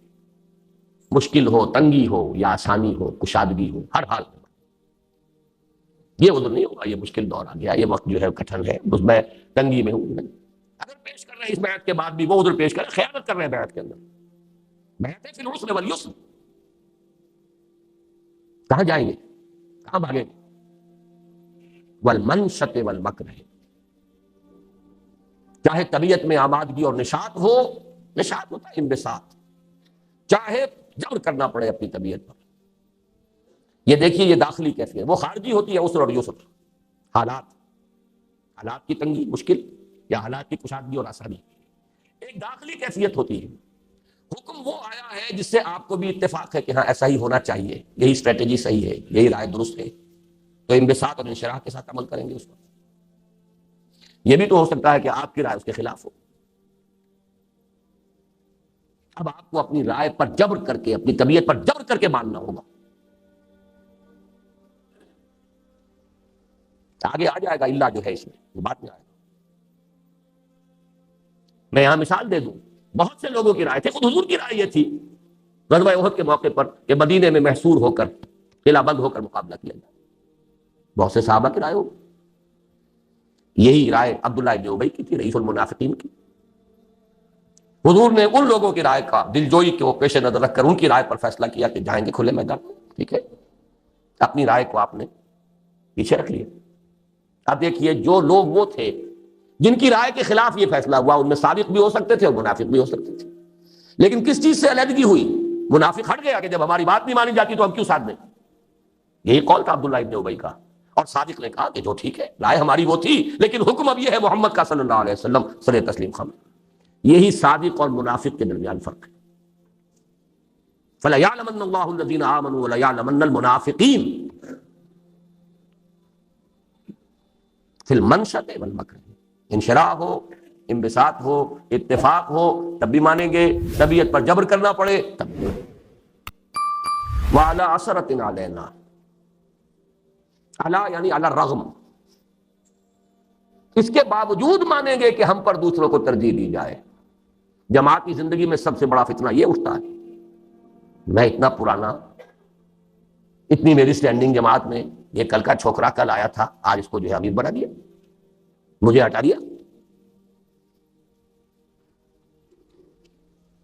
Speaker 1: مشکل ہو، تنگی ہو یا آسانی ہو، کشادگی ہو، ہر حال میں یہ عذر نہیں ہوگا، یہ مشکل دور آ گیا، یہ وقت جو ہے کٹھن ہے، اس میں تنگی میں ہوں۔ اگر پیش کر رہے ہیں اس بیعت کے بعد بھی وہ عذر پیش کریں، خیانت کر رہے ہیں بیعت کے اندر، بیعت ہے فی العسر والیسر، کہاں جائیں گے، کہاں بھاگیں گے؟ والمنشط والمکر، چاہے طبیعت میں آمادگی اور نشاط ہو، نشاط ہوتا ہے انبساط، چاہے جبر کرنا پڑے اپنی طبیعت پر۔ یہ دیکھیے یہ داخلی کیفیت، وہ خارجی ہوتی ہے عسر اور یسر، حالات کی تنگی، مشکل، یا حالات کی کشادگی اور آسانی۔ ایک داخلی کیفیت ہوتی ہے، حکم وہ آیا ہے جس سے آپ کو بھی اتفاق ہے کہ ہاں ایسا ہی ہونا چاہیے، یہی اسٹریٹجی صحیح ہے، یہی رائے درست ہے، تو انبساط اور انشراح کے ساتھ عمل کریں گے اس پر۔ یہ بھی تو ہو سکتا ہے کہ آپ کی رائے اس کے خلاف ہو، اب آپ کو اپنی رائے پر جبر کر کے، اپنی طبیعت پر جبر کر کے ماننا ہوگا۔ آگے آ جائے گا اللہ جو ہے اس میں، وہ بات میں آئے گا۔ میں یہاں مثال دے دوں، بہت سے لوگوں کی رائے تھی، خود حضور کی رائے یہ تھی غزوہ احد کے موقع پر کہ مدینے میں محصور ہو کر، قلعہ بند ہو کر مقابلہ کیا جائے۔ بہت سے صحابہ کی رائے ہوگی، یہی رائے عبداللہ ابن ابی کی تھی، رئیس المنافقین کی۔ حضور نے ان لوگوں کی رائے کا دلجوئی کو پیش نظر رکھ کر ان کی رائے پر فیصلہ کیا کہ جائیں گے کھلے میدان میں، ٹھیک ہے، اپنی رائے کو آپ نے پیچھے رکھ لیا۔ اب دیکھیے جو لوگ وہ تھے جن کی رائے کے خلاف یہ فیصلہ ہوا، ان میں سابق بھی ہو سکتے تھے اور منافق بھی ہو سکتے تھے، لیکن کس چیز سے علیحدگی ہوئی؟ منافق ہٹ گیا کہ جب ہماری بات نہیں مانی جاتی تو ہم کیوں ساتھ دیں، یہی قول تھا عبداللہ ابن ابی کا، اور صادق نے کہا کہ جو ٹھیک ہے، رائے ہماری وہ تھی، لیکن حکم اب یہ ہے محمد کا صلی اللہ علیہ وسلم صلی تسلیم خم۔ یہی صادق اور منافق کے درمیان فرق ہے۔ فَلَيَعْلَمَنَّ اللَّهُ الَّذِينَ آمَنُوا وَلَيَعْلَمَنَّ الْمُنَافِقِينَ فی المنشط والمکر۔ انشراح ہو، انبساط ہو، اتفاق ہو تب بھی مانیں گے، طبیعت پر جبر کرنا پڑے تب بھی۔ وَعَلَىٰ عَثَرَةٍ عَلَيْنَا، عَلَىٰ یعنی عَلَى الرغم، اس کے باوجود مانیں گے کہ ہم پر دوسروں کو ترجیح دی جائے۔ جماعت کی زندگی میں سب سے بڑا فتنہ یہ اٹھتا ہے، میں اتنا پرانا، اتنی میری سٹینڈنگ جماعت میں، یہ کل کا چھوکرا کل آیا تھا، آج اس کو جو ہے امیر بنا دیا، مجھے ہٹا دیا۔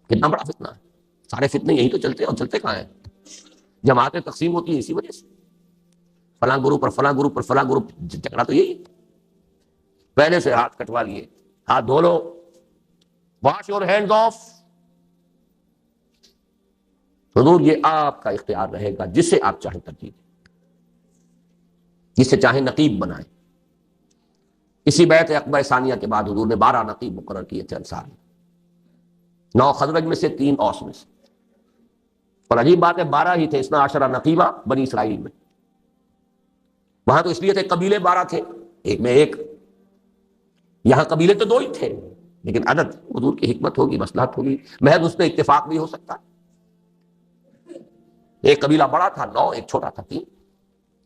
Speaker 1: کتنا بڑا فتنہ ہے۔ سارے فتنے یہی تو چلتے ہیں، اور چلتے کہاں ہیں؟ جماعتیں تقسیم ہوتی ہیں اسی وجہ سے، فلاں گروپ پر فلاں گروپ پر فلاں گروپ، جھگڑا تو یہی ہے۔ پہلے سے ہاتھ کٹوا لیے، ہاتھ دھو لو، واش یور ہینڈز آف۔ حضور یہ آپ کا اختیار رہے گا، جسے آپ چاہیں ترجیح دیں، جسے چاہیں نقیب بنائیں۔ اسی بیعت عقبہ ثانیہ کے بعد حضور نے 12 نقیب مقرر کیے تھے انصار میں، 9 خزرج میں سے، 3 اوس میں سے، اور عجیب بات ہے 12 ہی تھے، 12 نقیبہ بنی اسرائیل میں۔ وہاں تو اس لیے تھے قبیلے 12 تھے، ایک میں ایک، یہاں قبیلے تو 2 ہی تھے، لیکن عدد حضور کی حکمت ہوگی، مصلحت ہوگی، محض اس میں اتفاق بھی ہو سکتا۔ ایک قبیلہ بڑا تھا 9، ایک چھوٹا تھا 3۔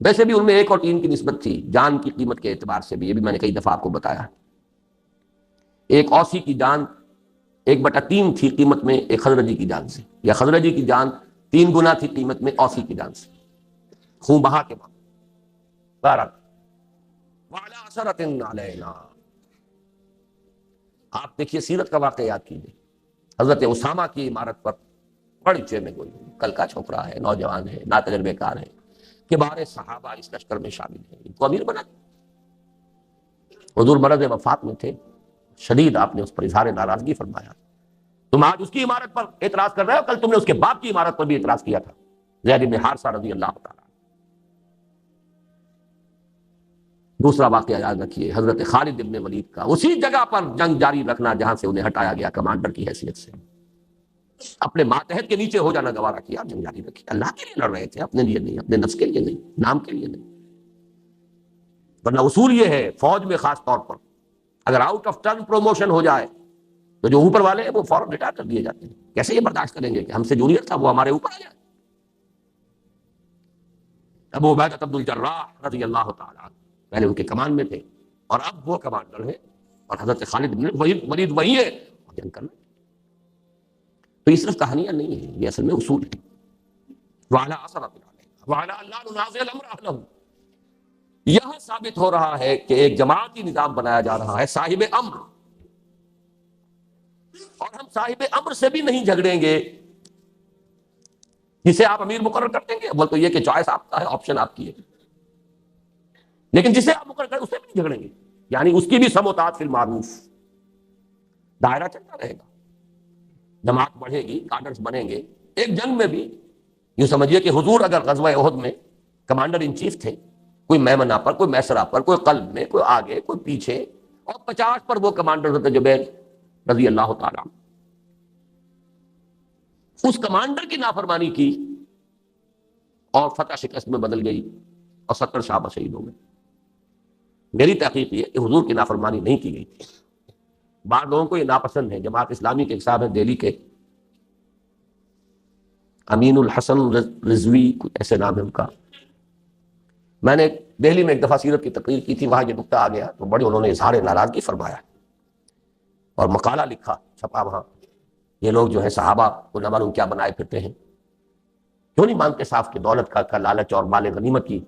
Speaker 1: ویسے بھی ان میں 1 اور 3 کی نسبت تھی، جان کی قیمت کے اعتبار سے بھی، یہ بھی میں نے کئی دفعہ آپ کو بتایا۔ ایک اوسی کی جان 1/3 تھی قیمت میں ایک خزرجی کی جان سے، یا خزرجی کی جان 3 گنا تھی قیمت میں اوسی کی جان سے، خون بہا کے بعد۔ بہرحال وَعَلَىٰ عَثَرَةٍ عَلَيْنَا، آپ دیکھیے سیرت کا واقعہ یاد کیجیے، حضرت اسامہ کی عمارت پر بڑی چیر میں گوئی، کل کا چھوکرا ہے، نوجوان ہے، ناتجربے کار ہے، کبار صحابہ اس لشکر میں شامل ہیں، ان کو امیر بنا دیا۔ حضور مرض وفات میں تھے، شدید آپ نے اس پر اظہار ناراضگی فرمایا، تم آج اس کی عمارت پر اعتراض کر رہے ہو، کل تم نے اس کے باپ کی عمارت پر بھی اعتراض کیا تھا، زید بن حارثہ رضی اللہ تعالیٰ۔ دوسرا واقعہ یاد رکھیے حضرت خالد بن ولید کا، اسی جگہ پر جنگ جاری رکھنا جہاں سے انہیں ہٹایا گیا کمانڈر کی حیثیت سے، اپنے ماتحت کے نیچے ہو جانا گوارا کیا، جنگ جاری رکھی، اللہ کے لیے لڑ رہے تھے، اپنے لیے نہیں، اپنے نفس کے لیے نہیں، نام کے لیے نہیں۔ ورنہ اصول یہ ہے فوج میں خاص طور پر، اگر آؤٹ آف ٹرن پروموشن ہو جائے تو جو اوپر والے ہیں وہ فوراً ریٹائر کر دیے جاتے ہیں۔ کیسے یہ برداشت کریں گے کہ ہم سے جونیئر تھا وہ ہمارے اوپر آ جائے؟ ابو عبیدہ بن الجراح رضی اللہ تعالیٰ عنہ پہلے ان کے کمان میں تھے، اور اب وہ کمانڈر ہیں، اور حضرت خالد بن ولید وہی ہے، اور جنگ کرنا۔ تو یہ صرف کہانیاں نہیں ہیں، یہ اصل میں اصول ہے۔ وَعَلَىٰ عَثَرَةٍ عَلَيْنَا وَعَلَىٰ أَلَّا نُنَازِعَ الْأَمْرَ أَهْلَهُ، یہاں ثابت ہو رہا ہے کہ ایک جماعتی نظام بنایا جا رہا ہے، صاحب امر، اور ہم صاحب امر سے بھی نہیں جھگڑیں گے، جسے آپ امیر مقرر کر دیں گے، اول تو یہ کہ چوائس آپ کا ہے، آپشن آپ کی ہے، لیکن جسے آپ مقرر کریں اسے بھی نہیں جھگڑیں گے، یعنی اس کی بھی سم و طاعت فی المعروف، دائرہ چلتا رہے گا، جماعت بڑھے گی، کارڈرز بنیں گے۔ ایک جنگ میں بھی یوں سمجھیے کہ حضور اگر غزوہ احد میں کمانڈر ان چیف تھے، کوئی میمنہ پر، کوئی میسرہ پر، کوئی قلب میں، کوئی آگے، کوئی پیچھے، اور 50 پر وہ کمانڈر حضرت جبیر رضی اللہ تعالیٰ، اس کمانڈر کی نافرمانی کی اور فتح شکست میں بدل گئی، اور 70 صحابہ شہید ہو گئے۔ میری تحقیق یہ کہ حضور کی نافرمانی نہیں کی گئی تھی، بعض لوگوں کو یہ ناپسند ہے۔ جماعت اسلامی کے ایک صاحب ہیں دہلی کے، امین الحسن رضوی، ایسے نام ہے ان کا، میں نے دہلی میں ایک دفعہ سیرت کی تقریر کی تھی، وہاں یہ نکتہ آ گیا تو بڑی انہوں نے اظہار ناراضگی فرمایا اور مقالہ لکھا، چھپا وہاں، یہ لوگ جو ہے صحابہ کو نہ معلوم کیا بنائے پھرتے ہیں، کیوں نہیں مانتے صاف کہ دولت کا لالچ اور مال غنیمت کی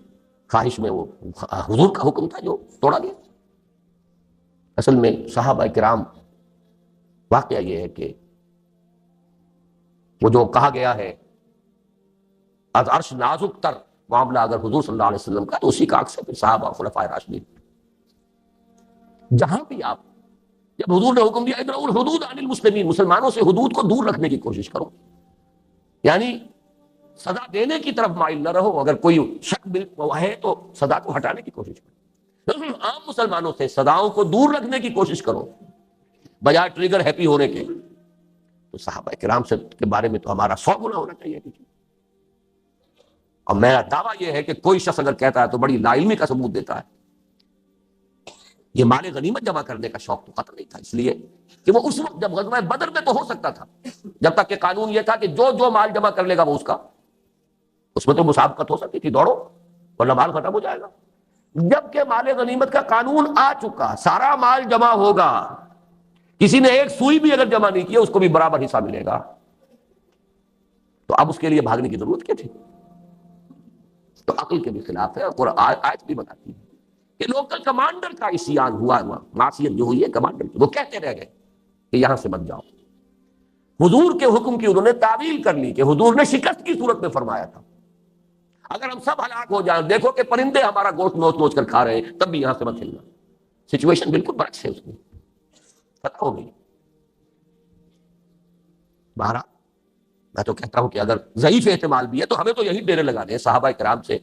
Speaker 1: خواہش میں وہ حضور کا حکم تھا جو توڑا گیا۔ اصل میں صحابہ کرام، واقعہ یہ ہے کہ وہ جو کہا گیا ہے از عرش نازک تر معاملہ اگر حضور صلی اللہ علیہ وسلم کا، تو اسی کا عکس ہے پھر صحابہ خلفائے راشدین۔ جہاں بھی آپ، جب حضور نے حکم دیا ادرؤ الحدود عن المسلمین، مسلمانوں سے حدود کو دور رکھنے کی کوشش کرو، یعنی سزا دینے کی طرف مائل نہ رہو، اگر کوئی شک ہے تو سزا کو ہٹانے کی کوشش کرو۔ عام مسلمانوں سے سزاؤں کو دور رکھنے کی کوشش کرو بجائے ٹریگر ہیپی ہونے کے۔ تو صحابہ کرام سے کے بارے میں تو ہمارا 100 گنا ہونا چاہیے۔ اور میرا دعویٰ یہ ہے کہ کوئی شخص اگر کہتا ہے تو بڑی لا علمی کا ثبوت دیتا ہے۔ یہ مال غنیمت جمع کرنے کا شوق تو قطع نہیں تھا، اس لیے کہ وہ اس وقت جب غزوہ بدر میں تو ہو سکتا تھا، جب تک کہ قانون یہ تھا کہ جو مال جمع کر لے گا وہ اس کا، اس میں تو مسابقت ہو سکتی تھی، دوڑو ورنہ مال ختم ہو جائے گا۔ جب کہ مال غنیمت کا قانون آ چکا، سارا مال جمع ہوگا، کسی نے ایک سوئی بھی اگر جمع نہیں کیا اس کو بھی برابر حصہ ملے گا، تو اب اس کے لیے بھاگنے کی ضرورت کیا تھی؟ تو عقل کے بھی خلاف ہے، اور آیت بھی بتاتی ہے کہ لوکل کمانڈر کا عصیان ہوا، معصیت جو ہوئی ہے کمانڈر کی، وہ کہتے رہ گئے کہ یہاں سے مت جاؤ۔ حضور کے حکم کی انہوں نے تعویل کر لی کہ حضور نے شکست کی صورت میں فرمایا تھا، اگر ہم سب ہلاک ہو جائیں، دیکھو کہ پرندے ہمارا گوشت نوچ نوچ کر کھا رہے ہیں، تب بھی یہاں سے مت ہلنا۔ سچویشن بالکل برعکس ہے، اس میں ختم ہو گئی۔ بہرحال میں تو کہتا ہوں کہ اگر ضعیف احتمال بھی ہے تو ہمیں تو یہی ڈیرے لگانے ہیں صحابہ کرام سے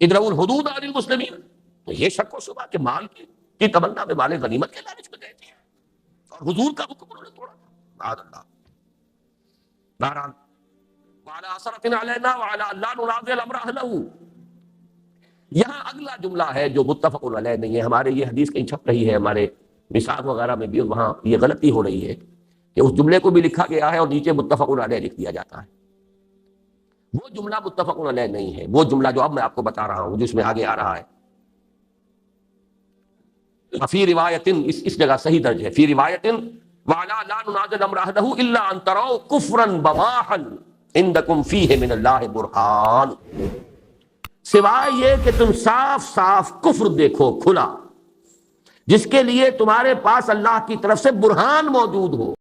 Speaker 1: ادرؤ الحدود عن المسلمین۔ تو یہ شک و شبہ کہ مال کی تمنا میں مال غنیمت کے لالچ میں گئے تھے اور حضور کا حکم انہوں نے توڑا تھا، معاذ اللہ۔ بہرحال وعلی اثرۃ علینا وعلی اللہ ننازع الامر اہلہ، یہاں اگلا جملہ ہے جو متفق علیہ نہیں ہے، ہمارے یہ حدیث کہیں چھپ رہی ہے، ہمارے نصاب وغیرہ میں بھی وہاں یہ غلطی ہو رہی ہے کہ اس جملے کو بھی لکھا گیا ہے اور نیچے متفق علیہ لکھ دیا جاتا ہے۔ وہ جملہ متفق علیہ نہیں ہے، وہ جملہ جو اب میں آپ کو بتا رہا ہوں جس میں آگے آ رہا ہے فی روایت، اس جگہ صحیح درج ہے فی روایت وعلی لا ننازع الامر اہلہ الا ان تروا کفرا بواحا عندکم فیہ من اللہ برہان، سوائے یہ کہ تم صاف صاف کفر دیکھو کھلا جس کے لیے تمہارے پاس اللہ کی طرف سے برہان موجود ہو۔